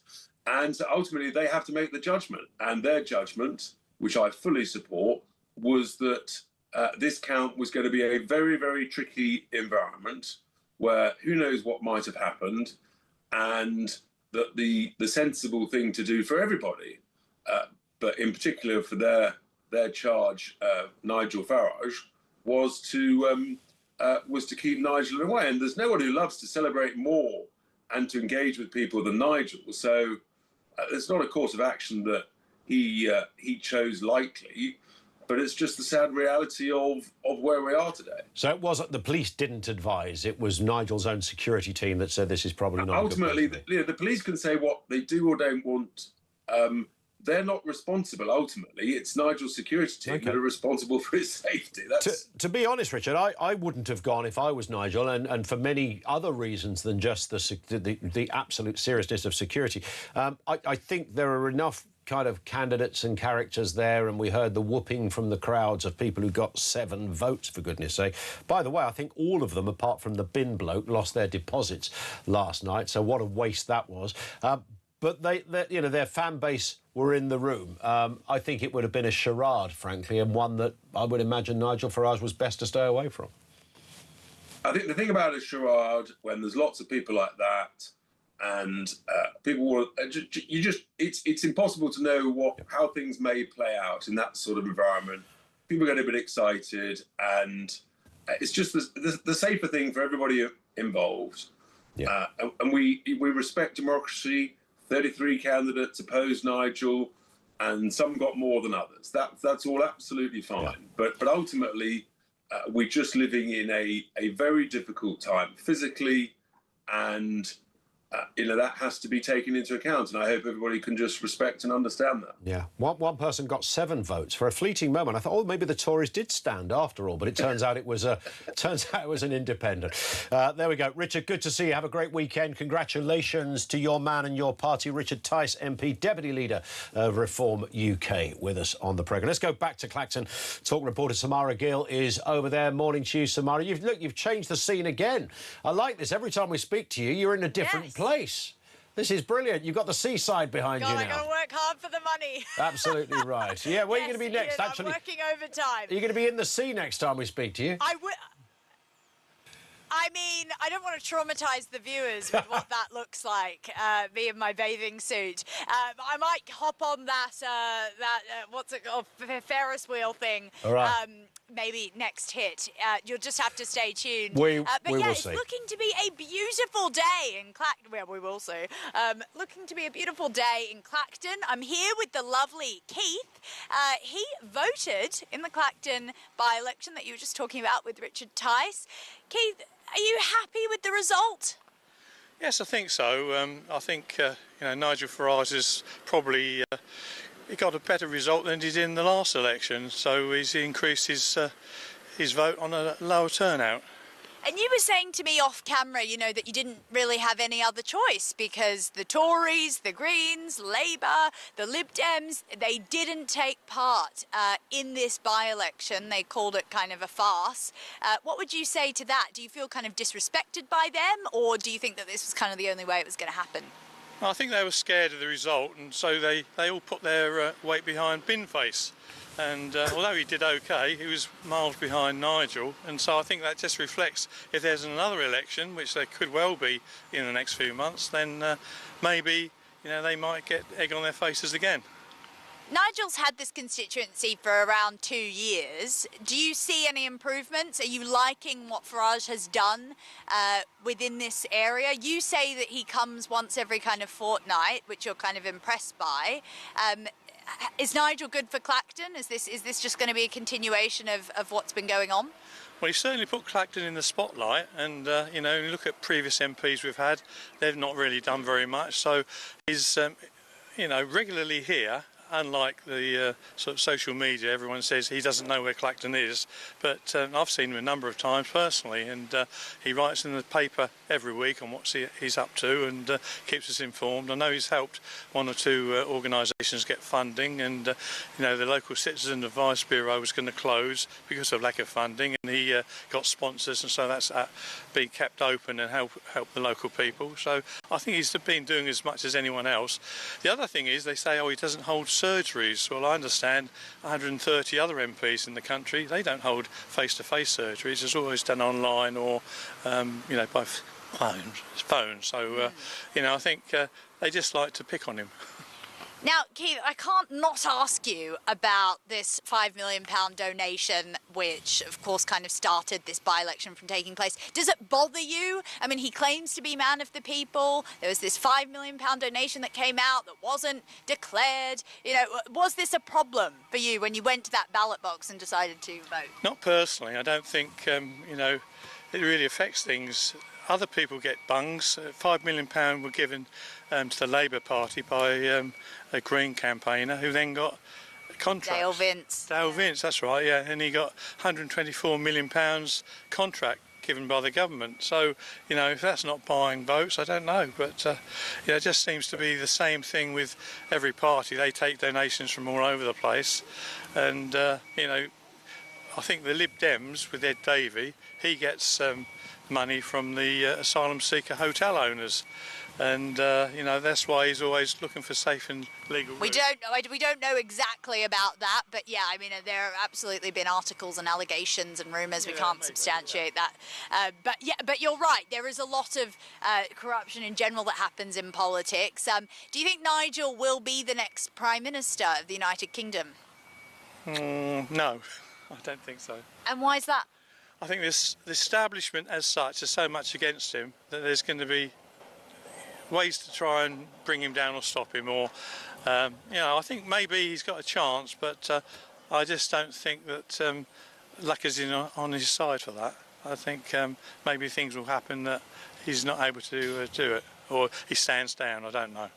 And ultimately they have to make the judgment. And their judgment, which I fully support, was that this count was going to be a very, very tricky environment where who knows what might have happened. And that the sensible thing to do for everybody, but in particular for their charge, Nigel Farage, was to keep Nigel away. And there's no one who loves to celebrate more and to engage with people than Nigel. So it's not a course of action that he chose lightly. But it's just the sad reality of where we are today. So it wasn't the police didn't advise, it was Nigel's own security team that said this is probably not ultimately, the police can say what they do or don't want. They're not responsible, ultimately. It's Nigel's security team that are responsible for his safety. To be honest, Richard, I wouldn't have gone if I was Nigel, and for many other reasons than just the absolute seriousness of security. I think there are enough kind of candidates and characters there, and we heard the whooping from the crowds of people who got 7 votes, for goodness sake. By the way, I think all of them, apart from the bin bloke, lost their deposits last night, so what a waste that was. But their fan base were in the room. I think it would have been a charade, frankly, and one that I would imagine Nigel Farage was best to stay away from. I think the thing about a charade, when there's lots of people like that, and people will it's impossible to know how things may play out in that sort of environment. People get a bit excited, and it's just the safer thing for everybody involved. And we respect democracy. 33 candidates opposed Nigel, and some got more than others. That's all absolutely fine. But ultimately, we're just living in a very difficult time physically, and that has to be taken into account, and I hope everybody can just respect and understand that. Yeah, one person got 7 votes. For a fleeting moment, I thought, oh, maybe the Tories did stand after all, but it turns out it was an independent. There we go, Richard. Good to see you. Have a great weekend. Congratulations to your man and your party, Richard Tice, MP, Deputy Leader of Reform UK, with us on the programme. Let's go back to Clacton. Talk reporter Samara Gill is over there. Morning to you, Samara. You've changed the scene again. I like this. Every time we speak to you, you're in a different place. This is brilliant. You've got the seaside behind you now. I got to work hard for the money. Absolutely right. Yeah, where are you going to be next? Ian, Actually, I'm working overtime. Are you going to be in the sea next time we speak to you? I mean, I don't want to traumatise the viewers with what that looks like, me in my bathing suit. I might hop on that what's it called, Ferris wheel thing. All right. Maybe next hit. You'll just have to stay tuned. But we will it's see. looking to be a beautiful day in Clacton. Well, we will see. Looking to be a beautiful day in Clacton. I'm here with the lovely Keith. He voted in the Clacton by-election that you were just talking about with Richard Tice. Keith, are you happy with the result? Yes, I think so. I think Nigel Farage has probably he got a better result than he did in the last election, so he's increased his vote on a lower turnout. And you were saying to me off camera, that you didn't really have any other choice because the Tories, the Greens, Labour, the Lib Dems, they didn't take part in this by-election. They called it kind of a farce. What would you say to that? Do you feel kind of disrespected by them, or do you think that this was kind of the only way it was going to happen? I think they were scared of the result, and so they all put their weight behind Binface. And although he did OK, he was miles behind Nigel, and so I think that just reflects if there's another election, which there could well be in the next few months, then maybe they might get egg on their faces again. Nigel's had this constituency for around 2 years. Do you see any improvements? Are you liking what Farage has done within this area? You say that he comes once every kind of fortnight, which you're kind of impressed by. Is Nigel good for Clacton? Is this just going to be a continuation of what's been going on? Well, he certainly put Clacton in the spotlight, and you look at previous MPs we've had, they've not really done very much. So he's regularly here. Unlike the sort of social media, everyone says he doesn't know where Clacton is, but I've seen him a number of times personally, and he writes in the paper every week on what he's up to, and keeps us informed. I know he's helped 1 or 2 organisations get funding, and the local Citizen Advice Bureau was going to close because of lack of funding, and he got sponsors, and so that's been kept open and help the local people. So I think he's been doing as much as anyone else. The other thing is they say, oh, he doesn't hold surgeries. Well, I understand 130 other MPs in the country, they don't hold face-to-face surgeries. It's always done online or by phone. So I think they just like to pick on him. Now, Keith, I can't not ask you about this £5 million donation, which, of course, kind of started this by-election from taking place. Does it bother you? I mean, he claims to be man of the people. There was this £5 million donation that came out that wasn't declared. Was this a problem for you when you went to that ballot box and decided to vote? Not personally. I don't think, it really affects things. Other people get bungs. £5 million were given to the Labour Party by a Green campaigner who then got contracts. Dale Vince, that's right, yeah. And he got £124 million contract given by the government. So, if that's not buying votes, I don't know. But, it just seems to be the same thing with every party. They take donations from all over the place. And, I think the Lib Dems, with Ed Davey, he gets money from the asylum seeker hotel owners, and that's why he's always looking for safe and legal routes. We don't know exactly about that, but yeah, I mean, there have absolutely been articles and allegations and rumours. We can't substantiate that, but you're right. There is a lot of corruption in general that happens in politics. Do you think Nigel will be the next Prime Minister of the United Kingdom? No, I don't think so. And why is that? I think the establishment as such is so much against him that there's going to be ways to try and bring him down or stop him, or I think maybe he's got a chance, but I just don't think that luck is on his side for that. I think maybe things will happen that he's not able to do it. or he stands down. I don't know.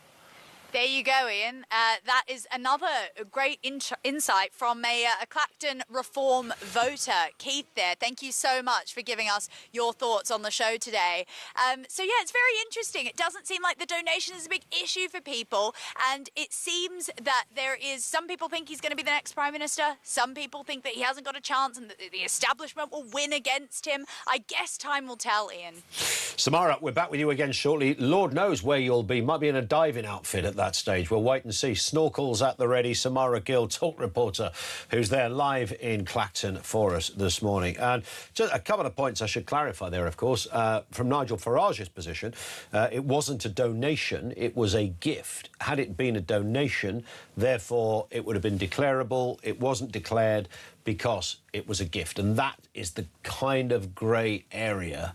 There you go, Ian. That is another great insight from a Clacton reform voter. Keith there, thank you so much for giving us your thoughts on the show today. So yeah, it's very interesting. It doesn't seem like the donation is a big issue for people, and it seems that there is, some people think he's going to be the next Prime Minister, some people think that he hasn't got a chance and that the establishment will win against him. I guess time will tell, Ian. Samara, we're back with you again shortly. Lord knows where you'll be. Might be in a diving outfit at that stage. We'll wait and see. Snorkels at the ready. Samara Gill, talk reporter, who's there live in Clacton for us this morning. And just a couple of points I should clarify there, of course. From Nigel Farage's position, it wasn't a donation, it was a gift. Had it been a donation, therefore it would have been declarable. It wasn't declared because it was a gift. And that is the kind of grey area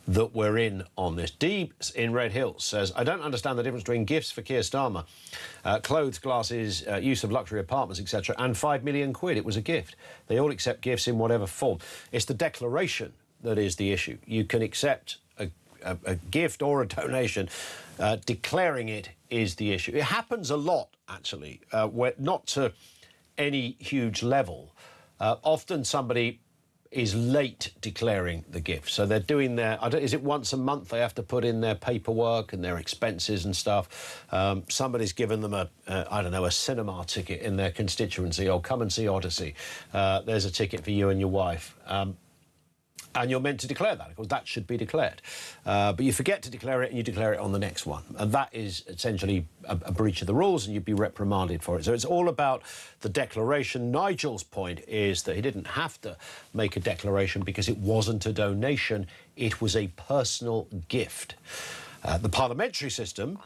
that we're in on this. Deebs in Red Hills says, I don't understand the difference between gifts for Keir Starmer, clothes, glasses, use of luxury apartments, etc., and £5 million. It was a gift. They all accept gifts in whatever form. It's the declaration that is the issue. You can accept a gift or a donation. Declaring it is the issue. It happens a lot, actually, where not to any huge level. Often somebody is late declaring the gift. So they're doing their, is it once a month they have to put in their paperwork and their expenses and stuff? Somebody's given them I don't know, a cinema ticket in their constituency. Oh, come and see Odyssey. There's a ticket for you and your wife. And you're meant to declare that. Of course, that should be declared. But you forget to declare it and you declare it on the next one. And that is essentially a breach of the rules and you'd be reprimanded for it. So it's all about the declaration. Nigel's point is that he didn't have to make a declaration because it wasn't a donation. It was a personal gift. The parliamentary system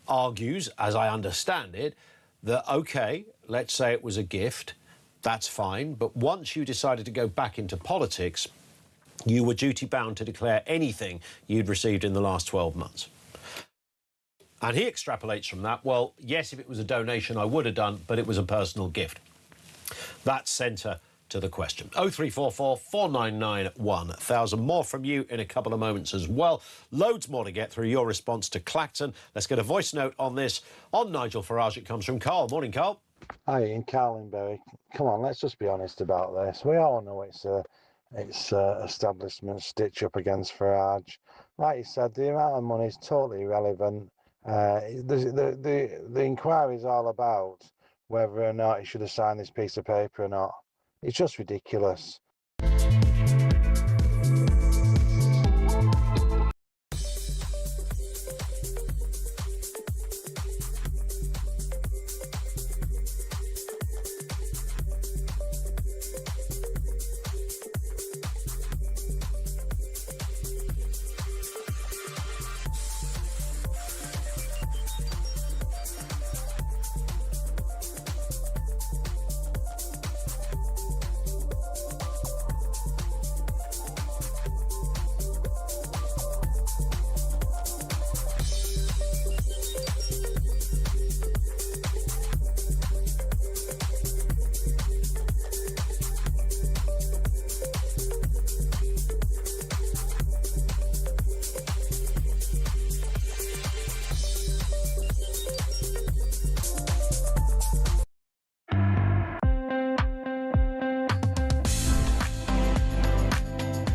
argues, as I understand it, that, OK, let's say it was a gift. That's fine. But once you decided to go back into politics, you were duty-bound to declare anything you'd received in the last 12 months. And he extrapolates from that, well, yes, if it was a donation, I would have done, but it was a personal gift. That's centre to the question. 0344 499 1000. More from you in a couple of moments as well. Loads more to get through your response to Clacton. Let's get a voice note on this. On Nigel Farage, it comes from Carl. Morning, Carl. Hi, Ian. Carl in Bury. Come on, let's just be honest about this. We all know it's establishment stitch up against Farage. Like you said, the amount of money is totally irrelevant. The inquiry is all about whether or not he should have signed this piece of paper or not. It's just ridiculous.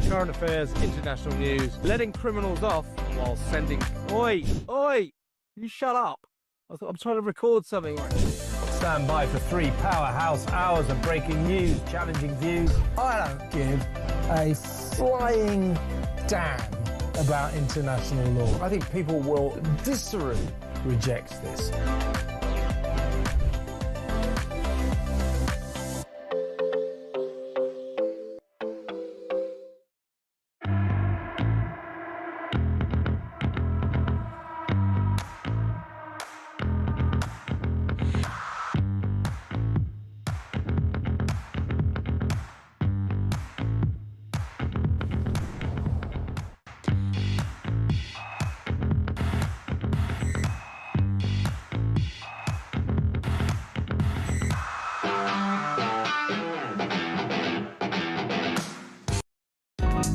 Current affairs, international news, letting criminals off while sending... Oi! Oi! You shut up! I'm trying to record something. Stand by for 3 powerhouse hours of breaking news, challenging views. I don't give a flying damn about international law. I think people will viscerally reject this.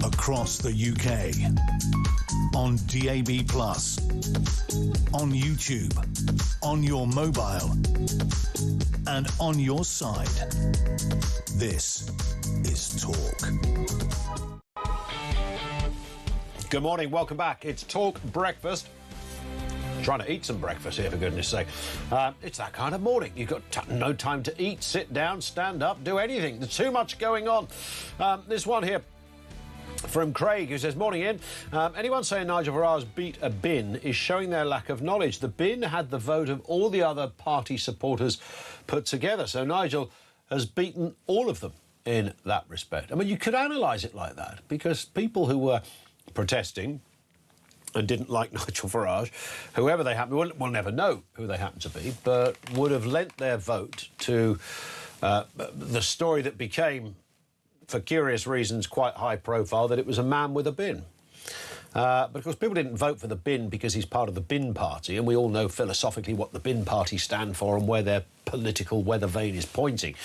across the UK, on DAB+, on YouTube, on your mobile, and on your side. This is Talk. Good morning, welcome back. It's Talk Breakfast. Trying to eat some breakfast here, for goodness sake. It's that kind of morning. You've got no time to eat, sit down, stand up, do anything. There's too much going on. This one here from Craig, who says, morning Ian. Anyone saying Nigel Farage beat a bin is showing their lack of knowledge. The bin had the vote of all the other party supporters put together. So Nigel has beaten all of them in that respect. I mean, you could analyse it like that, because people who were protesting and didn't like Nigel Farage, whoever they happen, we'll never know who they happen to be, but would have lent their vote to the story that became, for curious reasons, quite high profile, that it was a man with a bin. But of course, people didn't vote for the bin because he's part of the bin party, and we all know philosophically what the bin party stand for and where their political weather vane is pointing.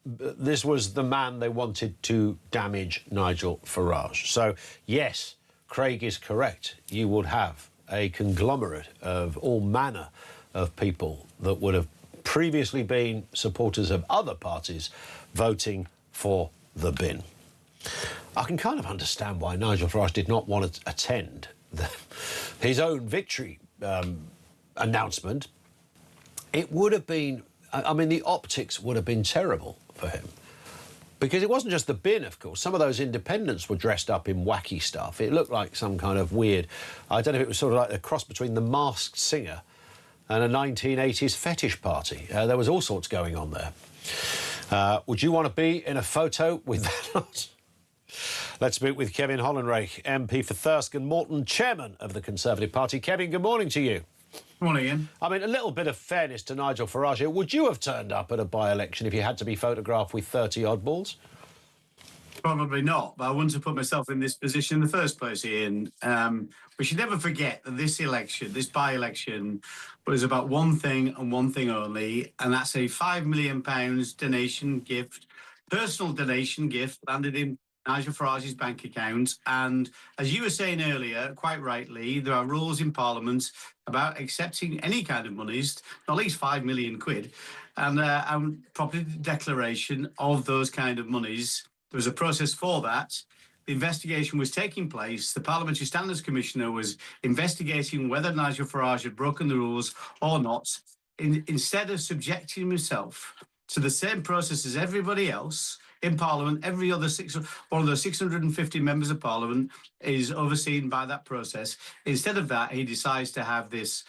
This was the man they wanted to damage, Nigel Farage. So, yes, Craig is correct. You would have a conglomerate of all manner of people that would have previously been supporters of other parties voting for the bin. I can kind of understand why Nigel Farage did not want to attend his own victory announcement. It would have been, I mean, the optics would have been terrible for him. Because it wasn't just the bin, of course. Some of those independents were dressed up in wacky stuff. It looked like some kind of weird... I don't know if it was sort of like a cross between the Masked Singer and a 1980s fetish party. There was all sorts going on there. Would you want to be in a photo with that? Let's speak with Kevin Hollenreich, MP for Thirsk and Morton, chairman of the Conservative Party. Kevin, good morning to you. Good morning, Ian. I mean, a little bit of fairness to Nigel Farage here. Would you have turned up at a by-election if you had to be photographed with 30 oddballs? Probably not, but I wouldn't have put myself in this position in the first place, Ian. We should never forget that this election, this by-election, was about one thing and one thing only, and that's a £5 million donation gift, personal donation gift, landed in Nigel Farage's bank account. And as you were saying earlier, quite rightly, there are rules in Parliament about accepting any kind of monies, not least £5 million, and property declaration of those kind of monies. There was a process for that. The investigation was taking place. The Parliamentary Standards Commissioner was investigating whether Nigel Farage had broken the rules or not. Instead of subjecting himself to the same process as everybody else in Parliament, every other one of those 650 members of Parliament is overseen by that process. Instead of that, he decides to have this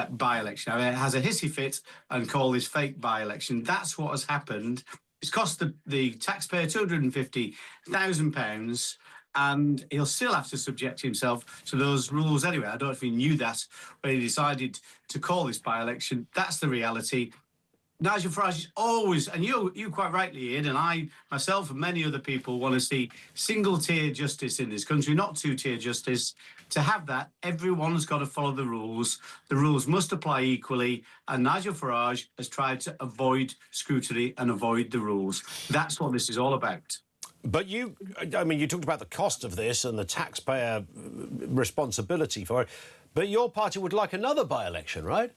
by-election. I mean, it has a hissy fit and call this fake by-election. That's what has happened. It's cost the taxpayer £250,000, and he'll still have to subject himself to those rules anyway. I don't know if he knew that when he decided to call this by-election. That's the reality. Nigel Farage is always, and you quite rightly, Ian, and I, myself and many other people want to see single-tier justice in this country, not two-tier justice. To have that, everyone's got to follow the rules. The rules must apply equally, and Nigel Farage has tried to avoid scrutiny and avoid the rules. That's what this is all about. But you talked about the cost of this and the taxpayer responsibility for it, but your party would like another by-election, right?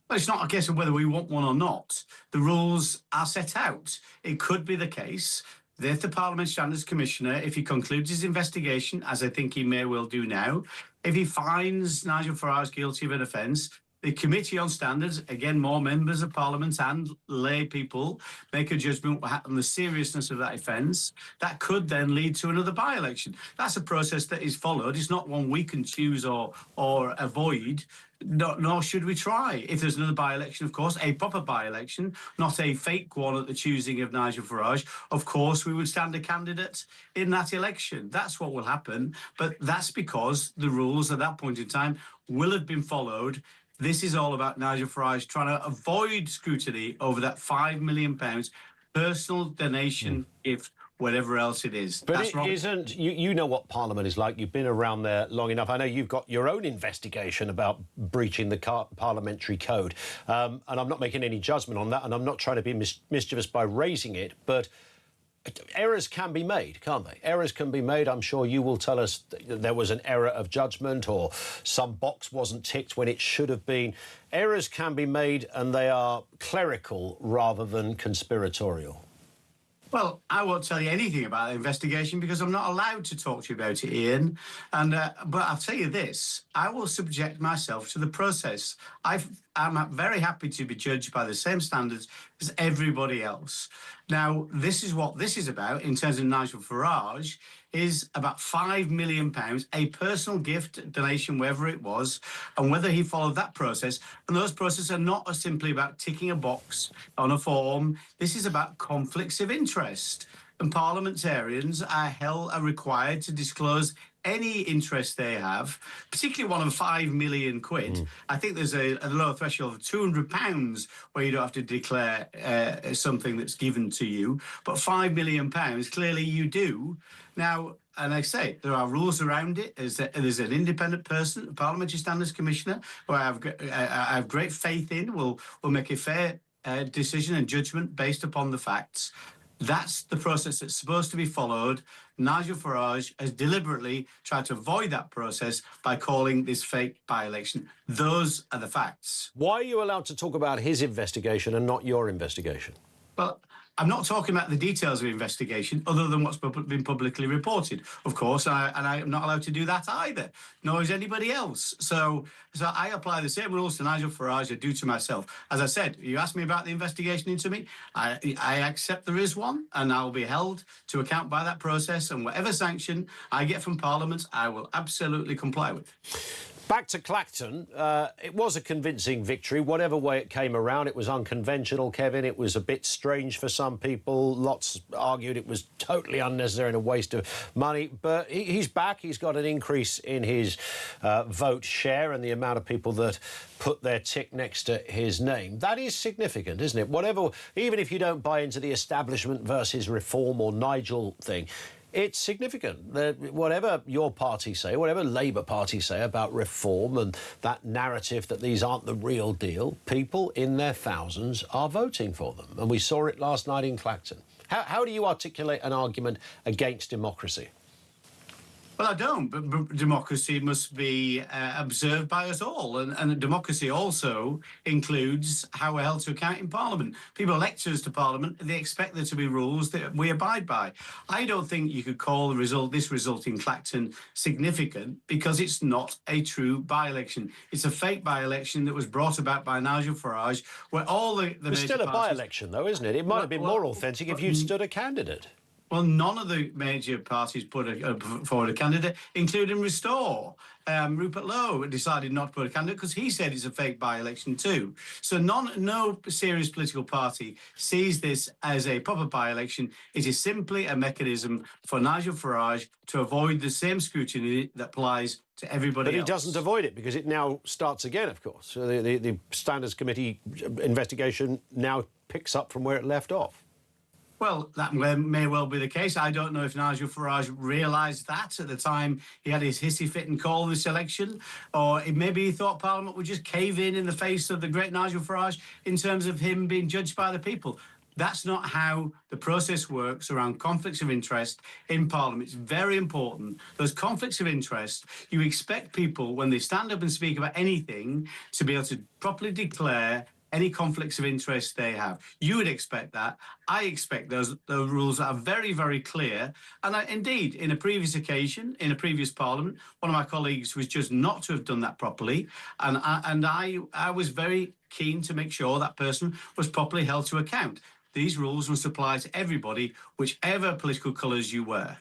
Well, it's not a case of whether we want one or not. The rules are set out. It could be the case that if the Parliamentary Standards Commissioner, if he concludes his investigation, as I think he may well do now, if he finds Nigel Farage guilty of an offence, the Committee on Standards, again, more members of Parliament and lay people, make a judgment on the seriousness of that offence. That could then lead to another by-election. That's a process that is followed. It's not one we can choose or avoid. Nor should we try. If there's another by-election, of course, a proper by-election, not a fake one at the choosing of Nigel Farage, of course, we would stand a candidate in that election. That's what will happen. But that's because the rules at that point in time will have been followed. This is all about Nigel Farage trying to avoid scrutiny over that £5 million personal donation gift, whatever else it is. But that's it wrong. isn't... You know what Parliament is like. You've been around there long enough. I know you've got your own investigation about breaching the parliamentary code. And I'm not making any judgment on that, and I'm not trying to be mischievous by raising it, but errors can be made, can't they? Errors can be made. I'm sure you will tell us that there was an error of judgment or some box wasn't ticked when it should have been. Errors can be made and they are clerical rather than conspiratorial. Well, I won't tell you anything about the investigation because I'm not allowed to talk to you about it, Ian. But I'll tell you this, I will subject myself to the process. I'm very happy to be judged by the same standards as everybody else. Now, this is what this is about in terms of Nigel Farage, is about £5 million, a personal gift, donation, wherever it was, and whether he followed that process. And those processes are not simply about ticking a box on a form. This is about conflicts of interest. And parliamentarians are required to disclose any interest they have, particularly one of £5 million. I think there's a lower threshold of £200 where you don't have to declare something that's given to you, but £5 million, clearly you do. Now, and I say, there are rules around it. There's an independent person, a Parliamentary Standards Commissioner, who I have great faith in, will make a fair decision and judgment based upon the facts. That's the process that's supposed to be followed. Nigel Farage has deliberately tried to avoid that process by calling this fake by-election. Those are the facts. Why are you allowed to talk about his investigation and not your investigation? Well, I'm not talking about the details of the investigation other than what's been publicly reported, of course, and I'm not allowed to do that either, nor is anybody else. So I apply the same rules to Nigel Farage I do to myself. As I said, you asked me about the investigation into me. I accept there is one, and I'll be held to account by that process, and whatever sanction I get from Parliament, I will absolutely comply with. Back to Clacton, it was a convincing victory. Whatever way it came around, it was unconventional, Kevin. It was a bit strange for some people. Lots argued it was totally unnecessary and a waste of money. But he's back. He's got an increase in his vote share and the amount of people that put their tick next to his name. That is significant, isn't it? Whatever, even if you don't buy into the establishment versus reform or Nigel thing, it's significant that whatever your party say, whatever Labour Party say about reform and that narrative that these aren't the real deal, people in their thousands are voting for them. And we saw it last night in Clacton. How do you articulate an argument against democracy? Well, I don't, but democracy must be observed by us all. And democracy also includes how we're held to account in Parliament. People elect us to Parliament, they expect there to be rules that we abide by. I don't think you could call this result in Clacton significant because it's not a true by-election. It's a fake by-election that was brought about by Nigel Farage, where all the It's still a by-election, though, isn't it? It might have been more authentic if you'd stood a candidate. Well, none of the major parties put forward a candidate, including Restore. Rupert Lowe decided not to put a candidate because he said it's a fake by-election too. So no serious political party sees this as a proper by-election. It is simply a mechanism for Nigel Farage to avoid the same scrutiny that applies to everybody else. But he doesn't avoid it because it now starts again, of course. So the Standards Committee investigation now picks up from where it left off. Well, that may well be the case. I don't know if Nigel Farage realised that at the time he had his hissy fit and call this election, or maybe he thought Parliament would just cave in the face of the great Nigel Farage in terms of him being judged by the people. That's not how the process works around conflicts of interest in Parliament. It's very important. Those conflicts of interest, you expect people, when they stand up and speak about anything, to be able to properly declare any conflicts of interest they have. You would expect that. I expect those rules are very, very clear. And indeed, in a previous occasion, in a previous Parliament, one of my colleagues was just not to have done that properly. And I was very keen to make sure that person was properly held to account. These rules must apply to everybody, whichever political colours you wear.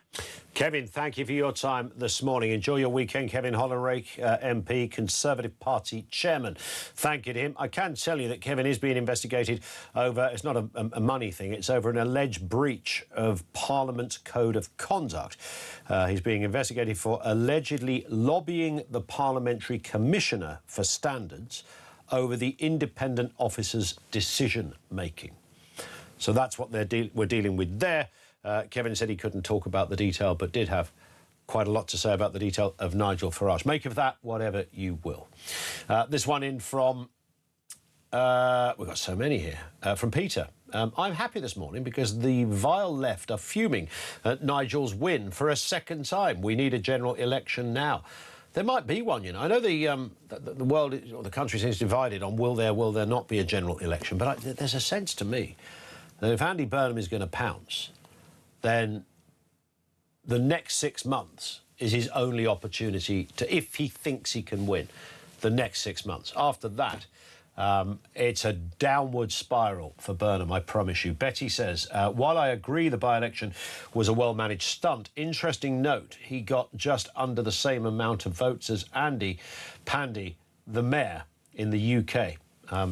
Kevin, thank you for your time this morning. Enjoy your weekend. Kevin Hollenrake, MP, Conservative Party Chairman. Thank you to him. I can tell you that Kevin is being investigated over, it's not a money thing, it's over an alleged breach of Parliament's Code of Conduct. He's being investigated for allegedly lobbying the Parliamentary Commissioner for Standards over the independent officer's decision-making. So that's what we're dealing with there. Kevin said he couldn't talk about the detail, but did have quite a lot to say about the detail of Nigel Farage. Make of that whatever you will. This one in from... we've got so many here. From Peter. I'm happy this morning because the vile left are fuming at Nigel's win for a second time. We need a general election now. There might be one, you know. I know the world, or the country seems divided on will there not be a general election, but there's a sense to me that if Andy Burnham is going to pounce, then the next 6 months is his only opportunity to, if he thinks he can win, the next 6 months. After that, it's a downward spiral for Burnham, I promise you. Betty says, while I agree the by-election was a well-managed stunt, interesting note, he got just under the same amount of votes as Andy Pandy, the mayor in the UK.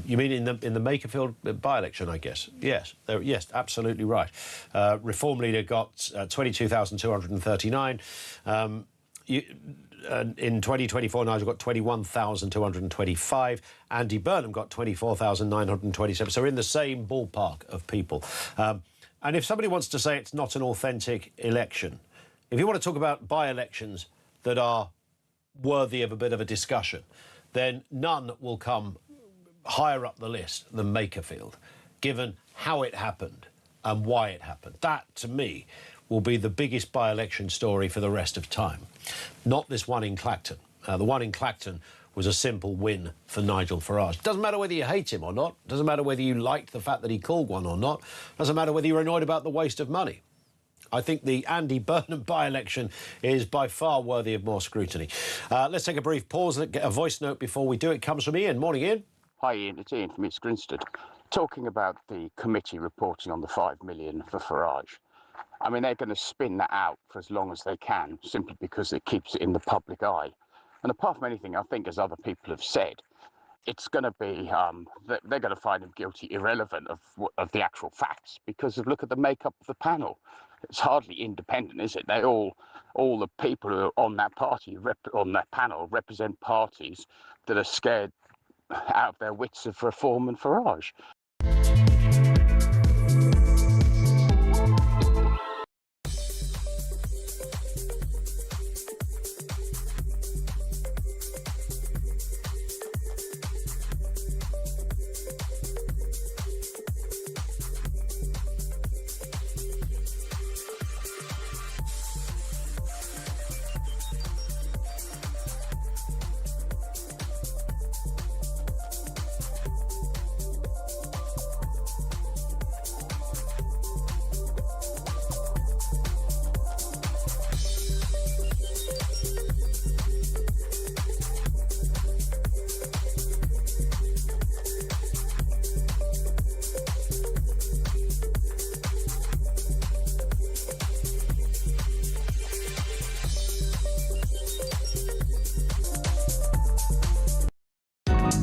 You mean in the Makerfield by-election, I guess? Yes, yes, absolutely right. Reform leader got 22,239. In 2024, Nigel got 21,225. Andy Burnham got 24,927. So we're in the same ballpark of people. And if somebody wants to say it's not an authentic election, if you want to talk about by-elections that are worthy of a bit of a discussion, then none will come higher up the list than Makerfield, given how it happened and why it happened. That, to me, will be the biggest by-election story for the rest of time. Not this one in Clacton. The one in Clacton was a simple win for Nigel Farage. Doesn't matter whether you hate him or not. Doesn't matter whether you liked the fact that he called one or not. Doesn't matter whether you're annoyed about the waste of money. I think the Andy Burnham by-election is by far worthy of more scrutiny. Let's take a brief pause and get a voice note before we do. It comes from Ian. Morning, Ian. Hi, Ian. It's Ian from East Grinstead. Talking about the committee reporting on the 5 million for Farage. I mean, they're going to spin that out for as long as they can, simply because it keeps it in the public eye. And apart from anything, I think, as other people have said, it's going to be, they're going to find him guilty irrelevant of the actual facts, because of look at the makeup of the panel. It's hardly independent, is it? They all the people who are on that party, on that panel, represent parties that are scared out of their wits of Reform and Farage.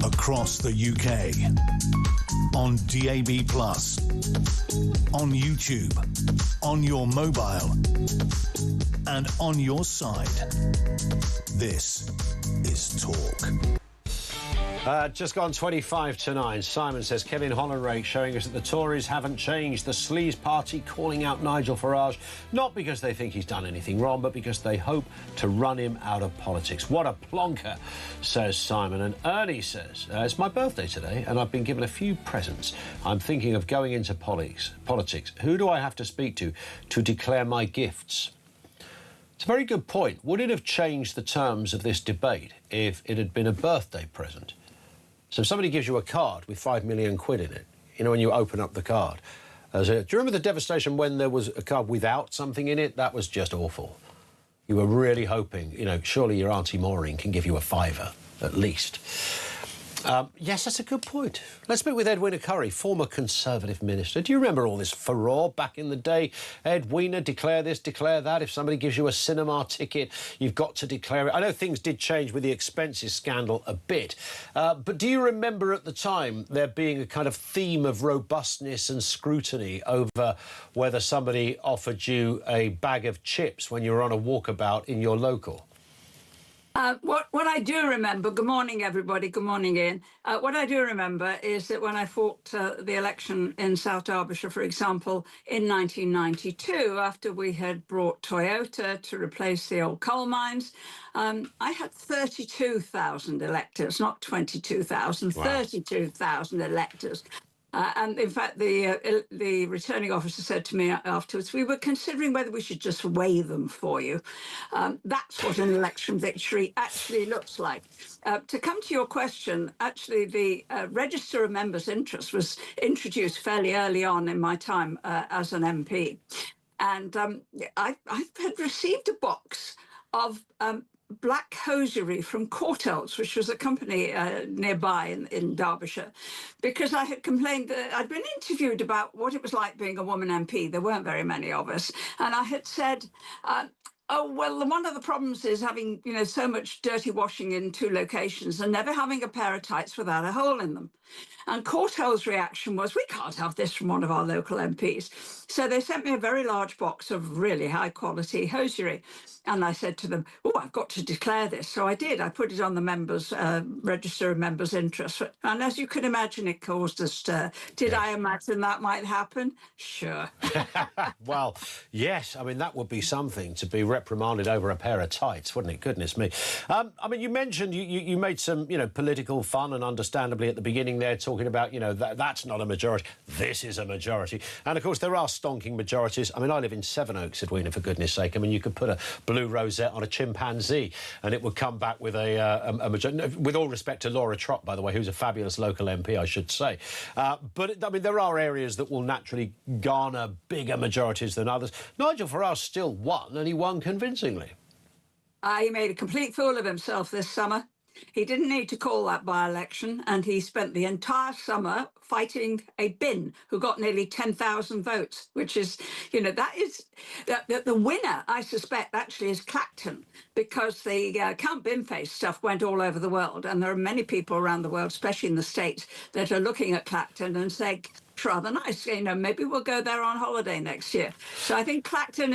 Across the UK, on DAB+, on YouTube, on your mobile, and on your side. This is Talk. Just gone 25 to 9. Simon says, Kevin Holland-Rake showing us that the Tories haven't changed. The sleaze party calling out Nigel Farage, not because they think he's done anything wrong, but because they hope to run him out of politics. What a plonker, says Simon. And Ernie says, it's my birthday today, and I've been given a few presents. I'm thinking of going into politics. Who do I have to speak to declare my gifts? It's a very good point. Would it have changed the terms of this debate if it had been a birthday present? So if somebody gives you a card with 5 million quid in it, you know, when you open up the card, do you remember the devastation when there was a card without something in it? That was just awful. You were really hoping, you know, surely your Auntie Maureen can give you a fiver, at least. Yes, that's a good point. Let's speak with Edwina Currie, former Conservative minister. Do you remember all this furore back in the day? Edwina, declare this, declare that. If somebody gives you a cinema ticket, you've got to declare it. I know things did change with the expenses scandal a bit, but do you remember at the time there being a kind of theme of robustness and scrutiny over whether somebody offered you a bag of chips when you were on a walkabout in your local? What I do remember, good morning, everybody, good morning, Ian. What I do remember is that when I fought the election in South Derbyshire, for example, in 1992, after we had brought Toyota to replace the old coal mines, I had 32,000 electors, not 22,000, wow. 32,000 electors. And in fact, the returning officer said to me afterwards, we were considering whether we should just weigh them for you. That's what an election victory actually looks like. To come to your question, actually, the Register of Members' Interest was introduced fairly early on in my time as an MP. And I had received a box of black hosiery from Courtaulds, which was a company nearby in Derbyshire, because I had complained that I'd been interviewed about what it was like being a woman MP. There weren't very many of us. And I had said, oh, well, one of the problems is having, so much dirty washing in 2 locations and never having a pair of tights without a hole in them. And Courtaulds' reaction was, we can't have this from one of our local MPs. So they sent me a very large box of really high quality hosiery. And I said to them, oh, I've got to declare this. So I did. I put it on the members' Register of Members' Interest. And as you can imagine, it caused a stir. Did I imagine that might happen? Sure. Well, yes. I mean, that would be something to be reprimanded over a pair of tights, wouldn't it? Goodness me. I mean, you mentioned you made some, political fun, and understandably at the beginning there, talking about, that's not a majority. This is a majority. And, of course, there are stonking majorities. I mean, I live in Sevenoaks, Edwina, for goodness sake. I mean, you could put a blue rosette on a chimpanzee and it would come back with a majority. With all respect to Laura Trott, by the way, who's a fabulous local MP, I should say. But, I mean, there are areas that will naturally garner bigger majorities than others. Nigel Farage still won, and he won convincingly. He made a complete fool of himself this summer. He didn't need to call that by-election, and he spent the entire summer fighting a bin who got nearly 10,000 votes, which is, that is... The winner, I suspect, actually is Clacton, because the Count Binface stuff went all over the world, and there are many people around the world, especially in the States, that are looking at Clacton and saying, rather nice, maybe we'll go there on holiday next year. So I think Clacton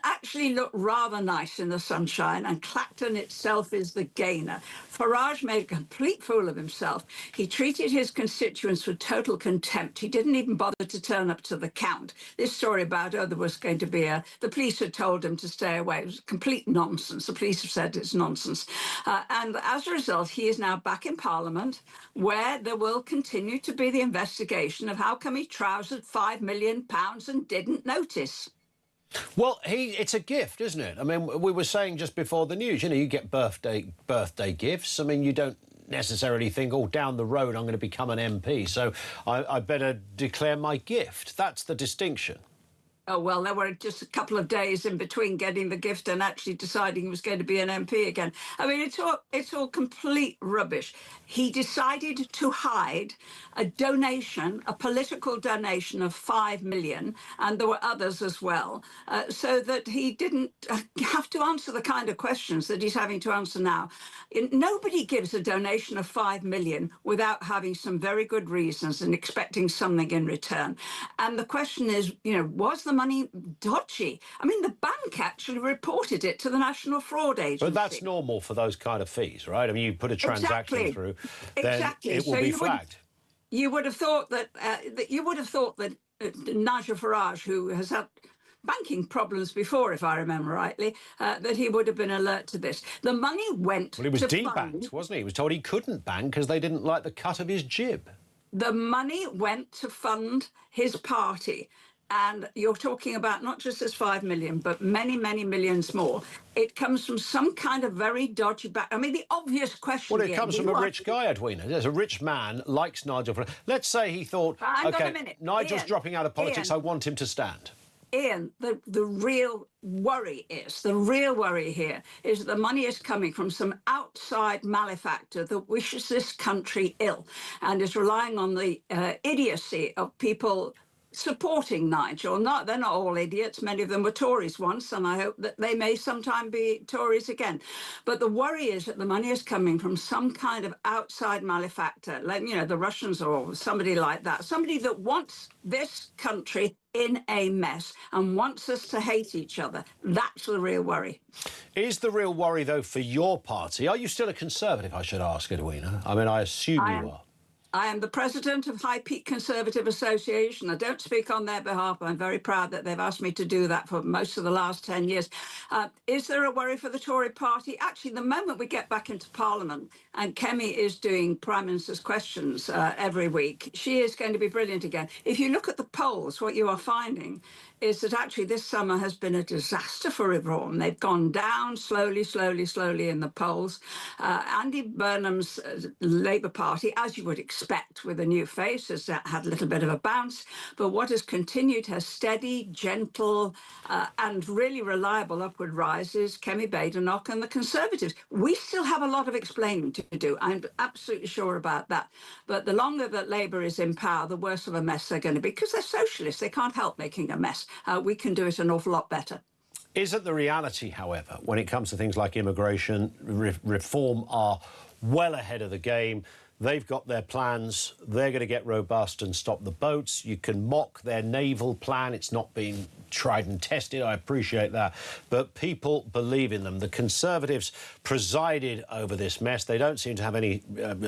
actually looked rather nice in the sunshine, and Clacton itself is the gainer. Farage made a complete fool of himself. He treated his constituents with total contempt. He didn't even bother to turn up to the count. This story about, there was going to be the police had told him to stay away. It was complete nonsense. The police have said it's nonsense. And as a result, he is now back in Parliament, where there will continue to be the investigation of how come he trousered £5 million and didn't notice. Well, it's a gift, isn't it? I mean, we were saying just before the news, you get birthday gifts. I mean, you don't necessarily think, oh, down the road I'm going to become an MP, so I better declare my gift. That's the distinction. Oh, well, there were just a couple of days in between getting the gift and actually deciding he was going to be an MP again. I mean, it's all complete rubbish. He decided to hide a donation, a political donation of £5 million, and there were others as well, so that he didn't have to answer the kind of questions that he's having to answer now. Nobody gives a donation of £5 million without having some very good reasons and expecting something in return. And the question is, was the money dodgy? I mean, the bank actually reported it to the National Fraud Agency. But that's normal for those kind of fees, right? I mean, you put a transaction through, then it will be flagged. You would have thought that Nigel Farage, who has had banking problems before, if I remember rightly, that he would have been alert to this. The money went Well, he was debanked, wasn't he? He was told he couldn't bank because they didn't like the cut of his jib. The money went to fund his party. And you're talking about not just this £5 million, but many, many millions more. It comes from some kind of very dodgy back. I mean, the obvious question. Well, it comes from a rich guy, Edwina. There's a rich man likes Nigel Farage. Let's say he thought, OK, Nigel's dropping out of politics. I want him to stand. Ian, the real worry here is that the money is coming from some outside malefactor that wishes this country ill and is relying on the idiocy of people supporting Nigel. They're not all idiots. Many of them were Tories once, and I hope that they may sometime be Tories again. But the worry is that the money is coming from some kind of outside malefactor, like, the Russians or somebody like that, somebody that wants this country in a mess and wants us to hate each other. That's the real worry. Is the real worry, though, for your party? Are you still a Conservative, I should ask, Edwina? I mean, I assume you are. I am the president of High Peak Conservative Association. I don't speak on their behalf. I'm very proud that they've asked me to do that for most of the last 10 years. Is there a worry for the Tory party? Actually, the moment we get back into Parliament and Kemi is doing Prime Minister's questions every week, she is going to be brilliant again. If you look at the polls, what you are finding is that actually this summer has been a disaster for reform. They've gone down slowly in the polls. Andy Burnham's Labour Party, as you would expect with a new face, has had a little bit of a bounce. But what has continued her steady, gentle and really reliable upward rise is Kemi Badenoch and the Conservatives. We still have a lot of explaining to do. I'm absolutely sure about that. But the longer that Labour is in power, the worse of a mess they're going to be, because they're socialists. They can't help making a mess. We can do it an awful lot better. Isn't the reality, however, when it comes to things like immigration, reform are well ahead of the game? They've got their plans. They're going to get robust and stop the boats. You can mock their naval plan. It's not being tried and tested. I appreciate that. But people believe in them. The Conservatives presided over this mess. They don't seem to have any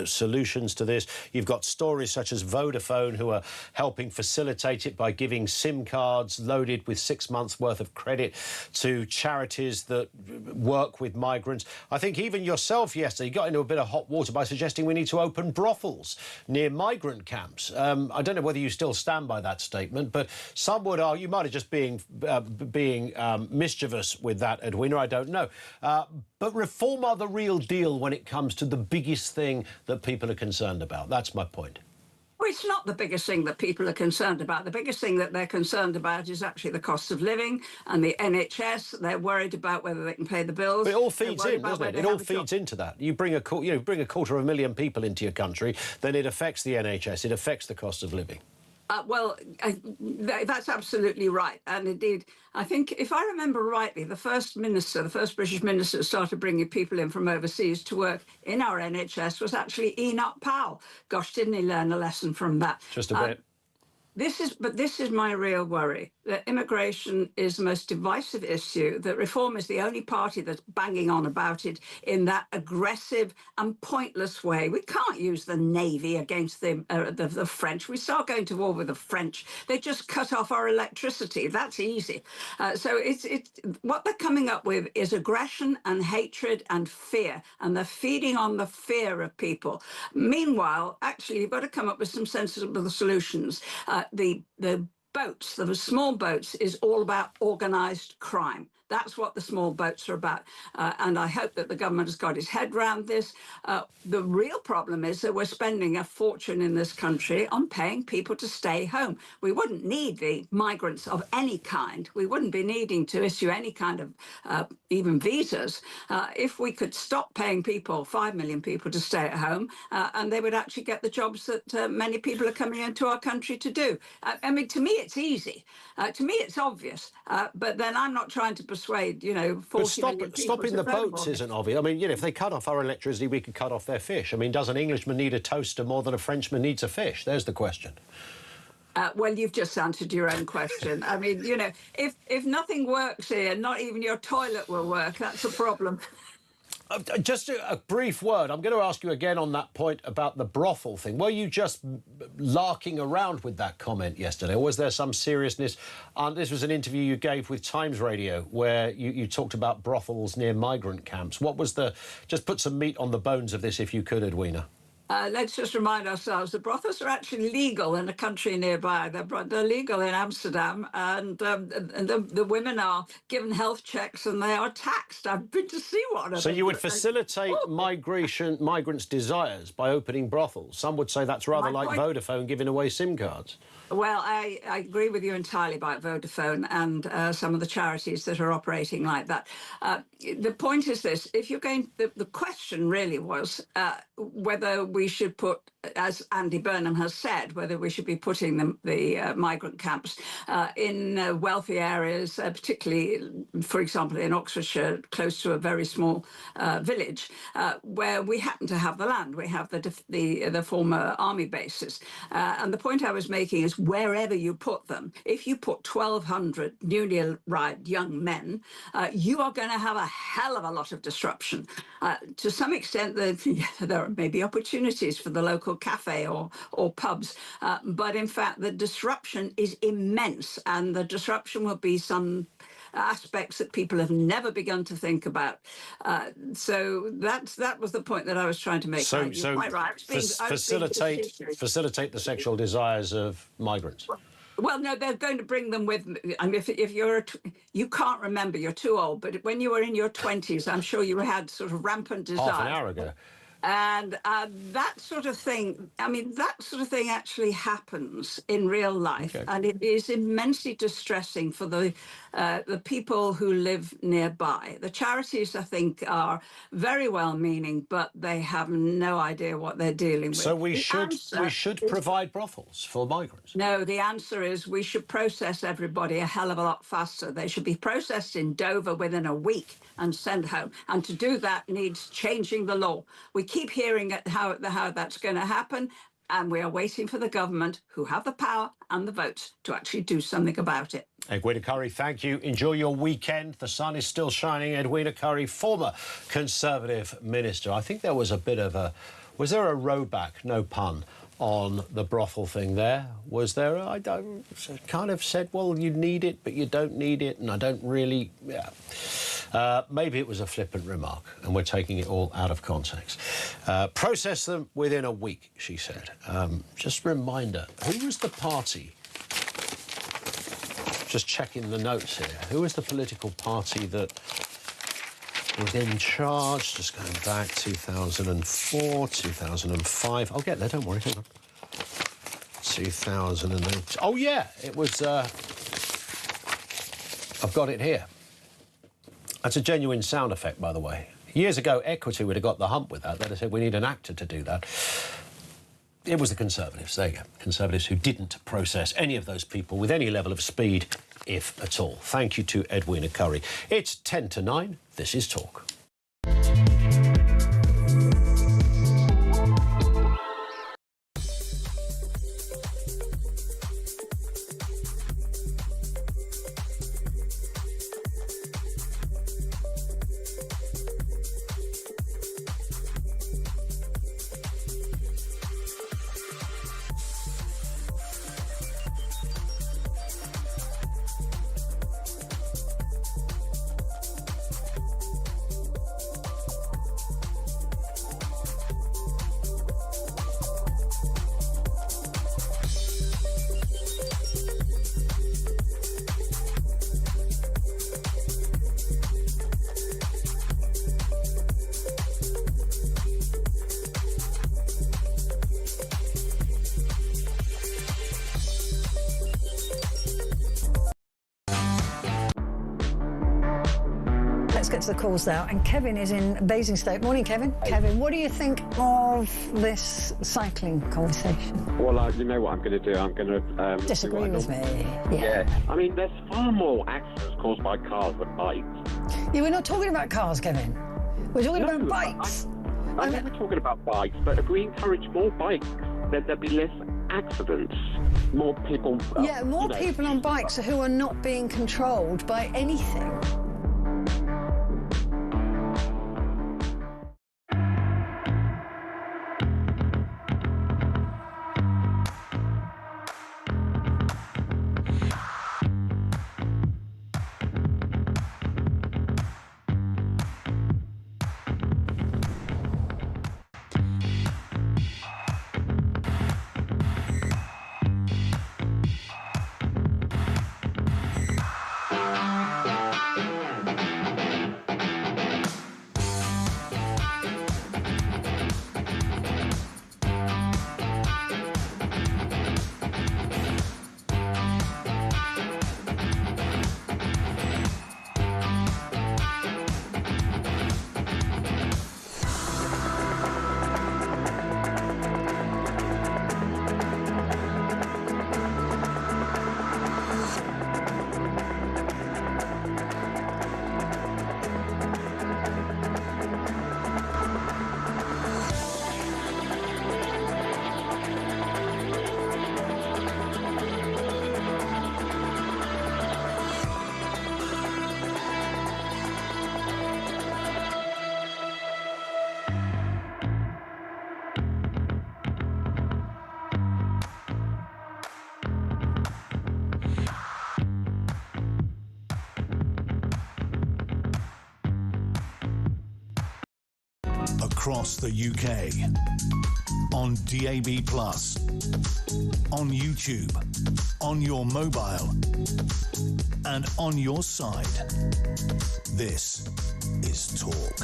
solutions to this. You've got stories such as Vodafone, who are helping facilitate it by giving SIM cards loaded with 6 months' worth of credit to charities that work with migrants. I think even yourself yesterday got into a bit of hot water by suggesting we need to open brothels near migrant camps. I don't know whether you still stand by that statement, but some would argue, you might have just being mischievous with that, Edwina, I don't know. But reform are the real deal when it comes to the biggest thing that people are concerned about. That's my point. Well, it's not the biggest thing that people are concerned about. The biggest thing that they're concerned about is actually the cost of living and the NHS. They're worried about whether they can pay the bills. But it all feeds in, doesn't it? It all feeds into that. You bring a 250,000 people into your country, then it affects the NHS. It affects the cost of living. That's absolutely right. And indeed, I think, if I remember rightly, the first British minister that started bringing people in from overseas to work in our NHS was actually Enoch Powell. Gosh, didn't he learn a lesson from that? Just a bit. This is my real worry, that immigration is the most divisive issue, that Reform is the only party that's banging on about it in that aggressive and pointless way. We can't use the Navy against the French. We start going to war with the French, they just cut off our electricity. That's easy. So it's what they're coming up with is aggression and hatred and fear, and they're feeding on the fear of people. Meanwhile, actually, you've got to come up with some sensible solutions. The boats, the small boats, is all about organised crime. That's what the small boats are about. And I hope that the government has got its head round this. The real problem is that we're spending a fortune in this country on paying people to stay home. We wouldn't need the migrants of any kind. We wouldn't be needing to issue any kind of even visas if we could stop paying people, 5 million people, to stay at home, and they would actually get the jobs that many people are coming into our country to do. I mean, to me, it's easy. To me, it's obvious. But then I'm not trying to persuade, 40 million people. Stopping the boats isn't obvious. I mean, if they cut off our electricity, we could cut off their fish. I mean, does an Englishman need a toaster more than a Frenchman needs a fish? There's the question. Well, you've just answered your own question. I mean, if nothing works here, not even your toilet will work. That's a problem. Just a brief word. I'm going to ask you again on that point about the brothel thing. Were you just larking around with that comment yesterday, or was there some seriousness? This was an interview you gave with Times Radio where you talked about brothels near migrant camps. What was just put some meat on the bones of this, if you could, Edwina. Let's just remind ourselves the brothels are actually legal in a country nearby. They're legal in Amsterdam, and the women are given health checks and they are taxed. I've been to see one of them. So you would facilitate migrants' desires by opening brothels. Some would say that's rather like Vodafone giving away SIM cards. Well, I agree with you entirely about Vodafone and some of the charities that are operating like that. The point is this: if you're going, the question really was whether we should put, as Andy Burnham has said, whether we should be putting the migrant camps in wealthy areas, particularly, for example, in Oxfordshire, close to a very small village, where we happen to have the land. We have the former army bases. And the point I was making is wherever you put them, if you put 1,200 newly arrived young men, you are going to have a hell of a lot of disruption. To some extent, there may be opportunities for the local local cafe or pubs. But in fact, the disruption is immense, and the disruption will be some aspects that people have never begun to think about. So that was the point that I was trying to make. So, You're quite right. facilitate the sexual desires of migrants. Well, no, they're going to bring them with. I mean, if you're, you can't remember, you're too old. But when you were in your 20s, I'm sure you had sort of rampant desire. Half an hour ago. And that sort of thing, I mean, that sort of thing actually happens in real life. Okay. And it is immensely distressing for the people who live nearby. The charities, I think, are very well-meaning, but they have no idea what they're dealing with. So we should provide brothels for migrants? No, the answer is we should process everybody a hell of a lot faster. They should be processed in Dover within a week and sent home. And to do that needs changing the law. We keep hearing how that's going to happen, and we are waiting for the government, who have the power and the votes, to actually do something about it. Edwina Currie, thank you. Enjoy your weekend. The sun is still shining. Edwina Currie, former Conservative minister. I think there was a bit of a... Was there a rowback, no pun, on the brothel thing there? Was there? I kind of said, well, you need it, but you don't need it, and I don't really... Yeah. Maybe it was a flippant remark, and we're taking it all out of context. Process them within a week, she said. Just a reminder, who was the party? Just checking the notes here. Who was the political party that was in charge? Just going back, 2004, 2005. I'll get there, don't worry, hang on. 2008. Oh, yeah, it was... I've got it here. That's a genuine sound effect, by the way. Years ago, Equity would have got the hump with that. They'd have said, we need an actor to do that. It was the Conservatives, there you go. Conservatives who didn't process any of those people with any level of speed, if at all. Thank you to Edwina Currie. It's 10 to 9. This is Talk. Let's get to the calls now. And Kevin is in Basingstoke. Morning, Kevin. Hey. Kevin, what do you think of this cycling conversation? Well, you know what I'm going to do? I'm going to... disagree with me. Yeah. I mean, there's far more accidents caused by cars than bikes. Yeah, we're not talking about cars, Kevin. We're talking about bikes. I'm never talking about bikes, but if we encourage more bikes, then there'll be less accidents. More people... more people on bikes who are not being controlled by anything. across the UK, on DAB+, on YouTube, on your mobile, and on your side. This is Talk.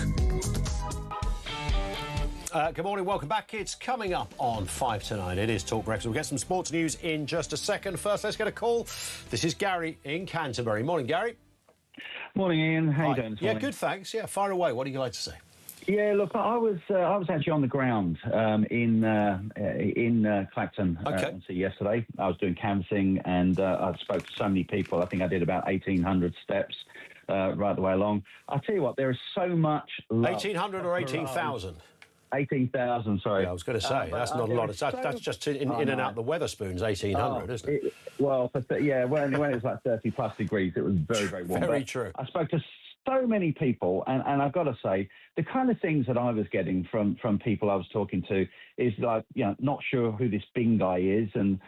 Good morning, welcome back. It's coming up on 5 to 9. It is Talk Breakfast. We'll get some sports news in just a second. First, let's get a call. This is Gary in Canterbury. Morning, Gary. Morning, Ian. How you doing this morning? Yeah, good, thanks. Yeah, fire away. What do you like to say? Yeah, look, I was actually on the ground in Clacton yesterday. I was doing canvassing, and I spoke to so many people. I think I did about 1,800 steps right the way along. I tell you what, there is so much love. 1,800 or 18,000? 18,000, sorry. Yeah, I was going to say, that's not a lot. That's just in and out the Weatherspoons, 1,800, isn't it? Well, when it was like 30-plus degrees, it was very, very warm. Very true. I spoke to so many people, and I've got to say, the kind of things that I was getting from people I was talking to is like, not sure who this Bing guy is, and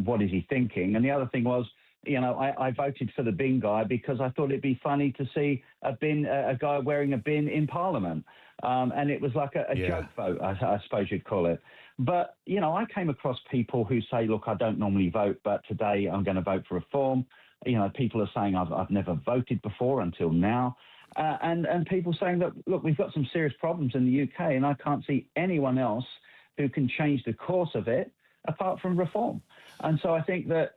what is he thinking. And the other thing was, I voted for the bin guy because I thought it'd be funny to see a guy wearing a bin in Parliament. And it was like a joke vote, I suppose you'd call it. But, I came across people who say, look, I don't normally vote, but today I'm going to vote for reform. People are saying I've never voted before until now. And people saying that, look, we've got some serious problems in the UK, and I can't see anyone else who can change the course of it apart from reform. And so I think that,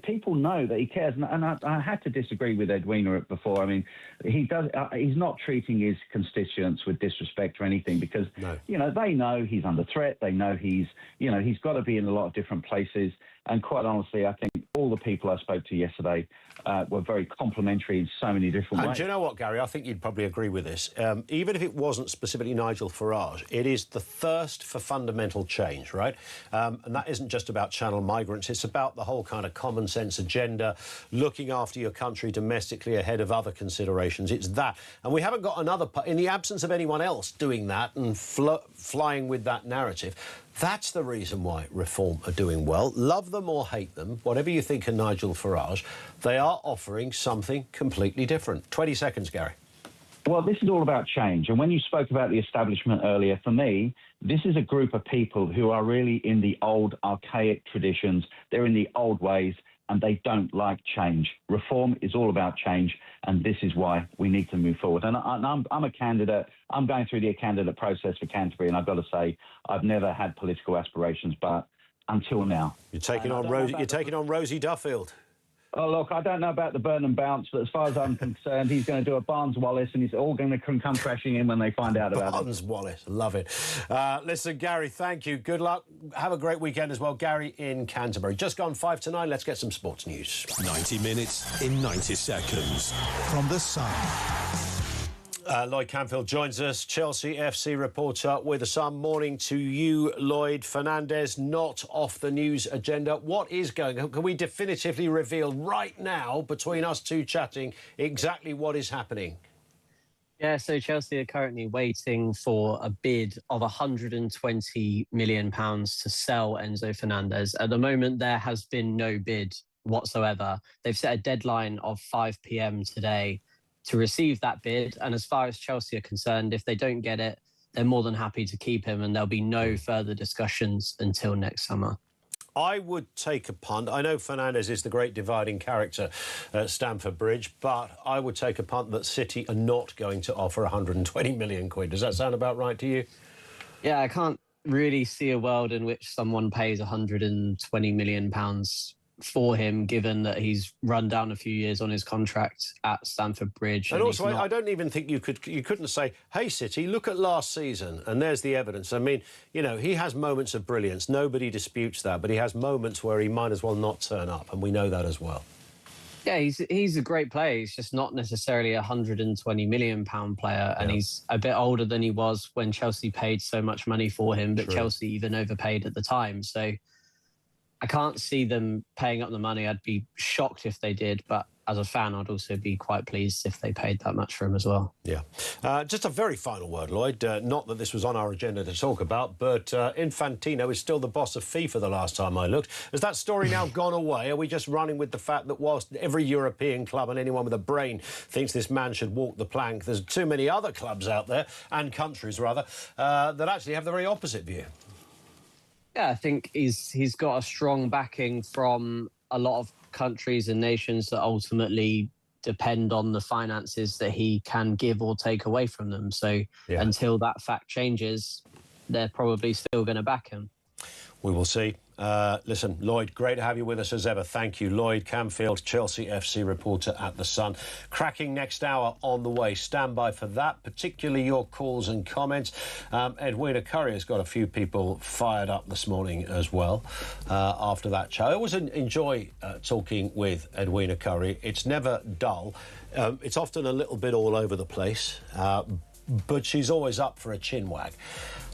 people know that he cares. And I had to disagree with Edwina before. I mean, he's not treating his constituents with disrespect or anything because, they know he's under threat. They know he's got to be in a lot of different places. And quite honestly, I think all the people I spoke to yesterday were very complimentary in so many different ways. And do you know what, Gary? I think you'd probably agree with this. Even if it wasn't specifically Nigel Farage, it is the thirst for fundamental change, right? And that isn't just about channel migrants. It's about the whole kind of common sense agenda, looking after your country domestically ahead of other considerations. It's that. And we haven't got another... In the absence of anyone else doing that and flying with that narrative, that's the reason why Reform are doing well. Love them or hate them, whatever you think of Nigel Farage, they are offering something completely different. 20 seconds, Gary. Well, this is all about change. And when you spoke about the establishment earlier, for me, this is a group of people who are really in the old, archaic traditions. They're in the old ways, and they don't like change. Reform is all about change, and this is why we need to move forward. And I'm a candidate. I'm going through the candidate process for Canterbury, and I've got to say, I've never had political aspirations, but until now. You're taking on Rosie Duffield. Oh, look, I don't know about the burn and bounce, but as far as I'm concerned, he's going to do a Barnes Wallis, and it's all going to come crashing in when they find out about it. Barnes Wallis, love it. Listen, Gary, thank you. Good luck. Have a great weekend as well. Gary in Canterbury. Just gone 5 to 9. Let's get some sports news. 90 minutes in 90 seconds. From The Sun. Lloyd Canfield joins us, Chelsea FC reporter with The Sun. Morning to you, Lloyd. Fernandes not off the news agenda. What is going on? Can we definitively reveal right now, between us two chatting, exactly what is happening? Yeah, so Chelsea are currently waiting for a bid of £120 million to sell Enzo Fernandes. At the moment, there has been no bid whatsoever. They've set a deadline of 5 p.m. today to receive that bid. And as far as Chelsea are concerned, if they don't get it, they're more than happy to keep him, and there'll be no further discussions until next summer. I would take a punt. I know Fernandes is the great dividing character at Stamford Bridge, but I would take a punt that City are not going to offer 120 million quid. Does that sound about right to you? Yeah, I can't really see a world in which someone pays 120 million pounds for him, given that he's run down a few years on his contract at Stamford Bridge. And also, I don't even think you couldn't say, hey, City, look at last season, and there's the evidence. I mean, he has moments of brilliance. Nobody disputes that, but he has moments where he might as well not turn up, and we know that as well. Yeah, he's a great player. He's just not necessarily a £120 million player, and he's a bit older than he was when Chelsea paid so much money for him, but Chelsea even overpaid at the time. So I can't see them paying up the money. I'd be shocked if they did, but as a fan, I'd also be quite pleased if they paid that much for him as well. Yeah. Just a very final word, Lloyd. Not that this was on our agenda to talk about, but Infantino is still the boss of FIFA the last time I looked. Has that story now gone away? Are we just running with the fact that whilst every European club and anyone with a brain thinks this man should walk the plank, there's too many other clubs out there, and countries rather, that actually have the very opposite view? Yeah, I think he's got a strong backing from a lot of countries and nations that ultimately depend on the finances that he can give or take away from them. So until that fact changes, they're probably still going to back him. We will see. Listen, Lloyd, great to have you with us as ever. Thank you. Lloyd Camfield, Chelsea FC reporter at The Sun. Cracking next hour on the way. Stand by for that, particularly your calls and comments. Edwina Currie has got a few people fired up this morning as well after that show. I always enjoy talking with Edwina Currie. It's never dull. It's often a little bit all over the place, but she's always up for a chinwag.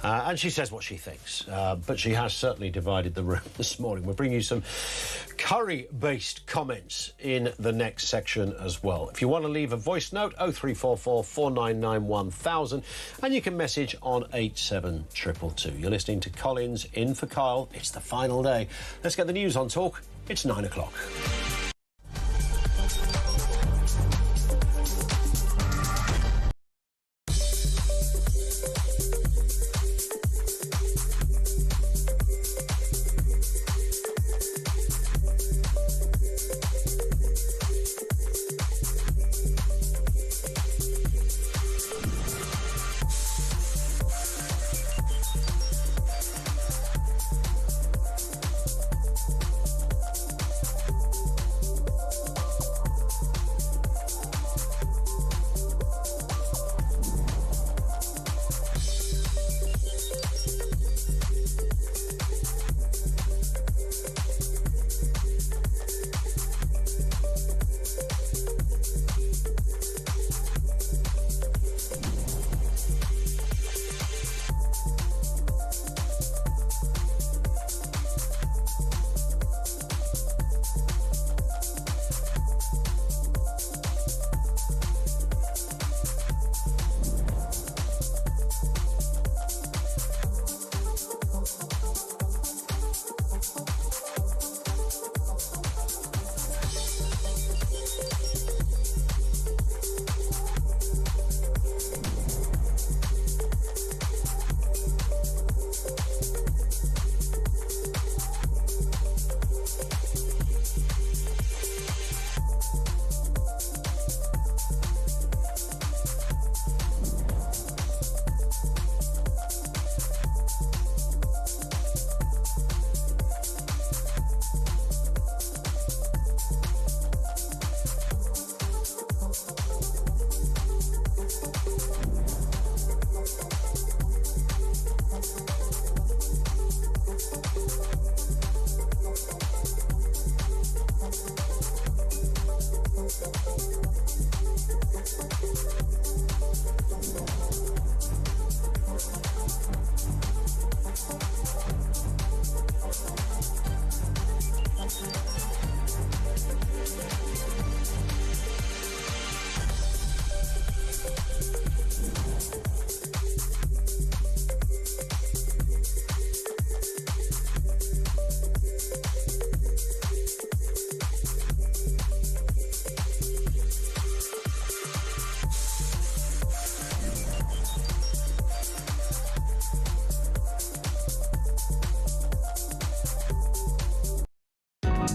And she says what she thinks, but she has certainly divided the room this morning. We'll bring you some Currie-based comments in the next section as well. If you want to leave a voice note, 0344 499 1000, and you can message on 87222. You're listening to Collins in for Kyle. It's the final day. Let's get the news on Talk. It's 9 o'clock.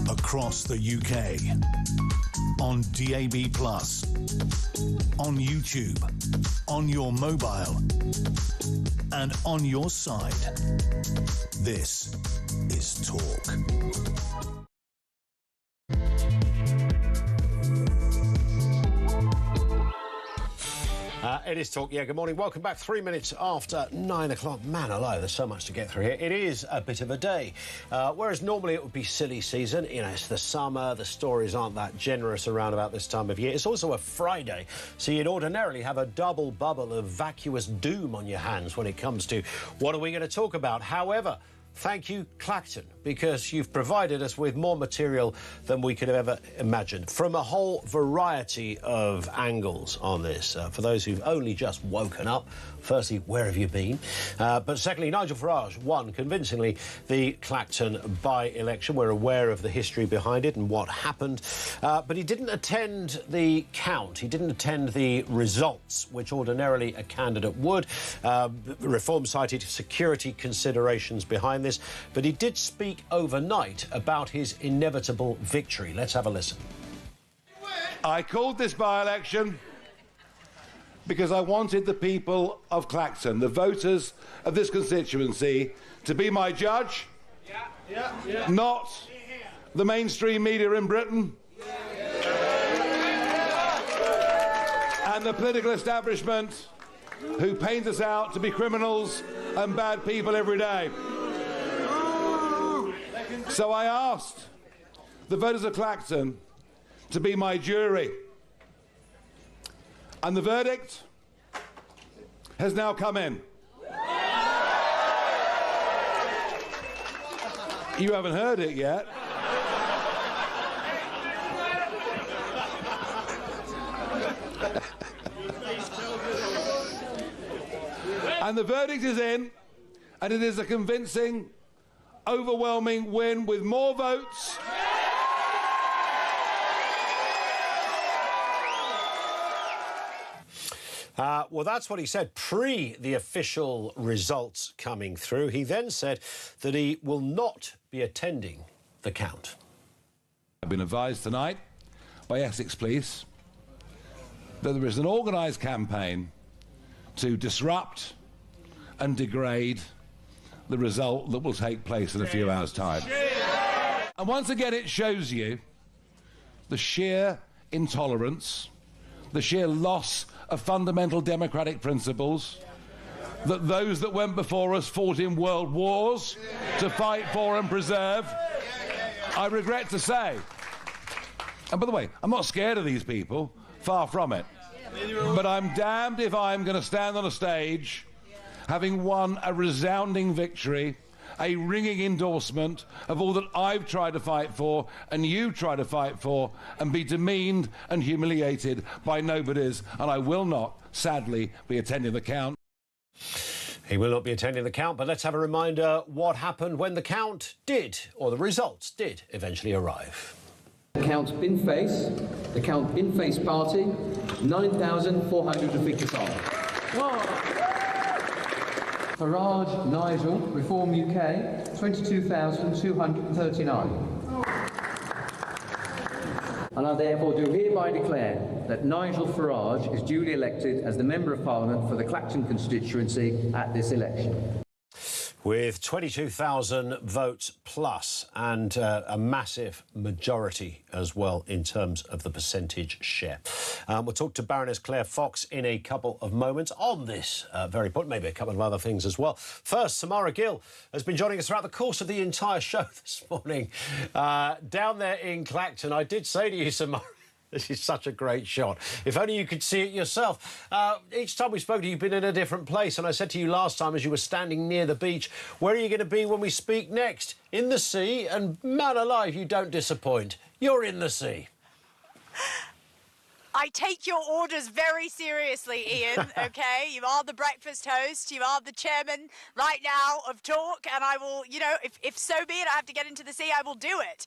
Across the UK, on DAB+, on YouTube, on your mobile, and on your side. This is Talk. It is Talk. Yeah, good morning. Welcome back. 3 minutes after 9 o'clock. Man alive, there's so much to get through here. It is a bit of a day. Whereas normally it would be silly season, you know, it's the summer, the stories aren't that generous around about this time of year. It's also a Friday, so you'd ordinarily have a double bubble of vacuous doom on your hands when it comes to what are we going to talk about. However, Thank you, Clacton, because you've provided us with more material than we could have ever imagined from a whole variety of angles on this. For those who've only just woken up, firstly, where have you been? But secondly, Nigel Farage won convincingly the Clacton by-election. We're aware of the history behind it and what happened. But he didn't attend the count. He didn't attend the results, which ordinarily a candidate would. Reform cited security considerations behind this, but he did speak overnight about his inevitable victory. Let's have a listen. I called this by-election because I wanted the people of Clacton, the voters of this constituency, to be my judge, not the mainstream media in Britain and the political establishment who paint us out to be criminals and bad people every day. So I asked the voters of Clacton to be my jury. And the verdict has now come in. You haven't heard it yet. And the verdict is in, and it is a convincing, overwhelming win with more votes. Well, that's what he said pre the official results coming through. He then said that he will not be attending the count. I've been advised tonight by Essex Police that there is an organised campaign to disrupt and degrade the result that will take place in a few hours' time. And once again, it shows you the sheer intolerance, the sheer loss of fundamental democratic principles that those that went before us fought in world wars to fight for and preserve. I regret to say, and by the way, I'm not scared of these people, far from it, but I'm damned if I'm going to stand on a stage having won a resounding victory, a ringing endorsement of all that I've tried to fight for and you try to fight for, and be demeaned and humiliated by nobodies, and I will not, sadly, be attending the count. He will not be attending the count, but let's have a reminder what happened when the count did, or the results did, eventually arrive. The Count Bin Face, the Count Bin Face Party, 9,455. Farage Nigel, Reform UK, 22,239. And I therefore do hereby declare that Nigel Farage is duly elected as the Member of Parliament for the Clacton constituency at this election. With 22,000 votes plus, and a massive majority as well in terms of the percentage share. We'll talk to Baroness Claire Fox in a couple of moments on this very point, maybe a couple of other things as well. First, Samara Gill has been joining us throughout the course of the entire show this morning. Down there in Clacton, I did say to you, Samara, this is such a great shot. If only you could see it yourself. Each time we spoke to you, you've been in a different place. And I said to you last time, as you were standing near the beach, where are you going to be when we speak next? In the sea? And man alive, you don't disappoint. You're in the sea. I take your orders very seriously, Ian, OK? You are the breakfast host. You are the chairman right now of Talk. And I will, you know, if so be it, I have to get into the sea, I will do it.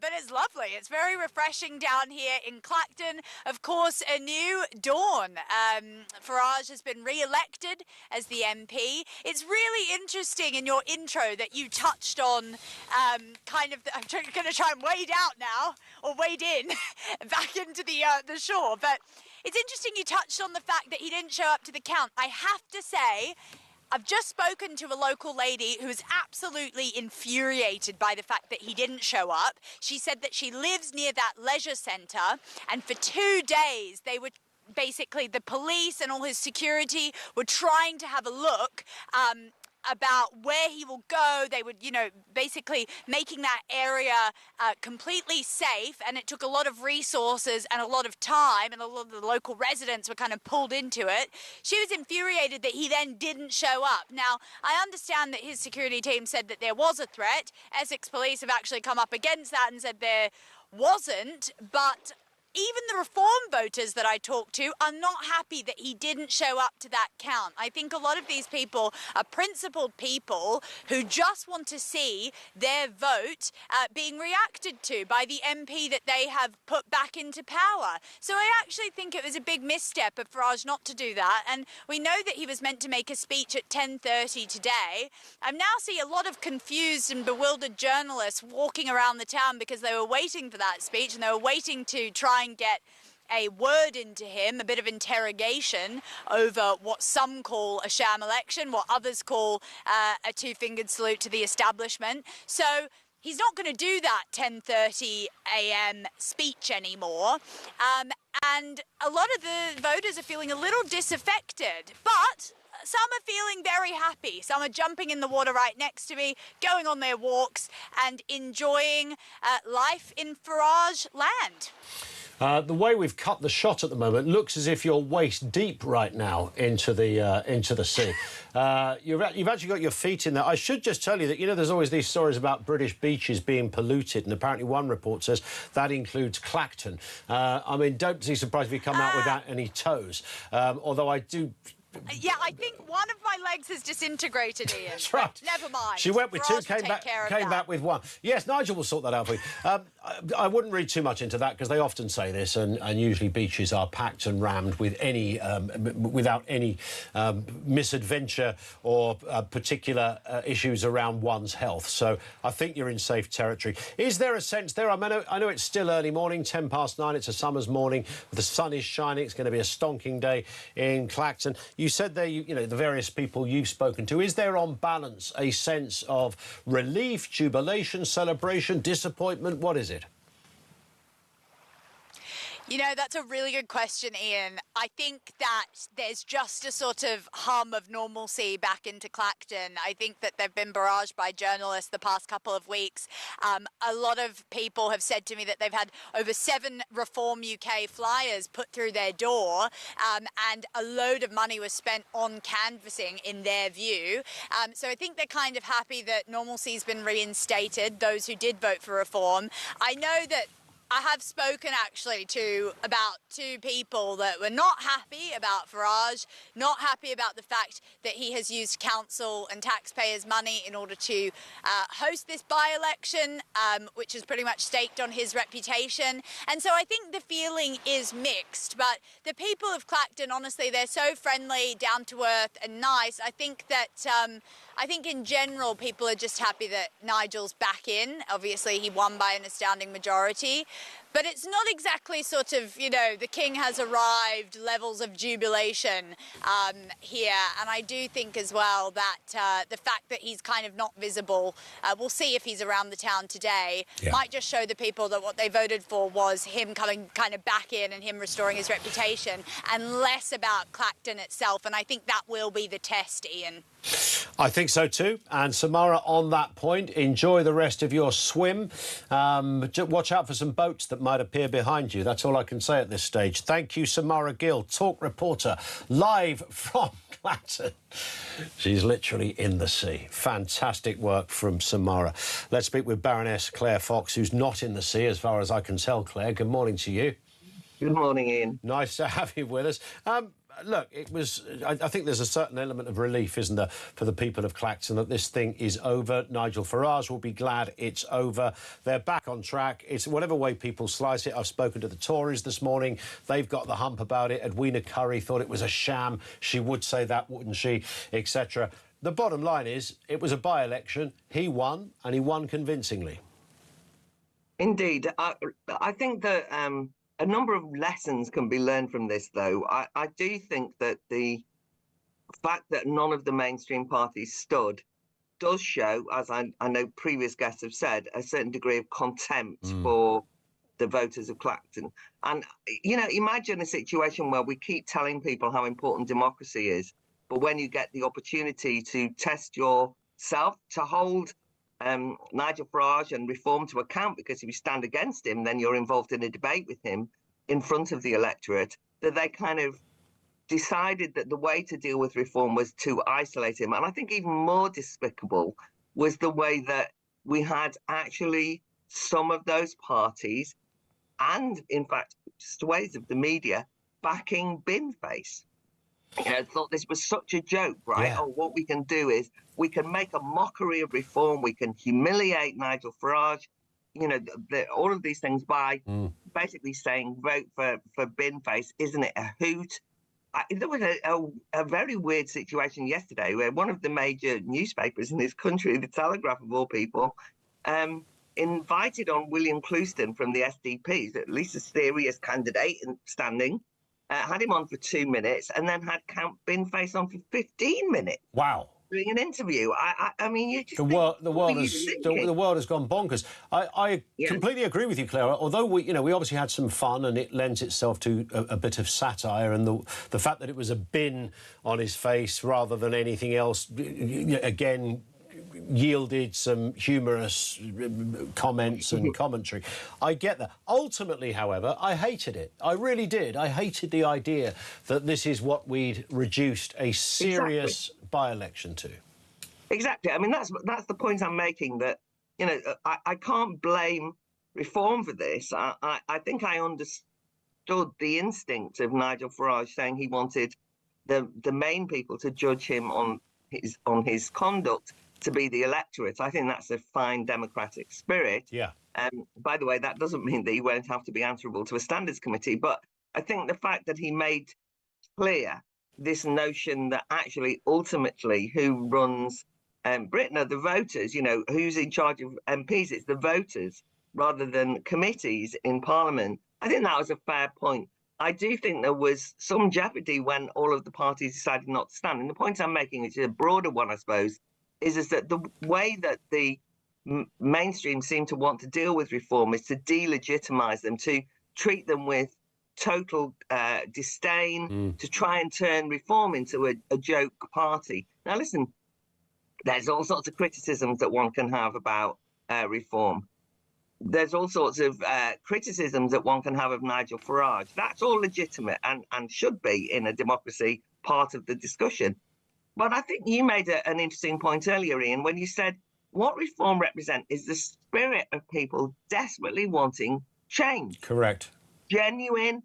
But it's lovely. It's very refreshing down here in Clacton. Of course, a new dawn. Farage has been re-elected as the MP. It's really interesting in your intro that you touched on kind of, I'm going to try and wade out now, or wade in, back into the shore, but it's interesting you touched on the fact that he didn't show up to the count. I have to say, I've just spoken to a local lady who is absolutely infuriated by the fact that he didn't show up. She said that she lives near that leisure centre, and for 2 days they were basically, the police and all his security were trying to have a look about where he will go. They would, basically making that area completely safe, and it took a lot of resources and a lot of time, and a lot of the local residents were kind of pulled into it. She was infuriated that he then didn't show up. Now, I understand that his security team said that there was a threat. Essex police have actually come up against that and said there wasn't, but even the Reform voters that I talked to are not happy that he didn't show up to that count. I think a lot of these people are principled people who just want to see their vote being reacted to by the MP that they have put back into power. So I actually think it was a big misstep of Farage not to do that. And we know that he was meant to make a speech at 10:30 today. I now see a lot of confused and bewildered journalists walking around the town because they were waiting for that speech, and they were waiting to try and get a word into him, a bit of interrogation over what some call a sham election, what others call a two-fingered salute to the establishment. So he's not going to do that 10:30 a.m. speech anymore. And a lot of the voters are feeling a little disaffected, but some are feeling very happy. Some are jumping in the water right next to me, going on their walks and enjoying life in Farage land. The way we've cut the shot at the moment looks as if you're waist deep right now into the sea. You've actually got your feet in there. I should just tell you that, there's always these stories about British beaches being polluted, and apparently one report says that includes Clacton. Don't be surprised if you come out without any toes, although I do... Yeah, I think one of my legs has disintegrated, Ian. That's right. Never mind. She went with two, came back with one. Yes, Nigel will sort that out for you. I wouldn't read too much into that, because they often say this, and usually beaches are packed and rammed with without any misadventure or particular issues around one's health. So I think you're in safe territory. Is there a sense there? I know it's still early morning, 9:10. It's a summer's morning. The sun is shining. It's going to be a stonking day in Clacton. You said there, the various people you've spoken to, is there on balance a sense of relief, jubilation, celebration, disappointment? What is it? That's a really good question, Ian. I think that there's just a sort of hum of normalcy back into Clacton. I think that they've been barraged by journalists the past couple of weeks. A lot of people have said to me that they've had over 7 Reform UK flyers put through their door, and a load of money was spent on canvassing, in their view. So I think they're kind of happy that normalcy's been reinstated, those who did vote for Reform. I know that I have spoken actually to about 2 people that were not happy about Farage, not happy about the fact that he has used council and taxpayers' money in order to host this by-election, which is pretty much staked on his reputation. And so I think the feeling is mixed, but the people of Clacton, honestly, they're so friendly, down to earth and nice. I think that I think in general people are just happy that Nigel's back in. Obviously he won by an astounding majority, but it's not exactly sort of, the king has arrived levels of jubilation here. And I do think as well that the fact that he's kind of not visible, we'll see if he's around the town today, might just show the people that what they voted for was him coming kind of back in and him restoring his reputation, and less about Clacton itself. And I think that will be the test, Ian. I think so too. And Samara, on that point, enjoy the rest of your swim. Watch out for some boats that might appear behind you. That's all I can say at this stage. Thank you, Samara Gill, talk reporter, live from Clacton. She's literally in the sea. Fantastic work from Samara. Let's speak with Baroness Claire Fox, who's not in the sea, as far as I can tell. Claire, good morning to you. Good morning, Ian. Nice to have you with us. Look, it was. I think there's a certain element of relief, isn't there, for the people of Clacton that this thing is over. Nigel Farage will be glad it's over. They're back on track. It's whatever way people slice it. I've spoken to the Tories this morning. They've got the hump about it. Edwina Currie thought it was a sham. She would say that, wouldn't she? Etc. The bottom line is, it was a by-election. He won, and he won convincingly. Indeed, I think that. A number of lessons can be learned from this, though. I do think that the fact that none of the mainstream parties stood does show, as I know previous guests have said, a certain degree of contempt for the voters of Clacton. And, imagine a situation where we keep telling people how important democracy is, But when you get the opportunity to test yourself, to hold Nigel Farage and Reform to account, because if you stand against him, then you're involved in a debate with him in front of the electorate, that they kind of decided that the way to deal with Reform was to isolate him. And I think even more despicable was the way that we had actually some of those parties and, in fact, swathes of the media backing Binface. I thought this was such a joke, right? Yeah. Oh, what we can do is we can make a mockery of Reform. We can humiliate Nigel Farage, all of these things by basically saying vote for Binface. Isn't it a hoot? There was a very weird situation yesterday where one of the major newspapers in this country, the Telegraph of all people, invited on William Clouston from the SDP, at least a serious candidate standing, had him on for 2 minutes, and then had Count Binface on for 15 minutes. Wow. Doing an interview. I mean, you just the world has gone bonkers. I completely agree with you, Claire. Although we obviously had some fun, and it lends itself to a bit of satire, and the fact that it was a bin on his face rather than anything else, again, yielded some humorous comments and commentary. I get that. Ultimately, however, I hated it. I really did. I hated the idea that this is what we'd reduced a serious by-election to. Exactly. I mean, that's the point I'm making, that, I can't blame Reform for this. I think I understood the instinct of Nigel Farage saying he wanted the main people to judge him on his conduct to be the electorate. I think that's a fine democratic spirit. Yeah. By the way, that doesn't mean that he won't have to be answerable to a standards committee. But I think the fact that he made clear this notion that actually ultimately who runs Britain are the voters, who's in charge of MPs, it's the voters rather than committees in Parliament. I think that was a fair point. I do think there was some jeopardy when all of the parties decided not to stand. And the point I'm making, which is a broader one, I suppose, is that the way that the mainstream seem to want to deal with Reform is to delegitimize them, to treat them with total disdain, to try and turn Reform into a joke party. Now, listen, there's all sorts of criticisms that one can have about Reform. There's all sorts of criticisms that one can have of Nigel Farage. That's all legitimate and should be, in a democracy, part of the discussion. But I think you made an interesting point earlier, Ian, when you said what Reform represents is the spirit of people desperately wanting change. Correct. Genuine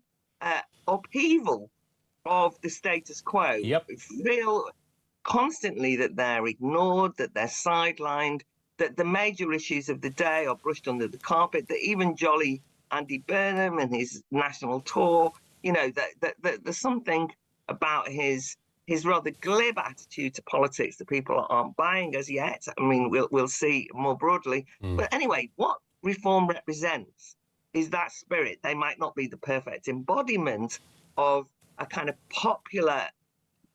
upheaval of the status quo. Yep. Feel constantly that they're ignored, that they're sidelined, that the major issues of the day are brushed under the carpet, that even jolly Andy Burnham and his national tour, that there's something about his rather glib attitude to politics that people aren't buying as yet. I mean, we'll see more broadly. But anyway, what Reform represents is that spirit. They might not be the perfect embodiment of a kind of popular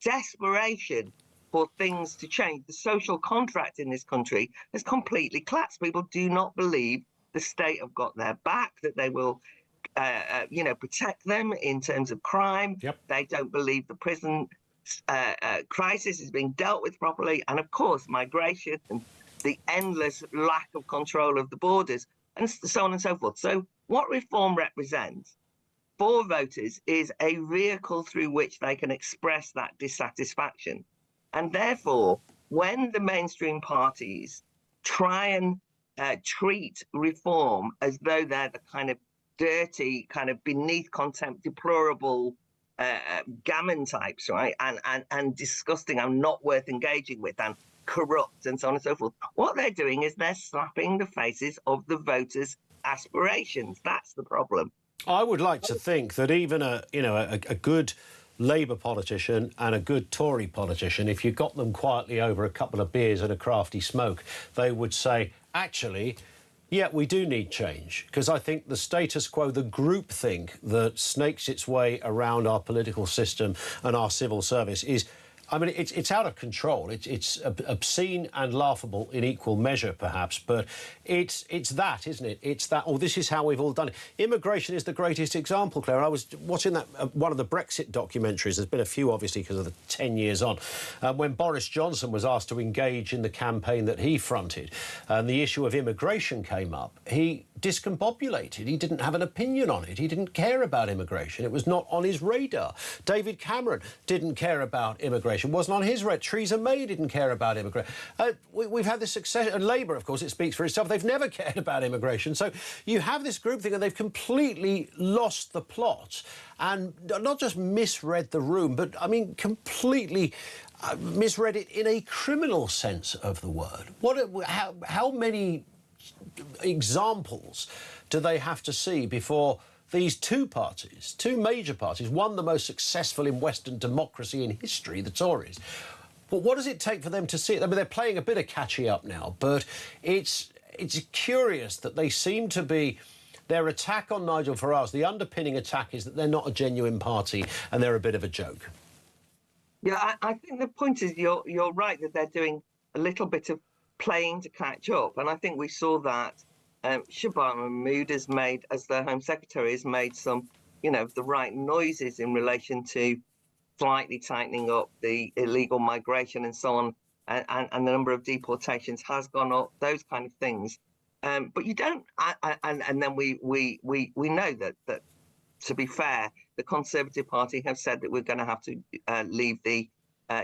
desperation for things to change. The social contract in this country has completely collapsed. People do not believe the state have got their back, that they will protect them in terms of crime. Yep. They don't believe the prison crisis is being dealt with properly, and of course migration and the endless lack of control of the borders, and so on and so forth. So what Reform represents for voters is a vehicle through which they can express that dissatisfaction. And therefore, when the mainstream parties try and treat Reform as though they're the kind of dirty, kind of beneath contempt, deplorable gammon types, right, and disgusting and not worth engaging with and corrupt and so on and so forth, what they're doing is they're slapping the faces of the voters' aspirations. That's the problem. I would like to think that even a good Labour politician and a good Tory politician, if you got them quietly over a couple of beers and a crafty smoke, they would say, actually, yeah, we do need change, because I think the status quo, the groupthink that snakes its way around our political system and our civil service is I mean, it's out of control. It's obscene and laughable in equal measure, perhaps, but it's that, isn't it? It's that, oh, this is how we've all done it. Immigration is the greatest example, Claire. I was watching that one of the Brexit documentaries. There's been a few, obviously, because of the 10 years on. When Boris Johnson was asked to engage in the campaign that he fronted, and the issue of immigration came up, he discombobulated. He didn't have an opinion on it. He didn't care about immigration. It was not on his radar. David Cameron didn't care about immigration. Wasn't on his radar. Theresa May didn't care about immigration. We've had this success, and Labour, of course, it speaks for itself. They've never cared about immigration. So you have this group thing, and they've completely lost the plot and not just misread the room, but, I mean, completely misread it in a criminal sense of the word. How many examples do they have to see before these two parties, two major parties, one the most successful in Western democracy in history, the Tories? But what does it take for them to see it? I mean, they're playing a bit of catchy up now, but it's curious that they seem to be... Their attack on Nigel Farage, the underpinning attack is that they're not a genuine party and they're a bit of a joke. Yeah, I think the point is you're right that they're doing a little bit of playing to catch up, and I think we saw that Shabana Mahmood has made, as the Home Secretary, has made some, the right noises in relation to slightly tightening up the illegal migration and so on, and the number of deportations has gone up, those kind of things. But you don't, and then we know that to be fair, the Conservative Party have said that we're going to have to leave the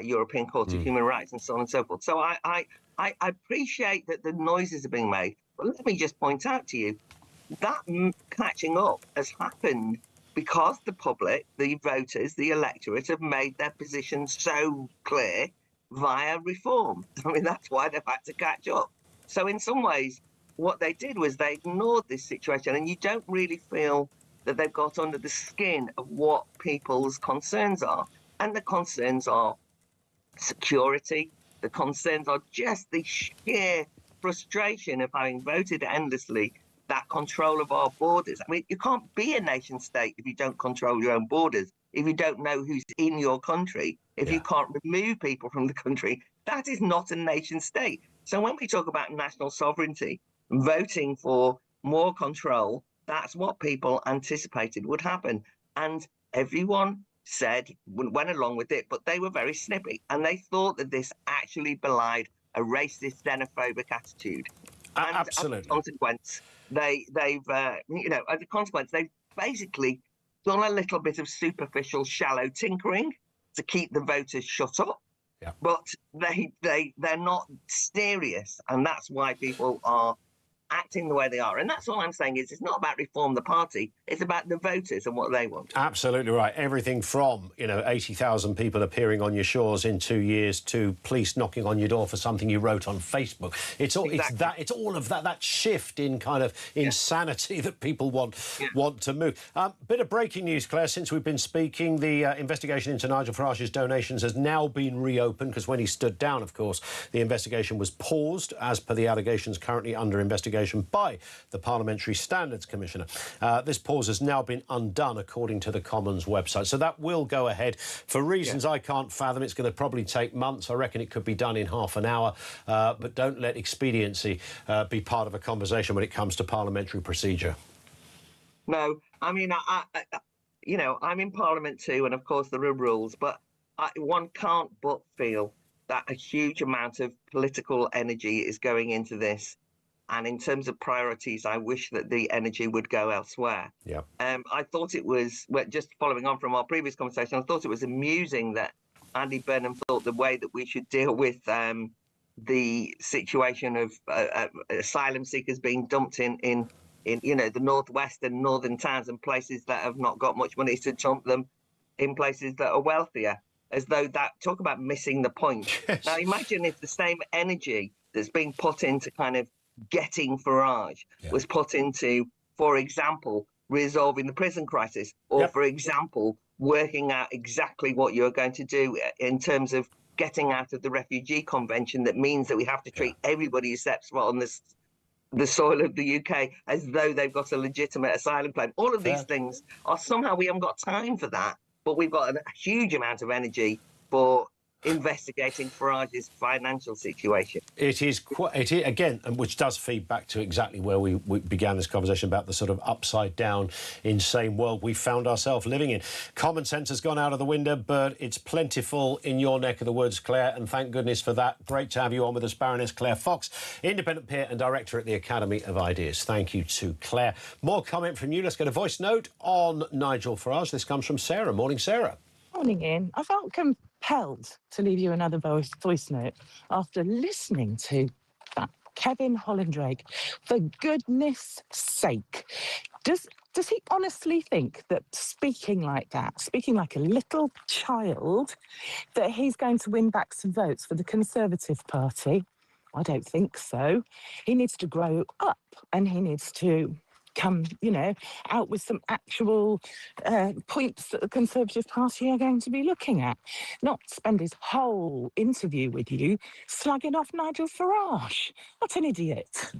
European Court of Human Rights and so on and so forth. So I appreciate that the noises are being made, but let me just point out to you that catching up has happened because the public, the voters, the electorate have made their position so clear via reform. I mean, that's why they've had to catch up. So in some ways, what they did was they ignored this situation, and you don't really feel that they've got under the skin of what people's concerns are. And the concerns are security. The concerns are just the sheer frustration of having voted endlessly that control of our borders. I mean, you can't be a nation state if you don't control your own borders, if you don't know who's in your country, if you can't remove people from the country. That is not a nation state. So when we talk about national sovereignty, voting for more control, that's what people anticipated would happen. And everyone went along with it, but they were very snippy. And they thought that this actually belied a racist, xenophobic attitude. And absolutely. As a consequence, they've basically done a little bit of superficial, shallow tinkering to keep the voters shut up. Yeah. But they're not serious, and that's why people are acting the way they are. And that's all I'm saying is it's not about reform the party, it's about the voters and what they want. Absolutely right. Everything from, 80,000 people appearing on your shores in 2 years to police knocking on your door for something you wrote on Facebook. It's all of that shift in kind of insanity that people want to move. Bit of breaking news, Claire, since we've been speaking. The investigation into Nigel Farage's donations has now been reopened, because when he stood down, of course, the investigation was paused as per the allegations currently under investigation by the Parliamentary Standards Commissioner. This pause has now been undone, according to the Commons website. So that will go ahead for reasons I can't fathom. It's going to probably take months. I reckon it could be done in half an hour. But don't let expediency be part of a conversation when it comes to parliamentary procedure. No, I mean, I'm in Parliament too, and of course there are rules, but one can't but feel that a huge amount of political energy is going into this. And in terms of priorities, I wish that the energy would go elsewhere. Yeah. I thought it was, just following on from our previous conversation, I thought it was amusing that Andy Burnham thought the way that we should deal with the situation of asylum seekers being dumped in the northwest and northern towns and places that have not got much money to dump them in places that are wealthier, as though that, talk about missing the point. Yes. Now imagine if the same energy that's being put into kind of getting Farage was put into, for example, resolving the prison crisis, or for example, working out exactly what you're going to do in terms of getting out of the refugee convention that means that we have to treat everybody who steps foot on the soil of the UK as though they've got a legitimate asylum claim. All of these things are somehow, we haven't got time for that, but we've got a huge amount of energy for investigating Farage's financial situation. It is again, and which does feed back to exactly where we began this conversation about the sort of upside down, insane world we found ourselves living in. Common sense has gone out of the window, but it's plentiful in your neck of the woods, Claire, and thank goodness for that. Great to have you on with us, Baroness Claire Fox, independent peer and director at the Academy of Ideas. Thank you to Claire. More comment from you. Let's get a voice note on Nigel Farage. This comes from Sarah. Morning, Sarah. Morning, Ian. I felt compelled to leave you another voice note after listening to that Kevin Hollandrake. For goodness sake, does he honestly think that speaking like that, speaking like a little child, that he's going to win back some votes for the Conservative Party? I don't think so. He needs to grow up and he needs to come, out with some actual points that the Conservative Party are going to be looking at, not spend his whole interview with you slagging off Nigel Farage. What an idiot.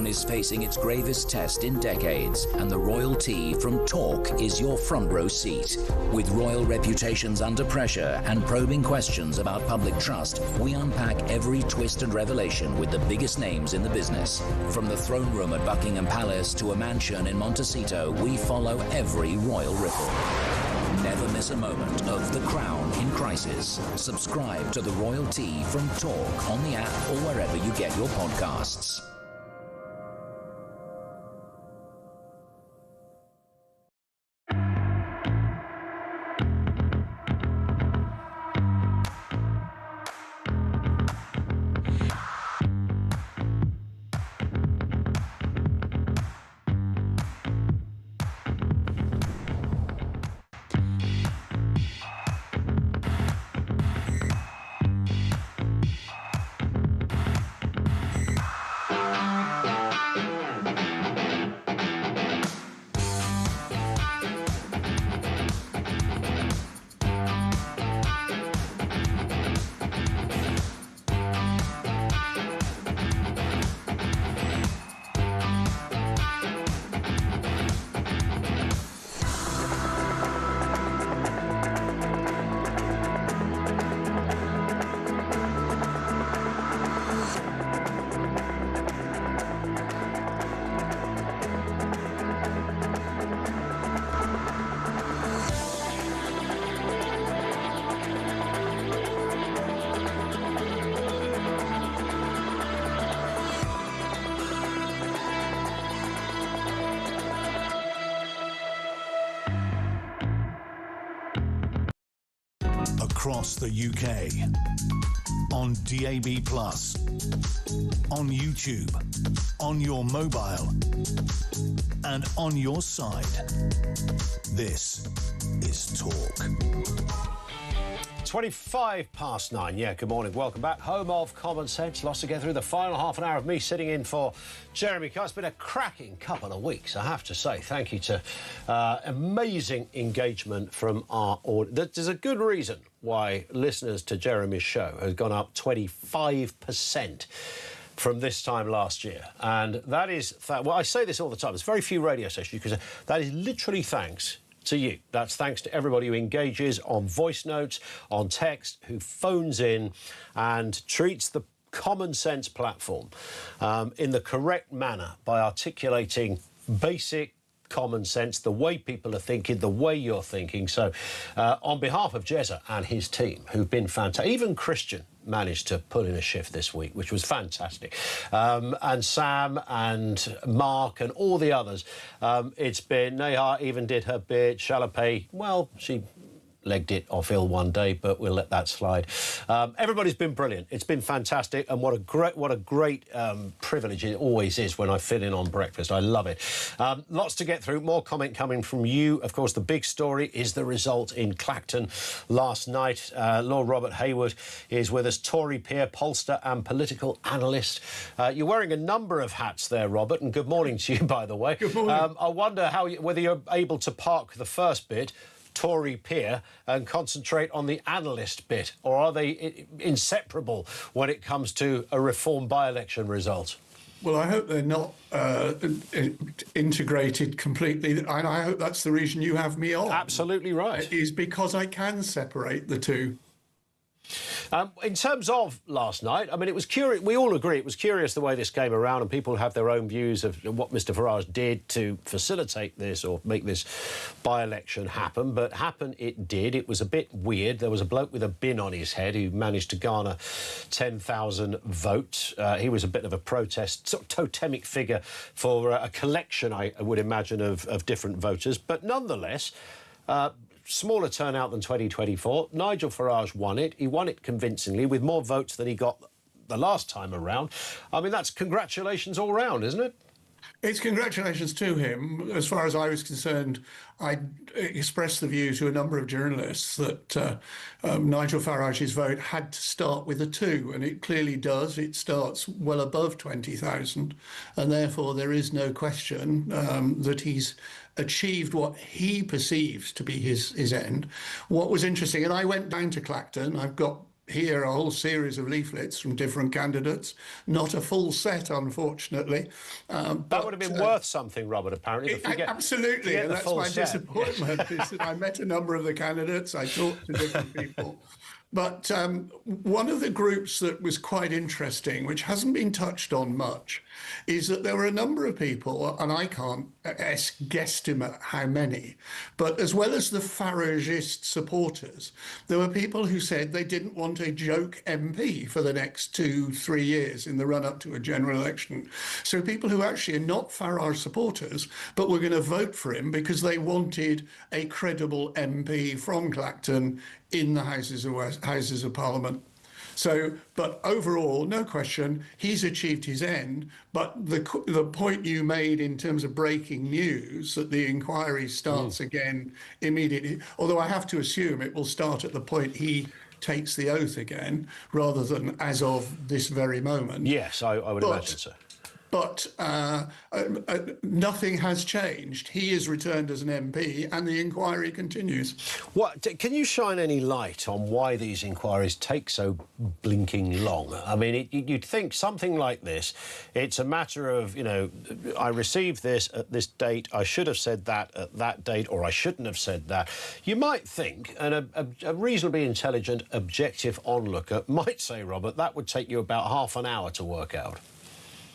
Is facing its gravest test in decades, and the royalty from Talk is your front row seat. With royal reputations under pressure and probing questions about public trust, we unpack every twist and revelation with the biggest names in the business. From the throne room at Buckingham Palace to a mansion in Montecito, we follow every royal ripple. Never miss a moment of The Crown in crisis. Subscribe to the royalty from Talk on the app or wherever you get your podcasts. Across the UK, on DAB+, on YouTube, on your mobile, and on your side. This is Talk. 9:25. Yeah, good morning. Welcome back. Home of Common Sense. Lots to get through. The final half an hour of me sitting in for Jeremy Carr. It's been a cracking couple of weeks, I have to say. Thank you to amazing engagement from our audience. There's a good reason why listeners to Jeremy's show has gone up 25% from this time last year. And that is, well, I say this all the time. There's very few radio stations because that is literally thanks to you. That's thanks to everybody who engages on voice notes, on text, who phones in and treats the Common Sense platform in the correct manner by articulating basic common sense, the way people are thinking, the way you're thinking. So on behalf of Jezza and his team, who've been fantastic, even Christian managed to pull in a shift this week, which was fantastic. And Sam and Mark and all the others. It's been, Neha even did her bit, Shalapay, well, she legged it off ill one day, but we'll let that slide. Everybody's been brilliant. It's been fantastic, and what a great privilege it always is when I fill in on breakfast. I love it. Lots to get through. More comment coming from you. Of course, the big story is the result in Clacton last night. Lord Robert Hayward is with us, Tory peer, pollster and political analyst. You're wearing a number of hats there, Robert, and good morning to you, by the way. Good morning. I wonder whether you're able to park the first bit, Tory peer, and concentrate on the analyst bit, or are they inseparable when it comes to a reform by-election result? Well, I hope they're not integrated completely, and I hope that's the reason you have me on. Absolutely right. Is because I can separate the two. In terms of last night, I mean, it was curious. We all agree it was curious the way this came around, and people have their own views of what Mr Farage did to facilitate this or make this by-election happen. But happen it did. It was a bit weird. There was a bloke with a bin on his head who managed to garner 10,000 votes. He was a bit of a protest, sort of totemic figure for a collection, I would imagine, of different voters. But nonetheless, smaller turnout than 2024. Nigel Farage won it. He won it convincingly with more votes than he got the last time around. I mean, that's congratulations all round, isn't it? It's congratulations to him. As far as I was concerned, I expressed the view to a number of journalists that Nigel Farage's vote had to start with a 2, and it clearly does. It starts well above 20,000, and therefore there is no question that he's achieved what he perceives to be his end. What was interesting, and I went down to Clacton, I've got here a whole series of leaflets from different candidates, not a full set, unfortunately. That would have been worth something, Robert, apparently. Absolutely, and that's my disappointment, is that I met a number of the candidates, I talked to different people. But one of the groups that was quite interesting, which hasn't been touched on much, is that there were a number of people, and I can't guesstimate how many, but as well as the Faragist supporters, there were people who said they didn't want a joke MP for the next 2-3 years in the run-up to a general election. So people who actually are not Farage supporters, but were going to vote for him because they wanted a credible MP from Clacton in the Houses of Parliament. So, but overall, no question, he's achieved his end. But the point you made in terms of breaking news, that the inquiry starts again immediately, although I have to assume it will start at the point he takes the oath again, rather than as of this very moment. Yes, I would imagine so. But nothing has changed. He is returned as an MP and the inquiry continues. Can you shine any light on why these inquiries take so blinking long? I mean, you'd think something like this, it's a matter of, you know, I received this at this date, I should have said that at that date, or I shouldn't have said that. You might think, and a reasonably intelligent, objective onlooker might say, Robert, that would take you about half an hour to work out.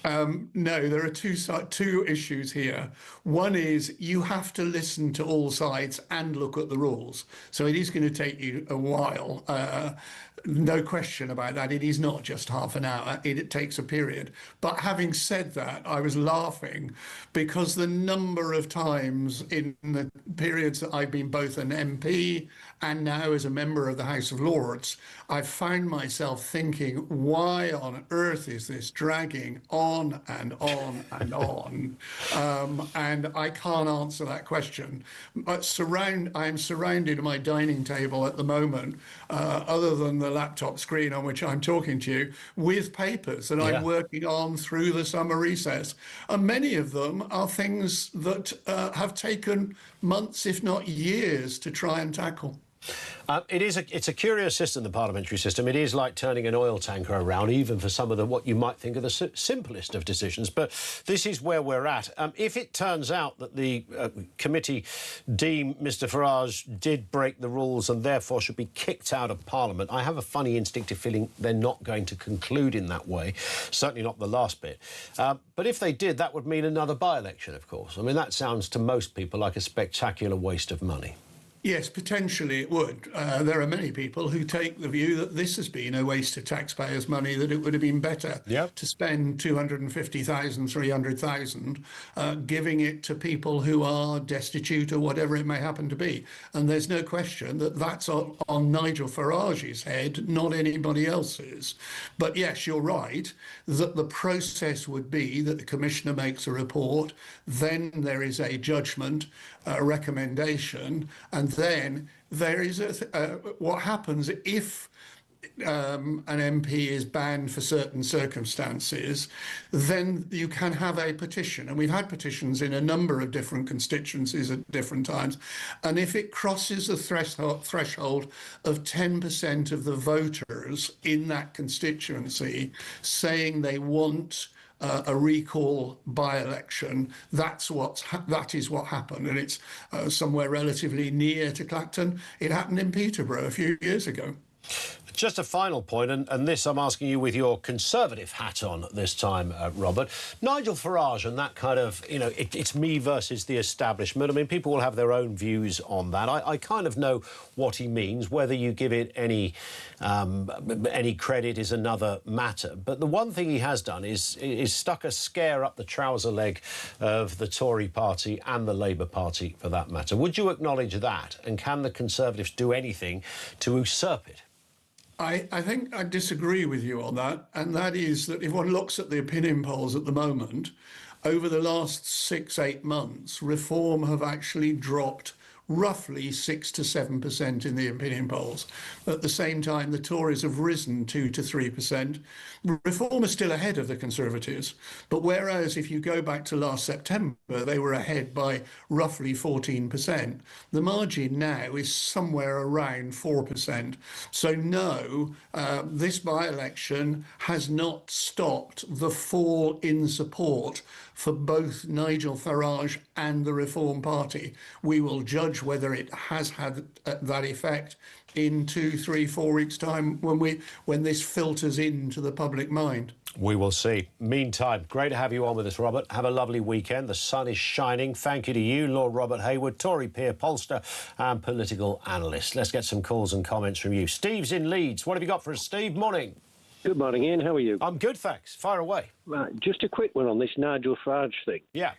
No, there are two issues here. One is you have to listen to all sides and look at the rules. So it is going to take you a while. No question about that. It is not just half an hour. It takes a period. But having said that, I was laughing because the number of times in the periods that I've been both an MP and now as a member of the House of Lords, I've found myself thinking, why on earth is this dragging on and on and on? And I can't answer that question. But I am surrounded at my dining table at the moment, other than the laptop screen on which I'm talking to you, with papers that I'm working on through the summer recess. And many of them are things that have taken months, if not years, to try and tackle. It's a curious system, the parliamentary system. It is like turning an oil tanker around, even for some of what you might think are the simplest of decisions. But this is where we're at. If it turns out that the committee deem Mr Farage did break the rules and therefore should be kicked out of Parliament, I have a funny instinctive feeling they're not going to conclude in that way. Certainly not the last bit. But if they did, that would mean another by-election, of course. I mean, that sounds to most people like a spectacular waste of money. Yes, potentially it would. There are many people who take the view that this has been a waste of taxpayers' money, that it would have been better to spend 250,000, 300,000, giving it to people who are destitute or whatever it may happen to be. And there's no question that that's on Nigel Farage's head, not anybody else's. But yes, you're right, that the process would be that the Commissioner makes a report, then there is a judgment, a recommendation, and then there is what happens if an MP is banned for certain circumstances, then you can have a petition. And we've had petitions in a number of different constituencies at different times. And if it crosses the threshold of 10% of the voters in that constituency saying they want a recall by-election, that is what happened, and it's somewhere relatively near to Clacton. It happened in Peterborough a few years ago. Just a final point, and this I'm asking you with your Conservative hat on this time, Robert. Nigel Farage and that kind of, you know, it's me versus the establishment. I mean, people will have their own views on that. I kind of know what he means. Whether you give it any credit is another matter. But the one thing he has done is stuck a scare up the trouser leg of the Tory party and the Labour Party, for that matter. Would you acknowledge that? And can the Conservatives do anything to usurp it? I think I disagree with you on that, and that is that if one looks at the opinion polls at the moment, over the last 6-8 months, Reform have actually dropped roughly 6 to 7% in the opinion polls. At the same time, the Tories have risen 2 to 3%. Reform is still ahead of the Conservatives, but whereas if you go back to last September, they were ahead by roughly 14%, the margin now is somewhere around 4%. So no, this by-election has not stopped the fall in support for both Nigel Farage and the Reform Party. We will judge whether it has had that effect in 2, 3, 4 weeks' time when this filters into the public mind. We will see. Meantime, great to have you on with us, Robert. Have a lovely weekend. The sun is shining. Thank you to you, Lord Robert Hayward, Tory peer pollster and political analyst. Let's get some calls and comments from you. Steve's in Leeds. What have you got for us, Steve? Morning. Good morning, Ian. How are you? I'm good, thanks. Fire away. Right, just a quick one on this Nigel Farage thing. Yeah.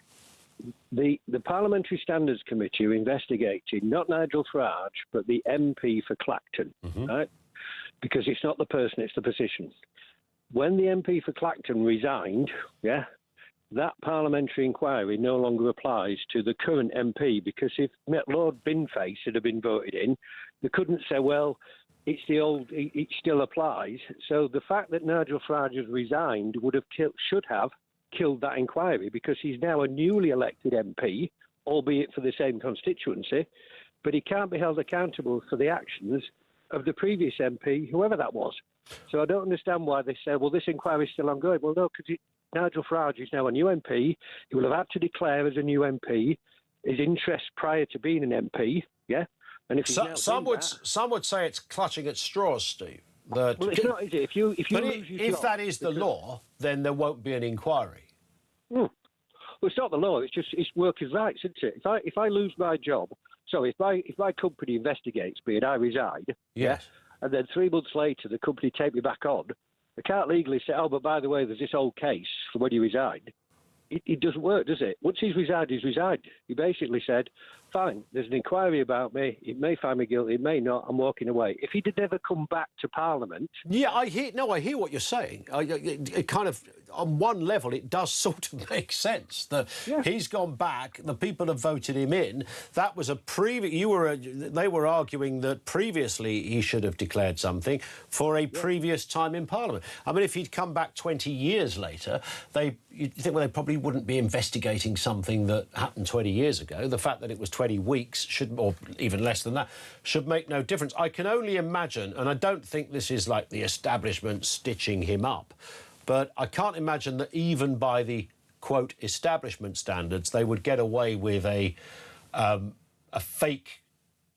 The Parliamentary Standards Committee are investigating not Nigel Farage, but the MP for Clacton, right? Because it's not the person, it's the position. When the MP for Clacton resigned, that parliamentary inquiry no longer applies to the current MP, because if Lord Binface had been voted in, they couldn't say, well, it's the old, it still applies. So the fact that Nigel Farage has resigned should have killed that inquiry, because he's now a newly elected MP, albeit for the same constituency, but he can't be held accountable for the actions of the previous MP, whoever that was. So I don't understand why they say, well, this inquiry is still ongoing. Well, no, because Nigel Farage is now a new MP. He will have had to declare as a new MP his interest prior to being an MP, And if some would say it's clutching at straws, Steve. Well, it's not, is it? If that is the law, then there won't be an inquiry. Well, it's not the law. It's workers' rights, isn't it? If I lose my job, if my company investigates me and I resign, and then 3 months later the company take me back on, they can't legally say, oh, but by the way, there's this old case from when you resigned. It doesn't work, does it? Once he's resigned, he's resigned. He basically said, fine, there's an inquiry about me. It may find me guilty, it may not. I'm walking away. If he did never come back to Parliament... Yeah, I hear what you're saying. on one level, it does sort of make sense that he's gone back, the people have voted him in. That was a previous... They were arguing that previously he should have declared something for a previous time in Parliament. I mean, if he'd come back 20 years later, you'd think, well, they probably wouldn't be investigating something that happened 20 years ago. The fact that it was 20 weeks, or even less than that, should make no difference. I can only imagine, and I don't think this is like the establishment stitching him up, but I can't imagine that even by the, quote, establishment standards, they would get away with a fake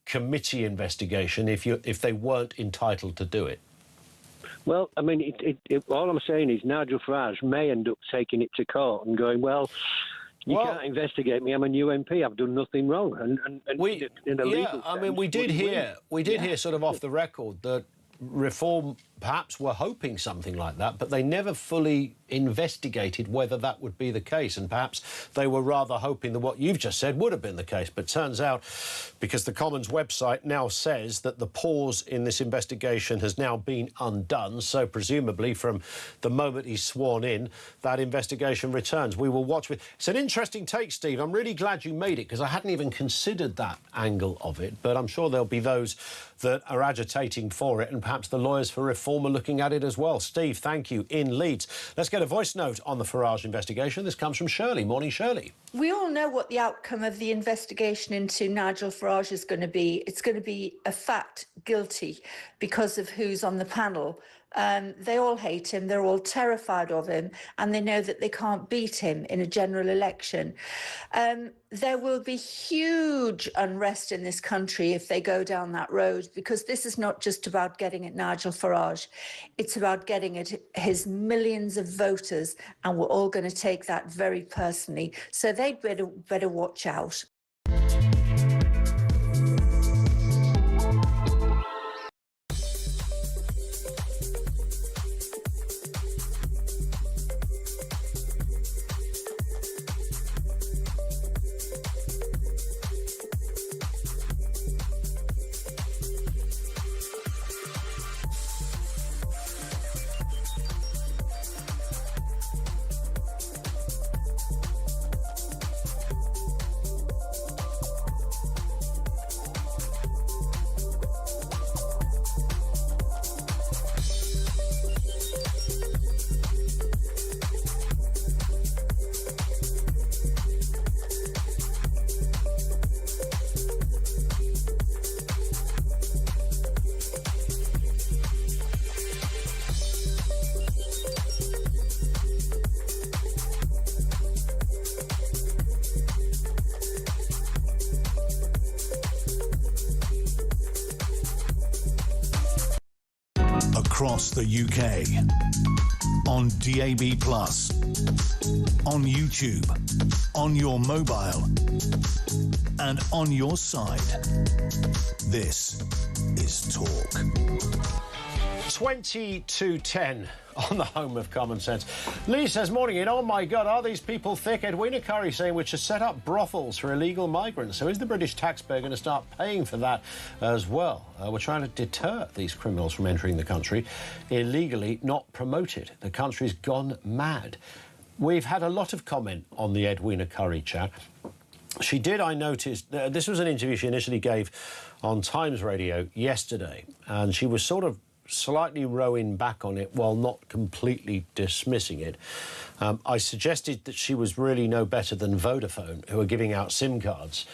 committee investigation if they weren't entitled to do it. Well, I mean, all I'm saying is Nigel Farage may end up taking it to court and going, well, you can't investigate me. I'm a new MP. I've done nothing wrong. And in a legal sense, we did hear sort of off the record that Reform perhaps were hoping something like that, but they never fully investigated whether that would be the case, and perhaps they were rather hoping that what you've just said would have been the case. But turns out, because the Commons website now says that the pause in this investigation has now been undone, so presumably from the moment he's sworn in, that investigation returns. We will watch. It's an interesting take, Steve. I'm really glad you made it, because I hadn't even considered that angle of it, but I'm sure there'll be those that are agitating for it, and perhaps the lawyers for reform are looking at it as well. Steve, thank you, in Leeds. Let's get a voice note on the Farage investigation. This comes from Shirley. Morning, Shirley. We all know what the outcome of the investigation into Nigel Farage is going to be. It's going to be a fact guilty because of who's on the panel. They all hate him, they're all terrified of him, and they know that they can't beat him in a general election. There will be huge unrest in this country if they go down that road, because this is not just about getting at Nigel Farage, it's about getting at his millions of voters, and we're all going to take that very personally. So they'd better watch out. Across the UK, on DAB+, on YouTube, on your mobile, and on your side. This is Talk. 22:10 on the home of common sense. Lee says, morning in. Oh my God, are these people thick? Edwina Currie saying we should set up brothels for illegal migrants. So is the British taxpayer going to start paying for that as well? We're trying to deter these criminals from entering the country illegally, not promote it. The country's gone mad. We've had a lot of comment on the Edwina Currie chat. She did, I noticed, this was an interview she initially gave on Times Radio yesterday, and she was sort of slightly rowing back on it while not completely dismissing it. I suggested that she was really no better than Vodafone, who are giving out SIM cards,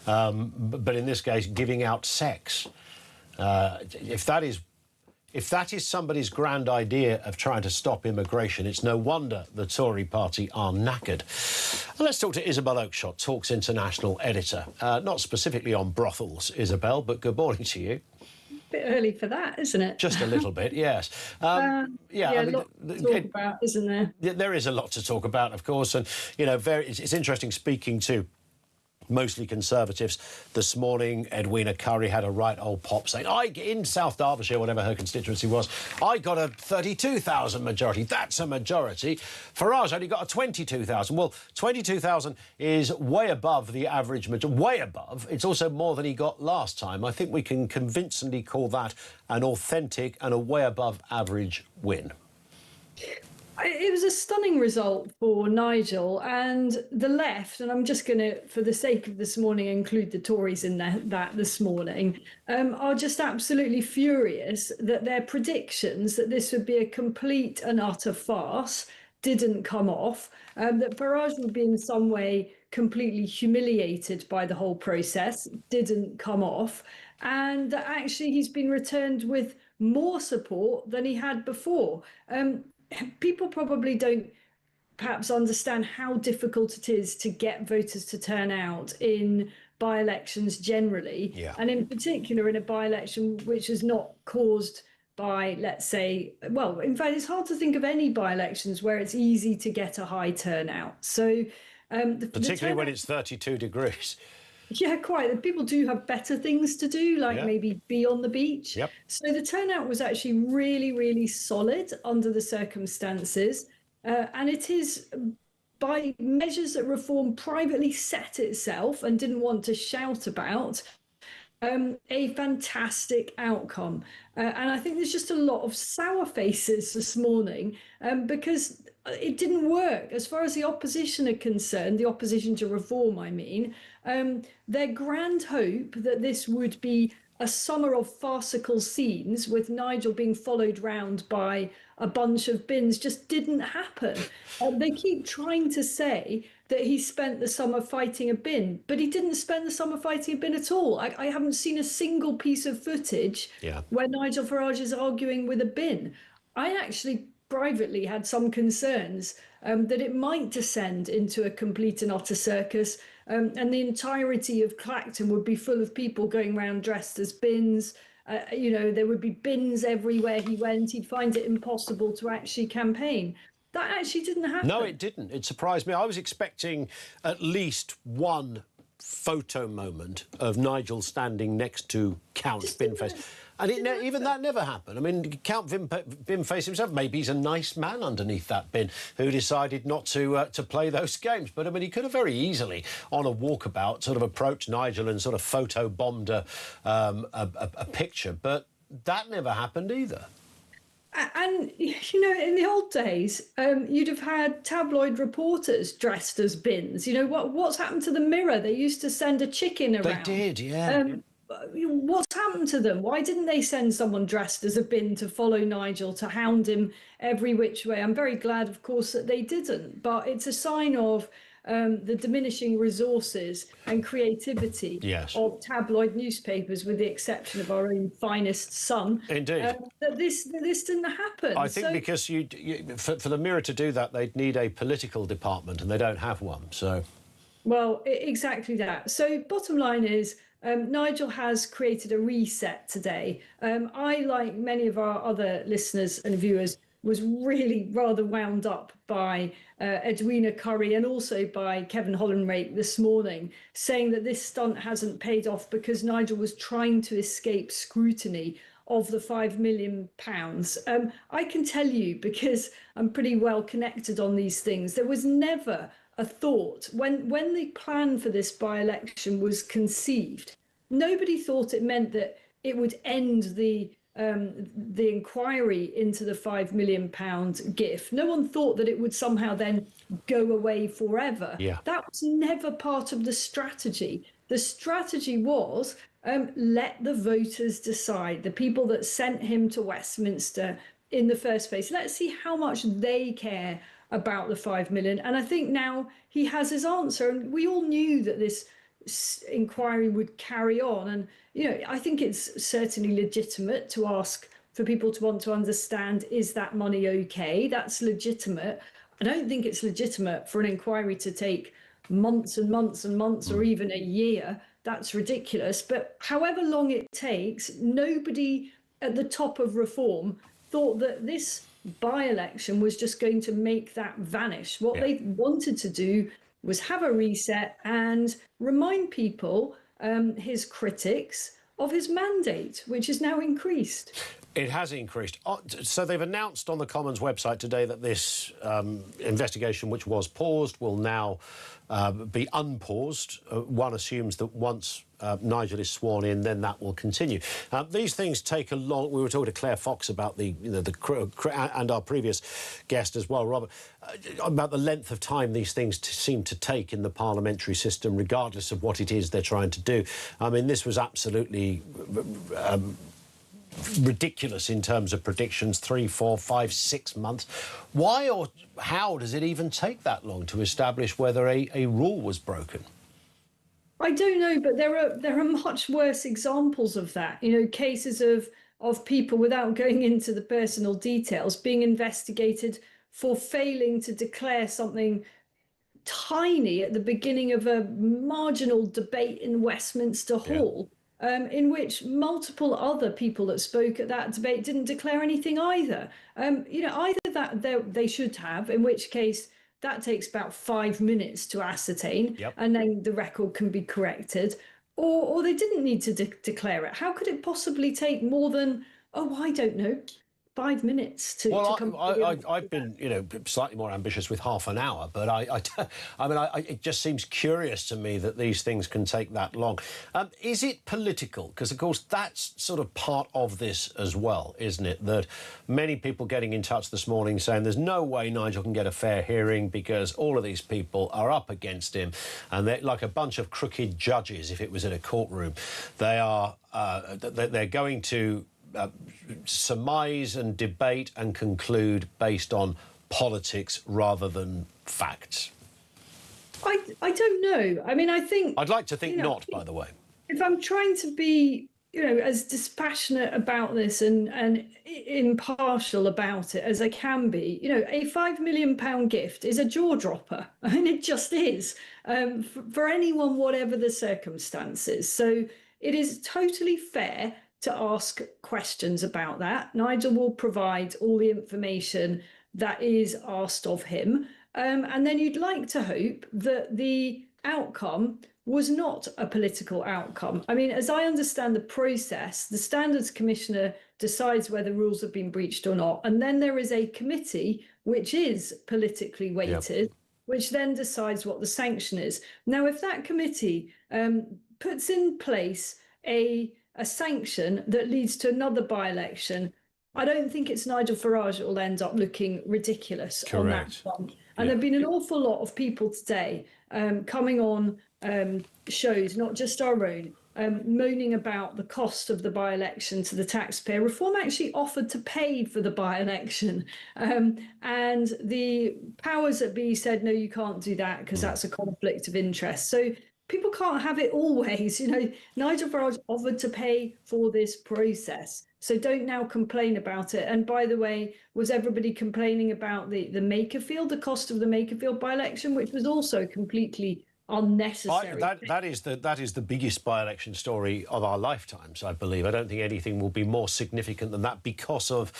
but in this case, giving out sex. If that is somebody's grand idea of trying to stop immigration, it's no wonder the Tory party are knackered. Let's talk to Isabel Oakeshott, Talk's international editor. Not specifically on brothels, Isabel, but good morning to you. Bit early for that, isn't it? Just a little bit, yes. I mean, a lot to talk about, isn't there? There is a lot to talk about, of course, and you know, it's interesting speaking to mostly Conservatives this morning. Edwina Currie had a right old pop saying, in South Derbyshire, whatever her constituency was, I got a 32,000 majority. That's a majority. Farage only got a 22,000. Well, 22,000 is way above the average majority, way above. It's also more than he got last time. I think we can convincingly call that an authentic and a way above average win. It was a stunning result for Nigel and the left, and I'm just going to, for the sake of this morning, include the Tories in that this morning, are just absolutely furious that their predictions that this would be a complete and utter farce didn't come off, that Farage would be in some way completely humiliated by the whole process didn't come off, and that actually he's been returned with more support than he had before. People probably don't perhaps understand how difficult it is to get voters to turn out in by-elections generally, and in particular in a by-election which is not caused by, let's say, well, in fact, it's hard to think of any by-elections where it's easy to get a high turnout. So, particularly when it's 32 degrees. Yeah, quite. People do have better things to do, like maybe be on the beach. Yep. So the turnout was actually really, really solid under the circumstances. And it is, by measures that Reform privately set itself and didn't want to shout about, a fantastic outcome. And I think there's just a lot of sour faces this morning because it didn't work. As far as the opposition are concerned, the opposition to Reform, I mean, their grand hope that this would be a summer of farcical scenes with Nigel being followed round by a bunch of bins just didn't happen. They keep trying to say that he spent the summer fighting a bin, but he didn't spend the summer fighting a bin at all. I haven't seen a single piece of footage where Nigel Farage is arguing with a bin. I actually privately had some concerns that it might descend into a complete and utter circus, and the entirety of Clacton would be full of people going around dressed as bins. You know, there would be bins everywhere he went. He'd find it impossible to actually campaign. That actually didn't happen. No, it didn't. It surprised me. I was expecting at least one photo moment of Nigel standing next to Count Binface. And even that never happened. I mean, Count Binface himself, maybe he's a nice man underneath that bin who decided not to play those games. But, I mean, he could have very easily, on a walkabout, sort of approached Nigel and sort of photo-bombed a picture. But that never happened either. And, you know, in the old days, you'd have had tabloid reporters dressed as bins. You know, what's happened to the Mirror? They used to send a chicken around. They did, yeah. What's happened to them? Why didn't they send someone dressed as a bin to follow Nigel, to hound him every which way? I'm very glad, of course, that they didn't. But it's a sign of the diminishing resources and creativity of tabloid newspapers, with the exception of our own finest Sun. Indeed. That this didn't happen. I think because for the Mirror to do that, they'd need a political department, and they don't have one. So, well, exactly that. So, bottom line is, Nigel has created a reset today. I, like many of our other listeners and viewers, was really rather wound up by Edwina Currie and also by Kevin Hollinrake this morning, saying that this stunt hasn't paid off because Nigel was trying to escape scrutiny of the £5 million. I can tell you, because I'm pretty well connected on these things, there was never a thought when the plan for this by-election was conceived. Nobody thought it meant that it would end the inquiry into the £5 million gift. No one thought that it would somehow then go away forever. Yeah. That was never part of the strategy. The strategy was let the voters decide, the people that sent him to Westminster in the first place. Let's see how much they care about the £5 million. And I think now he has his answer. And we all knew that this inquiry would carry on. And, you know, I think it's certainly legitimate to ask for people to want to understand, is that money okay? That's legitimate. I don't think it's legitimate for an inquiry to take months and months and months, or even a year. That's ridiculous. But however long it takes, nobody at the top of Reform thought that this by-election was just going to make that vanish. What they wanted to do was have a reset and remind people, his critics, of his mandate, which is now increased. It has increased. So they've announced on the Commons website today that this investigation, which was paused, will now be unpaused. One assumes that once Nigel is sworn in, then that will continue. These things take a long... We were talking to Claire Fox about and our previous guest as well, Robert, about the length of time these things seem to take in the parliamentary system, regardless of what it is they're trying to do. I mean, this was absolutely... ridiculous in terms of predictions, 3, 4, 5, 6 months. Why or how does it even take that long to establish whether a rule was broken? I don't know, but there are much worse examples of that. You know, cases of people, without going into the personal details, being investigated for failing to declare something tiny at the beginning of a marginal debate in Westminster Hall. In which multiple other people that spoke at that debate didn't declare anything either. You know, either that they should have, in which case that takes about 5 minutes to ascertain, and then the record can be corrected, or they didn't need to declare it. How could it possibly take more than, I don't know, 5 minutes to come? I've been, you know, slightly more ambitious with half an hour, but I mean, it just seems curious to me that these things can take that long. Is it political? Because, of course, that's sort of part of this as well, isn't it? That many people getting in touch this morning saying there's no way Nigel can get a fair hearing because all of these people are up against him, and they're like a bunch of crooked judges if it was in a courtroom. They are, they're going to surmise and debate and conclude based on politics rather than facts? I don't know. I mean, I think... I'd like to think not, by the way. If I'm trying to be, you know, as dispassionate about this and impartial about it as I can be, you know, a £5 million gift is a jaw dropper. I mean, it just is, for anyone, whatever the circumstances. So it is totally fair to ask questions about that. Nigel will provide all the information that is asked of him. And then you'd like to hope that the outcome was not a political outcome. I mean, as I understand the process, the Standards Commissioner decides whether rules have been breached or not. And then there is a committee which is politically weighted, which then decides what the sanction is. Now, if that committee puts in place a sanction that leads to another by-election, I don't think it's Nigel Farage that will end up looking ridiculous on that front. And there have been an awful lot of people today coming on shows, not just our own, moaning about the cost of the by-election to the taxpayer. Reform actually offered to pay for the by-election. And the powers that be said, no, you can't do that because that's a conflict of interest. So people can't have it always. You know, Nigel Farage offered to pay for this process. So don't now complain about it. And by the way, was everybody complaining about the Makerfield, the cost of the Makerfield by-election, which was also completely unnecessary? That is the biggest by-election story of our lifetimes, I believe. I don't think anything will be more significant than that because of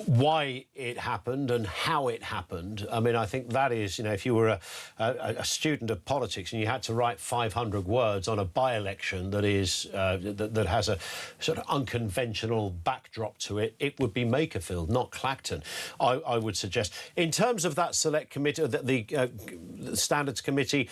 why it happened and how it happened. I mean, I think that is, you know, if you were a student of politics and you had to write 500 words on a by-election that is that has a sort of unconventional backdrop to it, it would be Makerfield, not Clacton, I would suggest. In terms of that select committee, the Standards Committee,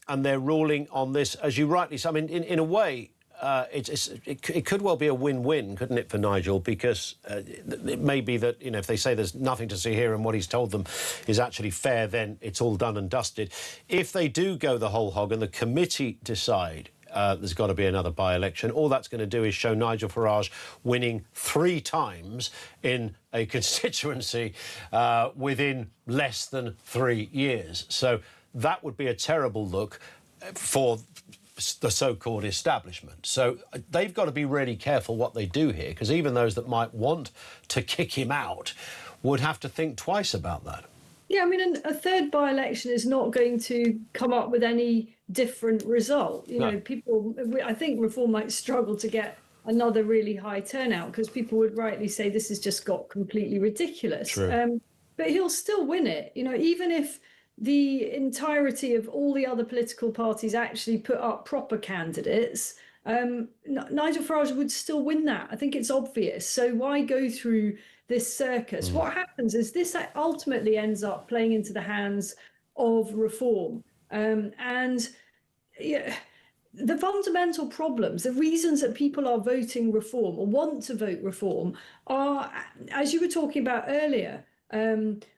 and their ruling on this, as you rightly say, I mean, in a way, it could well be a win-win, couldn't it, for Nigel? Because it may be that, you know, if they say there's nothing to see here and what he's told them is actually fair, then it's all done and dusted. If they do go the whole hog and the committee decide there's got to be another by-election, all that's going to do is show Nigel Farage winning 3 times in a constituency within less than 3 years. So that would be a terrible look for the so-called establishment. So they've got to be really careful what they do here, because even those that might want to kick him out would have to think twice about that. Yeah, I mean, a third by-election is not going to come up with any different result. You know, people, I think Reform might struggle to get another really high turnout because people would rightly say this has just got completely ridiculous. True. But he'll still win it, you know, even if the entirety of all the other political parties actually put up proper candidates, Nigel Farage would still win that. I think it's obvious. So why go through this circus? What happens is this ultimately ends up playing into the hands of reform. And yeah, the fundamental problems, the reasons that people are voting reform or want to vote reform are, as you were talking about earlier,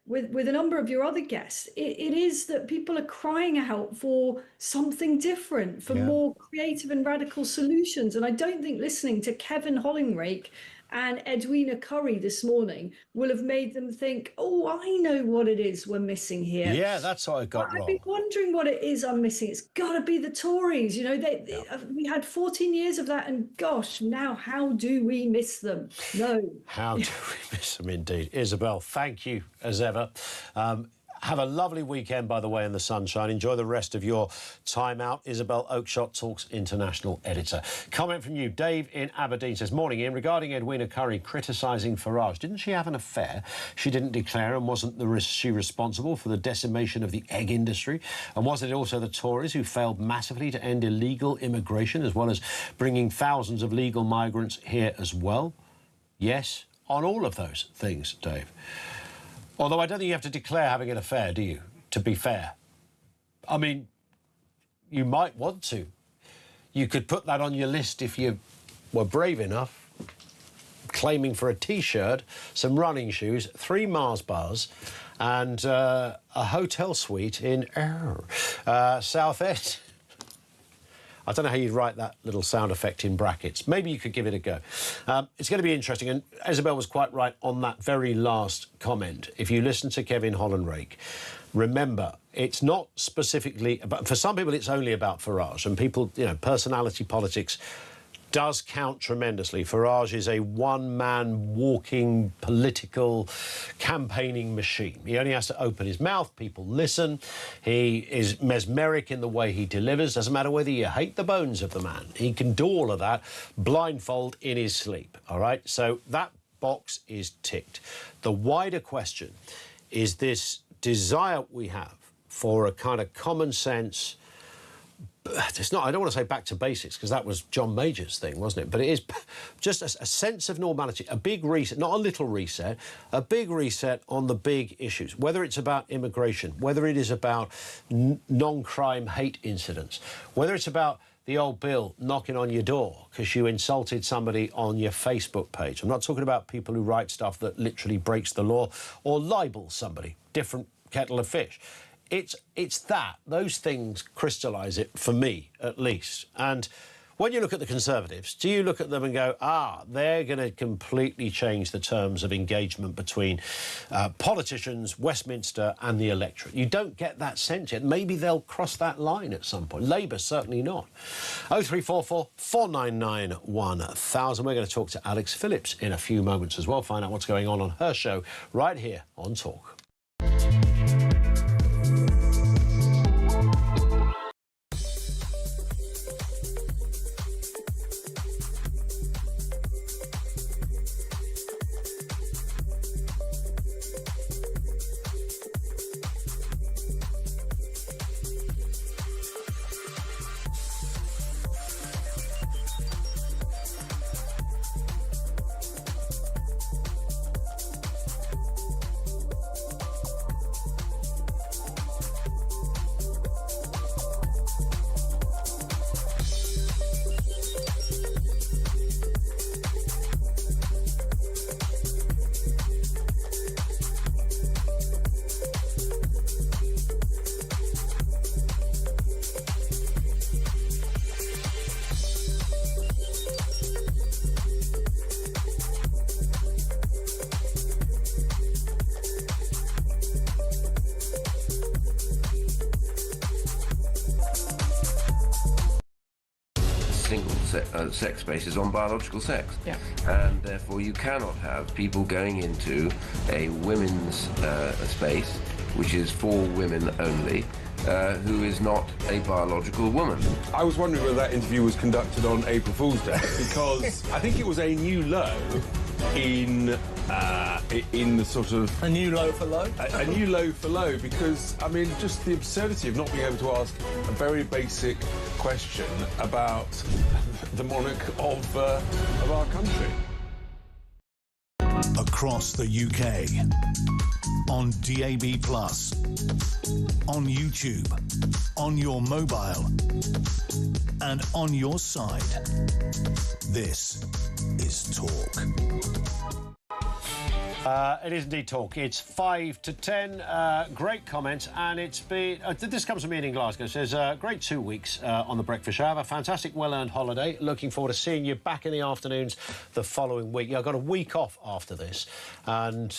with a number of your other guests, it is that people are crying out for something different, for more creative and radical solutions. And I don't think listening to Kevin Hollinrake and Edwina Currie this morning will have made them think, oh, I know what it is we're missing here. Yeah, that's what I got wrong. I've been wondering what it is I'm missing. It's got to be the Tories. You know, we had 14 years of that, and gosh, now how do we miss them? No. How do we miss them, indeed. Isabel, thank you, as ever. Have a lovely weekend, by the way, in the sunshine. Enjoy the rest of your time out. Isabel Oakeshott, Talk's international editor. Comment from you. Dave in Aberdeen says, morning, Ian. Regarding Edwina Currie criticising Farage, didn't she have an affair she didn't declare, and wasn't she responsible for the decimation of the egg industry? And wasn't it also the Tories who failed massively to end illegal immigration, as well as bringing thousands of legal migrants here as well? Yes, on all of those things, Dave. Although I don't think you have to declare having an affair, do you, to be fair? I mean, you might want to. You could put that on your list if you were brave enough, claiming for a T-shirt, some running shoes, 3 Mars bars and a hotel suite in Southend. I don't know how you'd write that little sound effect in brackets. Maybe you could give it a go. It's going to be interesting, and Isabel was quite right on that very last comment. If you listen to Kevin Hollinrake, remember, it's not specifically about... For some people, it's only about Farage, and people, you know, personality politics does count tremendously. Farage is a one-man walking political campaigning machine. He only has to open his mouth, people listen. He is mesmeric in the way he delivers. Doesn't matter whether you hate the bones of the man. He can do all of that blindfold in his sleep, all right? So that box is ticked. The wider question is this desire we have for a kind of common sense... It's not, I don't want to say back to basics, because that was John Major's thing, wasn't it? But it is just a sense of normality, a big reset, not a little reset, a big reset on the big issues, whether it's about immigration, whether it is about non-crime hate incidents, whether it's about the old Bill knocking on your door because you insulted somebody on your Facebook page. I'm not talking about people who write stuff that literally breaks the law or libels somebody, different kettle of fish. It's that. Those things crystallise it, for me, at least. And when you look at the Conservatives, do you look at them and go, they're going to completely change the terms of engagement between politicians, Westminster and the electorate? You don't get that sense yet. Maybe they'll cross that line at some point. Labour, certainly not. 0344 499 1000. We're going to talk to Alex Phillips in a few moments as well, find out what's going on her show right here on Talk. Sex spaces on biological sex, and therefore you cannot have people going into a women's space which is for women only, who is not a biological woman. I was wondering whether that interview was conducted on April Fool's Day, because I think it was a new low in in the sort of... A new low for low? A new low for low, because, I mean, just the absurdity of not being able to ask a very basic question about the monarch of our country. Across the UK, on DAB+, on YouTube, on your mobile, and on your side. This is Talk. It is indeed Talk. It's 5 to 10. Great comments, and it's been... this comes from me in Glasgow. It says, great 2 weeks on The Breakfast Show. Have a fantastic, well-earned holiday. Looking forward to seeing you back in the afternoons the following week. Yeah, I've got a week off after this, and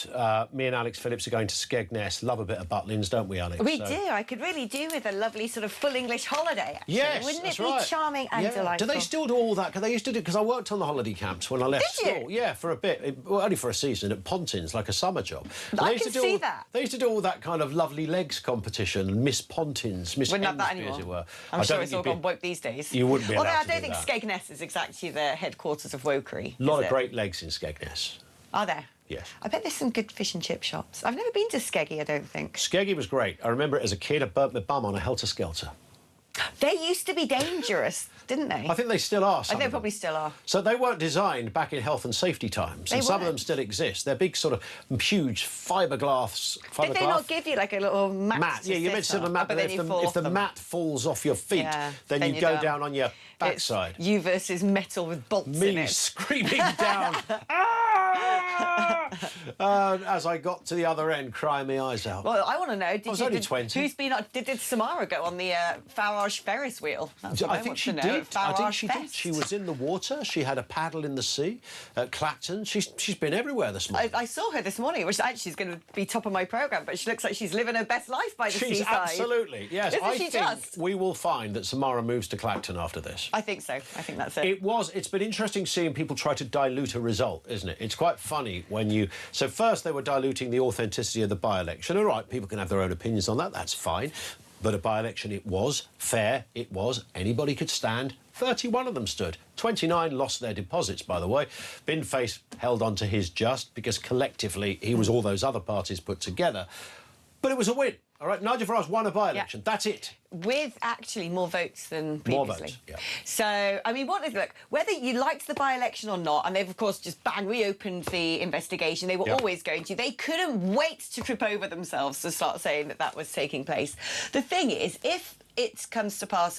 me and Alex Phillips are going to Skegness. Love a bit of Butlins, don't we, Alex? We do. I could really do with a lovely sort of full English holiday, actually. Yes, Wouldn't that's it be right. charming and delightful? Do they still do all that? Because they used to do... Because I worked on the holiday camps when I left school. Yeah, for a bit. Well, only for a season at Pontins, like a summer job. I can see that. They used to do all that kind of lovely legs competition and Miss Pontins, Miss Wouldn't have that Hemsby, anymore. as it were. I'm sure it's all gone woke these days. You wouldn't be allowed Although I to don't do think that. Skegness is exactly the headquarters of wokery. A lot of great legs in Skegness. Are there? Yes. I bet there's some good fish and chip shops. I've never been to Skeggy, I don't think. Skeggy was great. I remember it as a kid. I burnt my bum on a helter-skelter. They used to be dangerous, didn't they? I think they still are. I think they probably still are. So they weren't designed back in health and safety times, and some of them still exist. They're big, sort of huge fiberglass. Did they not give you like a little mat? Yeah, you meant to the mat, but if the mat falls off your feet, then you go down on your backside. It's you versus metal with bolts in it. Me screaming down. As I got to the other end, crying my eyes out. Well, I want to know. I was only 20. Who's been? Did Samara go on the Farage Ferris wheel? That's what I think she did. I think she did. She was in the water. She had a paddle in the sea at Clacton. She's been everywhere this morning. I saw her this morning, which actually is going to be top of my programme, but she looks like she's living her best life by the seaside. Absolutely, yes. Isn't she think just? we will find that Samara moves to Clacton after this. I think so. I think that's it. It's been interesting seeing people try to dilute a result, isn't it? It's quite funny when you... So first they were diluting the authenticity of the by-election. All right, people can have their own opinions on that, that's fine. But a by-election, it was fair, it was. Anybody could stand. 31 of them stood. 29 lost their deposits, by the way. Binface held on to his just because collectively he was all those other parties put together. But it was a win. All right, Nigel Farage won a by-election. Yeah. That's it. With actually more votes than previously. More votes, yeah. So, I mean, look, whether you liked the by-election or not, and they've, of course, just reopened the investigation, they were always going to. They couldn't wait to trip over themselves to start saying that that was taking place. The thing is, if it comes to pass